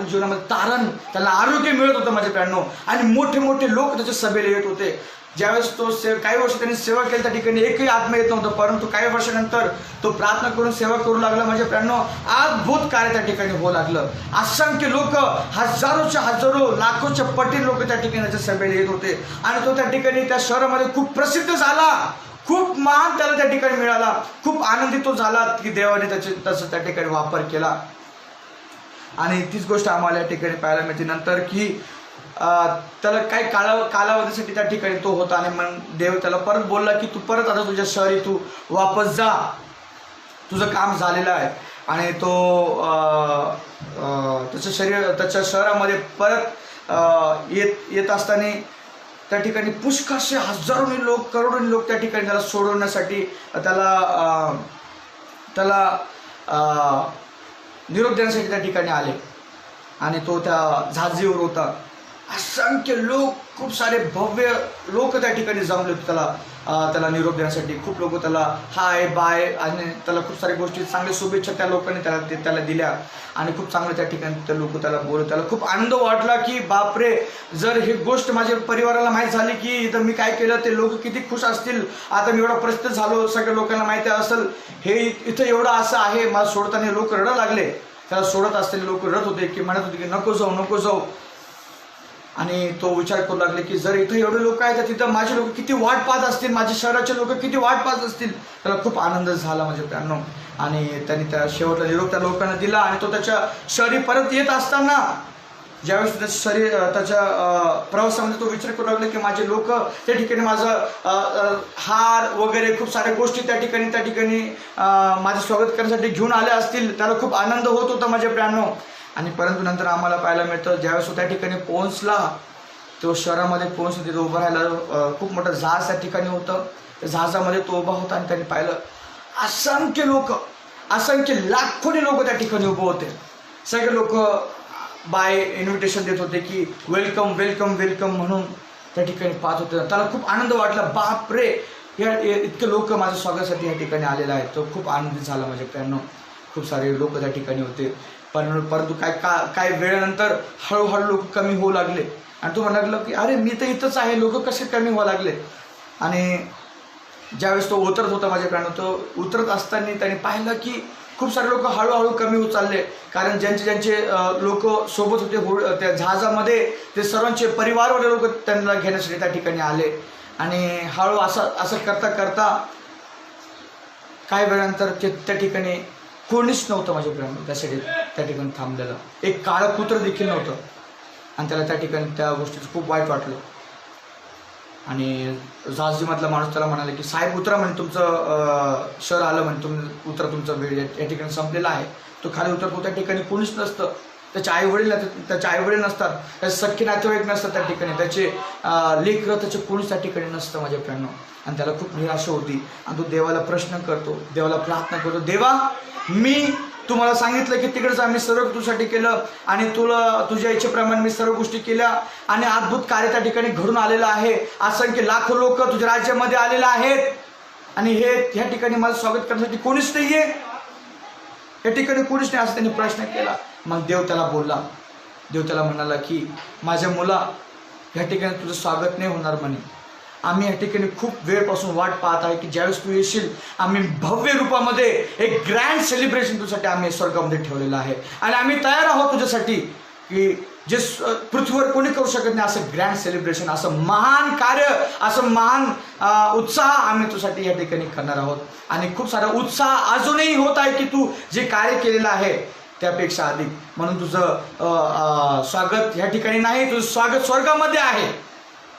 जीवनामध्ये तारण, त्यांना आरोग्य मिळत होतं माझ्या प्रियांनो. आणि मोठे लोक त्याच्या सभेला येत होते. ज्यावेळेस तो काही वर्ष त्यांनी सेवा केली त्या ठिकाणी एकही आत्मा येत नव्हतं, परंतु काही वर्षानंतर तो प्रार्थना करून सेवा करू लागला माझ्या प्रियांनो. अद्भुत कार्य त्या ठिकाणी होऊ लागलं. असंख्य लोक, हजारो लाखोच्या पटीने लोक त्या ठिकाणी त्याच्या सभेला येत होते आणि तो त्या ठिकाणी त्या शहरामध्ये खूप प्रसिद्ध झाला. खूप मान त्याला त्या ठिकाणी मिळाला, खूप आनंदित तो झाला की देवाने त्याचा त्या ठिकाणी वापर केला. आणि तीच गोष्ट आम्हाला या ठिकाणी पाहायला मिळते नंतर की त्याला काही कालावधीसाठी त्या ठिकाणी तो होता आणि मग देव त्याला परत बोलला की तू परत आता तुझ्या शहरी तू वापस जा, तुझं काम झालेलं आहे. आणि तो त्याच्या शहरामध्ये परत येत असताना त्या ठिकाणी पुष्कळसे हजारोनी लोक, करोडोनी लोक त्या ठिकाणी त्याला सोडवण्यासाठी त्याला निरोप देण्यासाठी त्या ठिकाणी आले. आणि तो त्या झाजीवर होता. असंख्य लोक, खूप सारे भव्य लोक त्या ठिकाणी जमले होते त्याला निरोप देण्यासाठी. खूप लोक त्याला हाय बाय आणि त्याला खूप साऱ्या गोष्टी चांगल्या शुभेच्छा त्या लोकांनी त्याला दिल्या. आणि खूप चांगलं त्या ठिकाणी ते लोक त्याला बोलत. त्याला खूप आनंद वाटला की बापरे, जर ही गोष्ट माझ्या परिवाराला माहीत झाली की इथं मी काय केलं ते लोक किती खुश असतील. आता मी एवढा परिस्थिती झालो, सगळ्या लोकांना माहिती असेल हे इथं एवढं असं आहे. मला सोडताना लोक रडू लागले. त्याला सोडत असताना लोक रडत होते की म्हणत होते की नको जाऊ नको जाऊ. आणि तो विचार करू लागले की जर इथं एवढे लोक आहेत तर तिथं माझे लोक किती वाट पाहत असतील, माझ्या शहराचे लोक किती वाट पाहत असतील. त्याला खूप आनंद झाला माझ्या मित्रांनो. आणि त्यांनी त्या शेवटला निरोप त्या लोकांना दिला. आणि तो त्याच्या शहरी परत येत असताना ज्यावेळेस त्याच्या शरीर त्याच्या प्रवासामध्ये तो विचार करू लागला की माझे लोक त्या ठिकाणी माझं हार वगैरे खूप साऱ्या गोष्टी त्या ठिकाणी माझं स्वागत करण्यासाठी घेऊन आले असतील. त्याला खूप आनंद होत होता माझ्या मित्रांनो. आणि परंतु नंतर आम्हाला पाहायला मिळतं ज्यावेळेस तो त्या ठिकाणी पोहोचला, तो शहरामध्ये पोहोचला, तिथे उभं राहायला खूप मोठं जहाज त्या ठिकाणी होतं. त्या जहाजामध्ये तो उभा होता आणि त्यांनी पाहिलं असंख्य लोक, असंख्य लाखोनी लोक त्या ठिकाणी उभे होते. सगळे लोक बाय इन्व्हिटेशन देत होते की वेलकम वेलकम वेलकम म्हणून त्या ठिकाणी पाहत होते. त्याला खूप आनंद वाटला, बाप रे या इतके लोक माझ्या स्वागतासाठी या ठिकाणी आलेले आहेत. तो खूप आनंदित झाला माझ्या मित्रांनो. खूप सारे लोक त्या ठिकाणी होते. परंतु काय वेळानंतर हळूहळू लोक कमी होऊ लागले. आणि तो म्हणाला की अरे मी तर इथंच आहे, लोक कसे कमी होऊ लागले. आणि ज्यावेळेस तो उतरत होता माझ्या मित्रांनो, तो उतरत असताना त्याने पाहिलं की खूप सारे लोक हळूहळू कमी होत चालले. कारण ज्यांचे लोक सोबत होते त्या जहाजामध्ये ते सर्वांचे परिवारवाले लोक त्यांना घेण्यासाठी त्या ठिकाणी आले. आणि हळू असं करता काही वेळानंतर त्या ठिकाणी कोणीच नव्हतं माझ्या मित्रांनो त्यासाठी त्या ठिकाणी थांबलेलं. एक काळं कुत्र देखील नव्हतं. आणि त्याला त्या ठिकाणी त्या गोष्टीचं खूप वाईट वाटलं. आणि जहाजीमधला माणूस त्याला म्हणाले की साहेब उतरा म्हणे, तुमचं शहर आलं म्हणे, तुम्ही उतरा, तुमचा वेळ या ठिकाणी संपलेला आहे. तो खाली उतरतो, त्या ठिकाणी कोणीच नसतं. त्याचे आईवडील नसतात, त्याचे सख्खे नातेवाईक नसतात त्या ठिकाणी, त्याचे लेकरं त्याचे कोणीच त्या ठिकाणी नसतं माझ्या मित्रांनो. आणि त्याला खूप निराशा होती. आणि तो देवाला प्रश्न करतो, देवाला प्रार्थना करतो, देवा मी तुम्हाला सांगितलं की तिकडे जा, मी सर्व तुझ्यासाठी केलं आणि तुझ्या इच्छेप्रमाणे मी सर्व गोष्टी केल्या आणि अद्भुत कार्य त्या ठिकाणी घडून आलेलं आहे. असंख्य लाखो लोक तुझ्या राज्यामध्ये आलेले आहेत आणि ह्या ठिकाणी माझं स्वागत करण्यासाठी कोणीच नाहीये, या ठिकाणी कोणीच नाही, असं त्यांनी प्रश्न केला. मग देव त्याला बोलला. देव त्याला म्हणाला की माझ्या मुला, ह्या ठिकाणी तुझं स्वागत नाही होणार म्हणे. आम्ही या ठिकाणी खूप वेळपासून वाट पाहत आहे की ज्यावेळेस तू येशील आम्ही भव्य रूपामध्ये एक ग्रँड सेलिब्रेशन तुझ्यासाठी आम्ही स्वर्गामध्ये ठेवलेलं आहे. आणि आम्ही तयार आहोत तुझ्यासाठी की जे पृथ्वीवर कोणी करू शकत नाही असं ग्रँड सेलिब्रेशन, असं महान कार्य, असं महान उत्साह आम्ही तुझ्यासाठी या ठिकाणी करणार आहोत. आणि खूप सारा उत्साह अजूनही होत आहे की तू जे कार्य केलेलं आहे त्यापेक्षा अधिक. म्हणून तुझं स्वागत या ठिकाणी नाही, तुझं स्वागत स्वर्गामध्ये आहे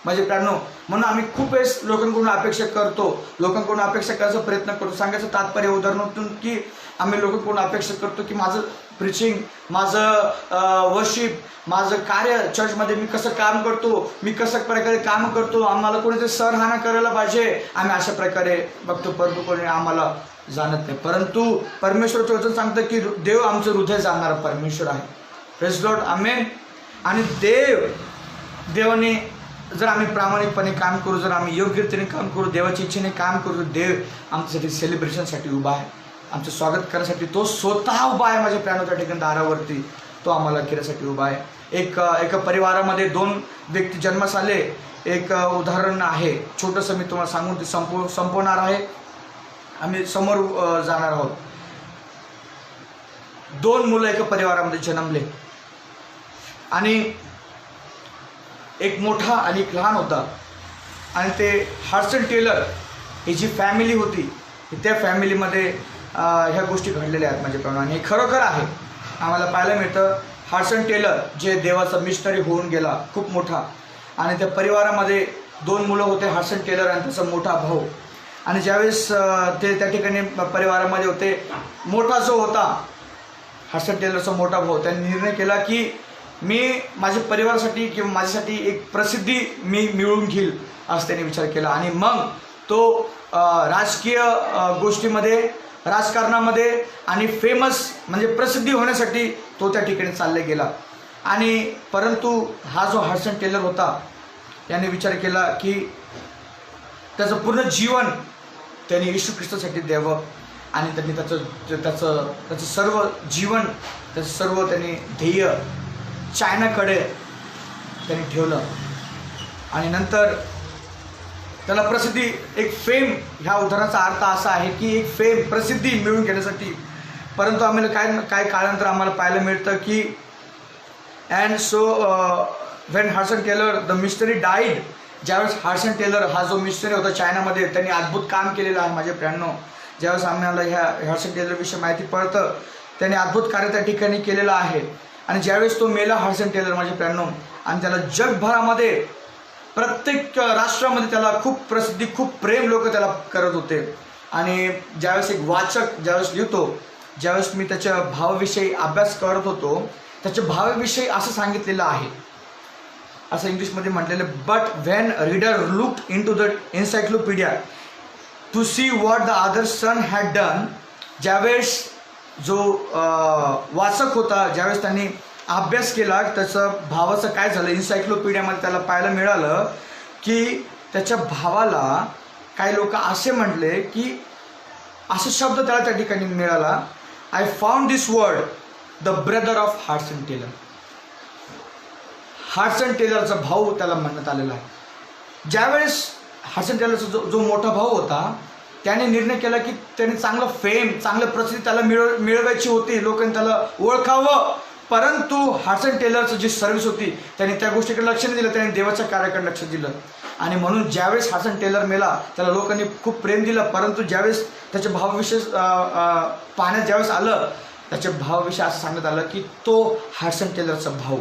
माझे प्राणो. म्हणून आम्ही खूप वेळेस लोकांकडून अपेक्षा करायचा प्रयत्न करतो. सांगायचं तात्पर्य उदाहरणातून की आम्ही लोकांकडून अपेक्षा करतो की माझं प्रिचिंग, माझं वर्शिप, माझं कार्य चर्चमध्ये मी कसं काम करतो, मी कसं प्रकारे काम करतो, आम्हाला कोणीतरी सराहना करायला पाहिजे, आम्ही अशा प्रकारे बघतो. परंतु कोणी आम्हाला जाणत नाही. परंतु परमेश्वराचं वचन सांगतं की देव आमचं हृदय जाणणारा परमेश्वर आहे. प्रेज लॉर्ड, आमेन. आणि देवाने जर आम्ही प्रामाणिकपणे काम करू, जर आम्ही योग्यतेने काम करू, देवाच्या इच्छेने काम करू, देव आमच्यासाठी सेलिब्रेशनसाठी उभा आहे, आमचं स्वागत करण्यासाठी तो स्वतः उभा आहे. माझ्या प्राणाच्या ठिकाणी दारावरती तो आम्हाला केल्यासाठी उभा आहे. एका परिवारामध्ये 2 व्यक्ती जन्मास आले. एक उदाहरण आहे छोटंसं, मी तुम्हाला सांगून ते संपवणार आहे. आम्ही समोर जाणार आहोत. 2 मुलं एका परिवारामध्ये जन्मले आणि एक मोठा आणि एक लहान होता. आणि ते हडसन टेलर ही जी फॅमिली होती त्या फॅमिलीमध्ये ह्या गोष्टी घडलेल्या आहेत माझ्याप्रमाणे. आणि हे खरोखर आहे. आम्हाला पाहायला मिळतं हाडसन टेलर जे देवाचा मिशनरी होऊन गेला खूप मोठा, आणि त्या परिवारामध्ये 2 मुलं होते, हाडसन टेलर आणि त्याचा मोठा भाऊ. आणि ज्यावेळेस ते त्या ठिकाणी परिवारामध्ये होते, मोठा जो होता हाडसन टेलरचा मोठा भाऊ, त्यांनी निर्णय केला की मी माझ्या परिवारासाठी किंवा माझ्यासाठी एक प्रसिद्धी मी मिळवून घेईल असं त्यांनी विचार केला. आणि मग तो राजकीय गोष्टीमध्ये, राजकारणामध्ये आणि फेमस म्हणजे प्रसिद्धी होण्यासाठी तो त्या ठिकाणी चालले गेला. आणि परंतु हा जो हाडसन टेलर होता त्याने विचार केला की त्याचं पूर्ण जीवन त्यांनी येशू ख्रिस्तासाठी द्यावं. आणि त्यांनी त्याचं सर्व जीवन, त्याचं सर्व त्यांनी ध्येय चायनाकडे त्यांनी ठेवलं. आणि नंतर त्याला प्रसिद्धी, एक फेम, ह्या उदाहरणाचा अर्थ असा आहे की एक फेम, प्रसिद्धी मिळवून घेण्यासाठी. परंतु आम्हाला काय काळानंतर आम्हाला पाहायला मिळतं की and so when Hudson Taylor the missionary died, ज्यावेळेस हाडसन टेलर हा जो मिशनरी होता चायनामध्ये, त्यांनी अद्भुत काम केलेलं आहे माझ्या फ्रेंडनो. ज्यावेळेस आम्हाला ह्या हाडसन टेलरविषयी माहिती पडतं, त्याने अद्भुत कार्य त्या ठिकाणी केलेलं आहे. आणि ज्यावेळेस तो मेला हाडसन टेलर माझ्या फ्रेंडनो, आणि त्याला जगभरामध्ये प्रत्येक राष्ट्रामध्ये त्याला खूप प्रसिद्धी, खूप प्रेम लोक त्याला करत होते. आणि ज्यावेळेस एक वाचक ज्यावेळेस लिहितो, ज्यावेळेस मी त्याच्या भावाविषयी अभ्यास करत होतो, त्याच्या भावाविषयी असं सांगितलेलं आहे, असं इंग्लिशमध्ये म्हटलेलं, but when reader looked into the encyclopedia to see what the other son had done, ज्यावेळेस जो वाचक होता, ज्यावेळेस त्यांनी अभ्यास केला त्याचं भावाचं काय झालं, एन्सायक्लोपीडियामध्ये त्याला पाहायला मिळालं की त्याच्या भावाला काही लोक असे म्हटले की असा शब्द त्याला त्या ठिकाणी मिळाला, I found this word the brother of Hudson Taylor. Hudson टेलरचा भाऊ त्याला म्हणण्यात आलेला आहे. ज्यावेळेस हाडसन टेलरचा जो मोठा भाऊ होता त्याने निर्णय केला की त्याने चांगलं फेम, चांगलं प्रसिद्धी त्याला मिळवायची होती, लोकांनी त्याला ओळखावं. परंतु हाडसन टेलरचं जी सर्व्हिस होती त्याने त्या गोष्टीकडे लक्ष नाही दिलं, त्याने देवाच्या कार्याकडे लक्ष दिलं. आणि म्हणून ज्यावेळेस हाडसन टेलर मेला त्याला लोकांनी खूप प्रेम दिलं. परंतु ज्यावेळेस त्याच्या भावाविषयी पाहण्यात ज्यावेळेस आलं, त्याच्या भावाविषयी असं सांगण्यात आलं की तो हाडसन टेलरचा भाऊ,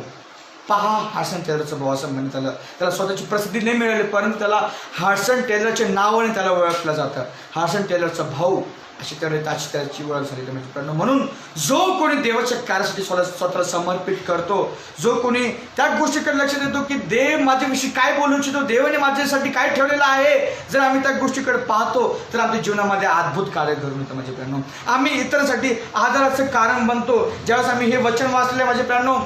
पहा हाडसन टेलरचा भाऊ असं म्हणत आलं. त्याला स्वतःची प्रसिद्धी नाही मिळाली, परंतु त्याला हाडसन टेलरच्या नावाने त्याला ओळखलं जातं, हाडसन टेलरचा भाऊ अशी त्याची ओळख झाली मित्रांनो. म्हणून जो कोणी देवाच्या कार्यासाठी स्वतःला समर्पित करतो, जो कोणी त्या गोष्टीकडे लक्ष देतो की देव माझ्याविषयी काय बोलू इच्छितो, देवाने माझ्यासाठी काय ठेवलेलं आहे, जर आम्ही त्या गोष्टीकडे पाहतो तर आमच्या जीवनामध्ये अद्भुत कार्य घडून येतं माझ्या मित्रांनो. आम्ही इतरांसाठी आधाराचं कारण बनतो. ज्यावेळेस आम्ही हे वचन वाचले माझ्या मित्रांनो,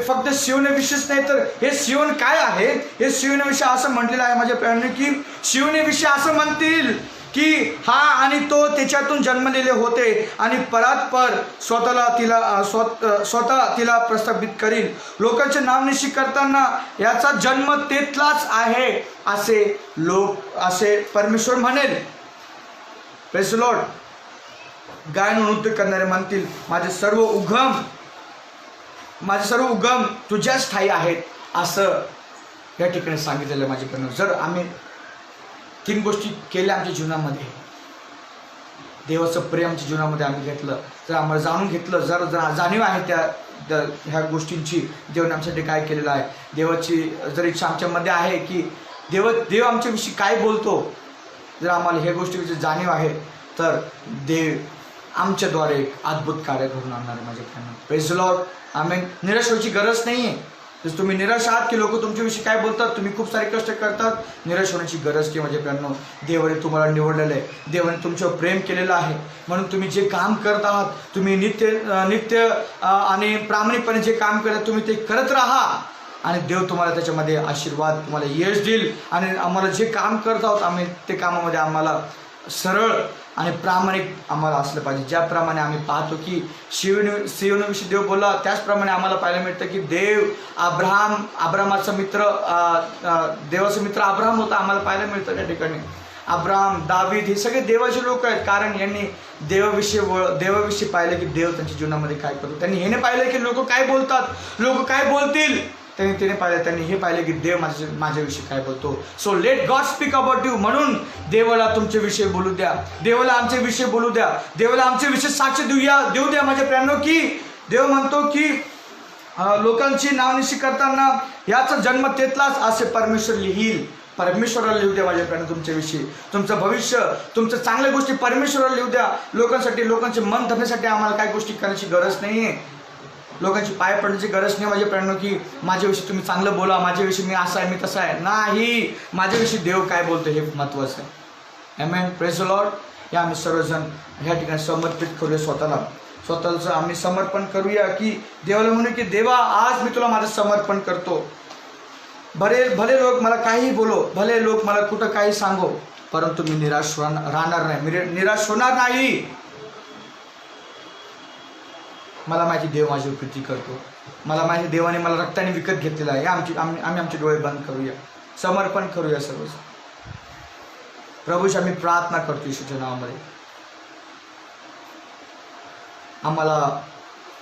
फक्त सियोनाविषयीच नाही तर हे सियोन काय आहे, हे सियोनाविषयी असं म्हटलेलं आहे माझ्या मित्रांनो की सियोनाविषयी असं म्हणतील की हा आणि तो त्याच्यातून जन्मलेले होते आणि परात्पर स्वतः तिला प्रस्थापित करील. लोकांचे नावनिशी करताना याचा जन्म तेथलाच आहे असे परमेश्वर म्हणेल. Praise the Lord. गायन नृत्य करणारे म्हणतील माझे सर्व उगम तुझ्याच ठाई आहेत, असं या ठिकाणी सांगितलेलं माझे पण. जर आम्ही 3 गोष्टी केल्या आमच्या जीवनामध्ये, देवाचं प्रेम आमच्या जीवनामध्ये आम्ही घेतलं, जर आम्हाला जाणून घेतलं, जर जाणीव आहे ह्या गोष्टींची, देवाने आमच्यासाठी काय केलेलं आहे, देवाची जर इच्छा आमच्यामध्ये आहे की देव आमच्याविषयी काय बोलतो, जर आम्हाला ह्या गोष्टीविषयी जाणीव आहे तर देव आमच्याद्वारे अद्भुत कार्य घडून आणणार आहे माझ्या friend. Praise the Lord. Amen. निराश व्हायची गरज नाही आहे. जर तुम्ही निराश आहात की लोक तुमच्याविषयी काय बोलतात, तुम्ही खूप सारे कष्ट करतात, निराश होण्याची गरज की माझ्या प्रियांनो. देवाने तुम्हाला निवडलेलं आहे, देवाने तुमच्यावर प्रेम केलेलं आहे. म्हणून तुम्ही जे काम करत आहात, तुम्ही नित्य आणि प्रामाणिकपणे जे काम करत तुम्ही ते करत राहा आणि देव तुम्हाला त्याच्यामध्ये आशीर्वाद, तुम्हाला यश देईल. आणि आम्हाला जे काम करत आहोत आम्ही ते कामामध्ये आम्हाला सरळ आणि प्रामाणिक आम्हाला असलं पाहिजे. ज्याप्रमाणे आम्ही पाहतो की सियोनाविषयी देव बोलला, त्याचप्रमाणे आम्हाला पाहायला मिळतं की देव अब्रामाचा मित्र, देवाचा मित्र अब्राम होता, आम्हाला पाहायला मिळतं त्या ठिकाणी. अब्राम, दावीद हे सगळे देवाचे लोक आहेत, कारण यांनी देवाविषयी पाहिलं की देव त्यांच्या जीवनामध्ये काय करतो. त्यांनी हे नाही पाहिलं की लोक काय बोलतात, लोक काय बोलतील, त्याने पाहिलं, त्यांनी हे पाहिलं की देव माझ्याविषयी काय बोलतो. So let God speak about you. म्हणून देवाला तुमच्याविषयी बोलू द्या, देवाला आमच्याविषयी बोलू द्या, देवाला आमच्याविषयी साक्ष देऊ द्या माझ्या प्रियांनो. की देव म्हणतो की लोकांची नावनिशी करताना याचा जन्म तेथलाच असे परमेश्वर लिहील. परमेश्वराला लिहू द्या माझ्या प्रियांनो तुमच्याविषयी, तुमचं भविष्य, तुमच्या चांगल्या गोष्टी परमेश्वराला लिहू द्या. लोकांसाठी, लोकांचे मन धरण्यासाठी आम्हाला काही गोष्टी करण्याची गरज नाही आहे. लोकांची पाय पडण्याची गरज नाही माझ्या प्रियांनो. की माझ्याविषयी तुम्ही चांगलं बोला, माझ्याविषयी मी असा आहे, मी तसा आहे. नाही, माझ्याविषयी देव काय बोलतो हे महत्त्वाचं आहे. आमेन. Praise the Lord. या आम्ही सर्वजण ह्या ठिकाणी समर्पित करूया स्वतःचं आम्ही समर्पण करूया. की देवाला म्हणू की देवा आज मी तुला माझं समर्पण करतो. भले लोक मला काही बोलो, भले लोक मला कुठं काही सांगो, परंतु मी निराश राहणार नाही, मी निराश होणार नाही. मला माहिती देव माझी प्रीती करतो. मला माहिती देवाने मला रक्ताने विकत घेतलेला आहे. आम्ही आमचे डोळे बंद करूया, समर्पण करूया सर्व. प्रभूशी आम्ही प्रार्थना करतो येशूच्या नावामध्ये. आम्हाला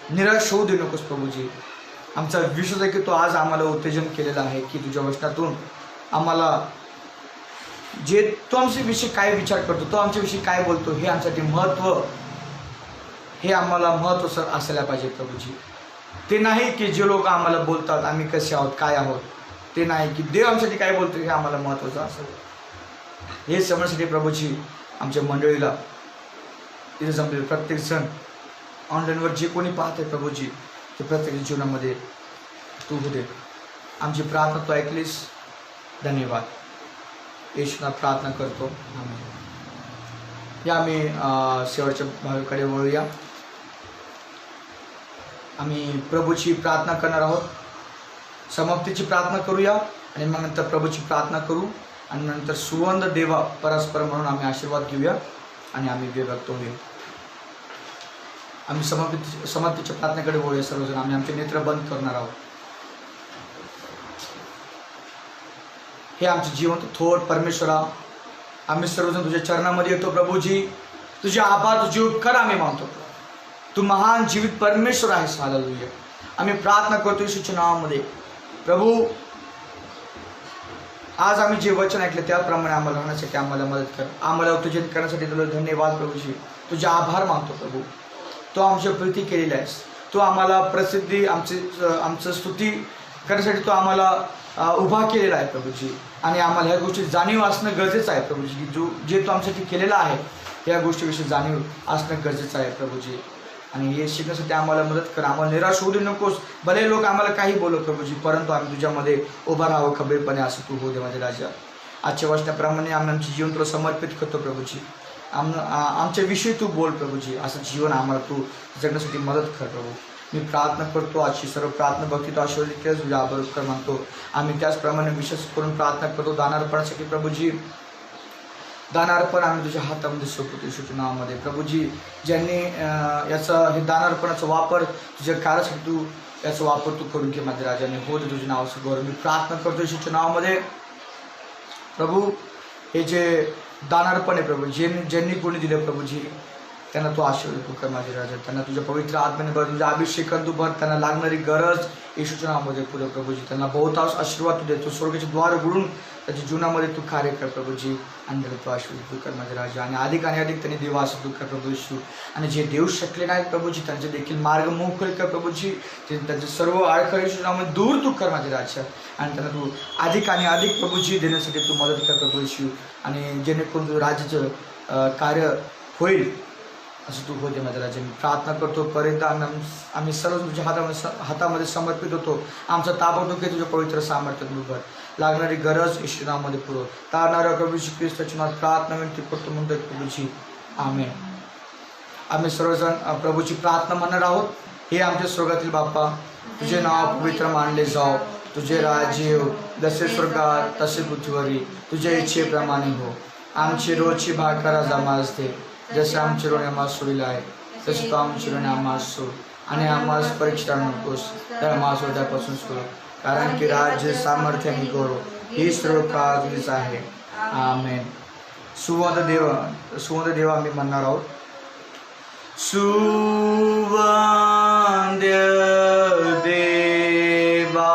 निराश होऊ देऊ नकोस प्रभूजी. आमचा विश्वास आहे की तो आज आम्हाला उत्तेजन केलेलं आहे की तुझ्या वचनातून आम्हाला जे तो आमच्याविषयी काय विचार करतो, तो आमच्याविषयी काय बोलतो, हे आमच्यासाठी हे आम्हाला महत्त्व असायला पाहिजे प्रभूजी. ते नाही की जे लोक आम्हाला बोलतात आम्ही कसे आहोत, काय आहोत, ते नाही की देव आमच्यासाठी काय बोलतो हे आम्हाला महत्त्वाचं असेल. हे समजण्यासाठी प्रभूजी आमच्या मंडळीला इथे जमलेले प्रत्येक जण ऑनलाईनवर जे कोणी पाहते प्रभूजी, ते प्रत्येक जीवनामध्ये तू होते. आमची प्रार्थना तू ऐकलीस, धन्यवाद. येशूना प्रार्थना करतो, आमेन. या आम्ही शेवटच्या भागाकडे वळूया. आम्ही प्रभूची प्रार्थना करणार आहोत. समाप्तीची प्रार्थना करूया आणि मग नंतर प्रभूची प्रार्थना करू आणि नंतर सुवंद देवा परस्पर म्हणून आम्ही आशीर्वाद घेऊया आणि आम्ही विभक्त होऊया. आम्ही समाप्तीच्या प्रार्थनेकडे वळूया सर्वजण. आम्ही आमचे नेत्र बंद करणार आहोत. हे आमचे जिवंत थोर परमेश्वरा, आम्ही सर्वजण तुझ्या चरणामध्ये येतो प्रभूजी. तुझे आभार, तुझे उपकार आम्ही मानतो. तू महान जीवित परमेश्वर आहेस. हालेलुया. आम्ही प्रार्थना करतो येशूच्या नावामध्ये. प्रभू आज आम्ही जे वचन ऐकले त्याप्रमाणे आम्हाला राहण्यासाठी आम्हाला मदत कर. आम्हाला उत्तेजित करण्यासाठी तुला धन्यवाद प्रभूजी. तुझे आभार मानतो प्रभू. तो आमची प्रीती केलेली आहेस. तू आम्हाला प्रसिद्धी, आमचं स्तुती करण्यासाठी तो आम्हाला उभा केलेला आहे प्रभूजी. आणि आम्हाला ह्या गोष्टी जाणीव असणं गरजेचं आहे प्रभूजी. की जे तू आमच्यासाठी केलेलं आहे त्या गोष्टीविषयी जाणीव असणं गरजेचं आहे प्रभूजी. आणि हे शिकण्यासाठी आम्हाला मदत कर. आम्हाला निराश होऊ देऊ नकोस. भले लोक आम्हाला काही बोलत प्रभूजी, परंतु आम्ही तुझ्यामध्ये उभा राहावं खबरीपणे, असं तू हो दे माझे राजा. आजच्या वचनाप्रमाणे आम्ही आमचे जीवन तुला समर्पित करतो प्रभूजी. आमच्या विषयी तू बोल प्रभूजी. असं जीवन आम्हाला तू जगण्यासाठी मदत कर प्रभू. मी प्रार्थना करतो. आजची सर्व प्रार्थना भक्ती तो आशीर्वादित केल्यास तुझ्या आभार कर मानतो. आम्ही त्याचप्रमाणे विशेष करून प्रार्थना करतो दानार्पणासाठी प्रभूजी. दानार्पण आम्ही तुझ्या हातामध्ये सोपवतो येशूच्या नावामध्ये प्रभूजी. ज्यांनी हे दानार्पणाचा वापर तुझ्या कार्यासाठी तू याचा वापर तू करून घे माझ्या राजाने. हो दे तुझ्या नावाचं गौरव. मी प्रार्थना करतो येशूच्या नावामध्ये प्रभू. हे जे दानार्पण आहे प्रभू, ज्यांनी कोणी दिलं प्रभूजी, त्यांना तू आशीर्वाद कर माझे राजा. त्यांना तुझ्या पवित्र आत्म्याने भर, तुझ्या अभिषेकात तू भर. त्यांना लागणारी गरज येशूच्या नावामध्ये पुढे प्रभूजी. त्यांना बहुतांश आशीर्वाद तू देतो. स्वर्गाचे द्वार उघडून त्याच्या जीवनामध्ये तू कार्य कर प्रभूजी. आणि त्याला तू आशीर्वाद कर माझे राजा. आणि अधिक त्यांनी देव आशीर्वाद कर प्रभू येशू. आणि जे देऊ शकले नाहीत प्रभूजी, त्यांचे देखील मार्ग मोकळे कर प्रभूजी. त्यांचे सर्व अडखळे येशूच्या नावामध्ये दूर तू कर माझे राजा. आणि त्यांना तू अधिक प्रभूजी देण्यासाठी तू मदत कर प्रभू येशू. आणि जेणेकरून तू राज्याचं कार्य होईल असं तू होते माझ्या राजा. मी प्रार्थना करतो. पर्यंत आम्ही सर्व तुझ्या हातामध्ये समर्पित होतो. आमचा ताबडतोब तुझ्या पवित्र सामर्थ्यात उभं. लागणारी गरज येशू नावामध्ये पुरव. तारणाऱ्या प्रभू श्री ख्रिस्ताची नावात प्रार्थना विनंती करतो म्हणतो प्रभूजी. आमेन. आम्ही सर्वजण प्रभूची प्रार्थना म्हणणार आहोत. हे आमच्या स्वर्गातील बाप्पा, तुझे नाव पवित्र मानले जाओ. तुझे राज्य येऊ, जसे स्वर्गात तसे पृथ्वीवरी. तुझ्या इच्छेप्रमाणे हो. आमची रोजची भाकर आज आम्हास दे. जसे आमचे ऋण आम्हास सोडले आहे, तसे तो आमचे ऋण आम्हास सोड. आणि आम्हास परीक्षा नकोस, तर आम्हास उद्यापासून सोड. कारण की राज्य, सामर्थ्य आणि गौरव ही सर्व काळ तुझीच आहे. आमेन. सुवंद देवा आम्ही म्हणणार आहोत. सुवंद देवा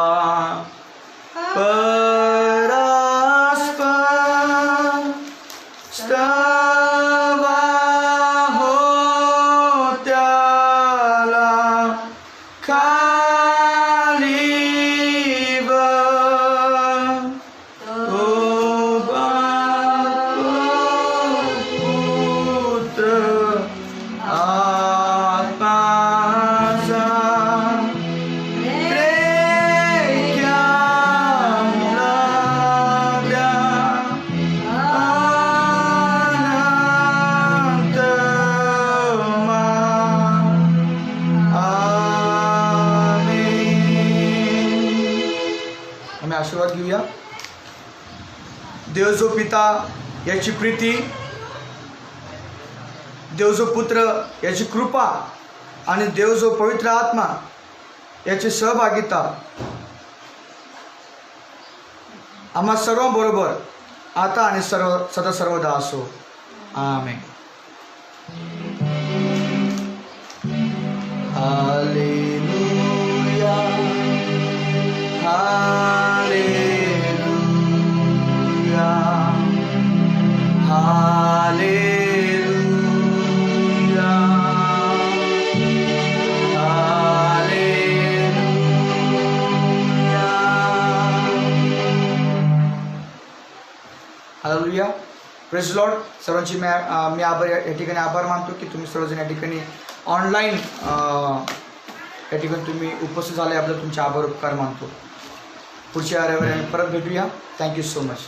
आम्ही आशीर्वाद घेऊया. देव जो पिता याची प्रीती, देव जो पुत्र याची कृपा आणि देव जो पवित्र आत्मा याची सहभागिता आम्हा सर्वांबरोबर आता आणि सदा सर्वदा असो. Amen. Hallelujah, hallelujah, hallelujah, hallelujah. Hallelujah. Praise Lord. सर्वांची मी आभार या ठिकाणी आभार मानतो की तुम्ही सर्वजण या ठिकाणी ऑनलाईन या ठिकाणी तुम्ही उपस्थित झाल्याबद्दल तुमचे आभार उपकार मानतो. पुढच्या रविवारी आम्ही परत भेटूया. Thank you so much.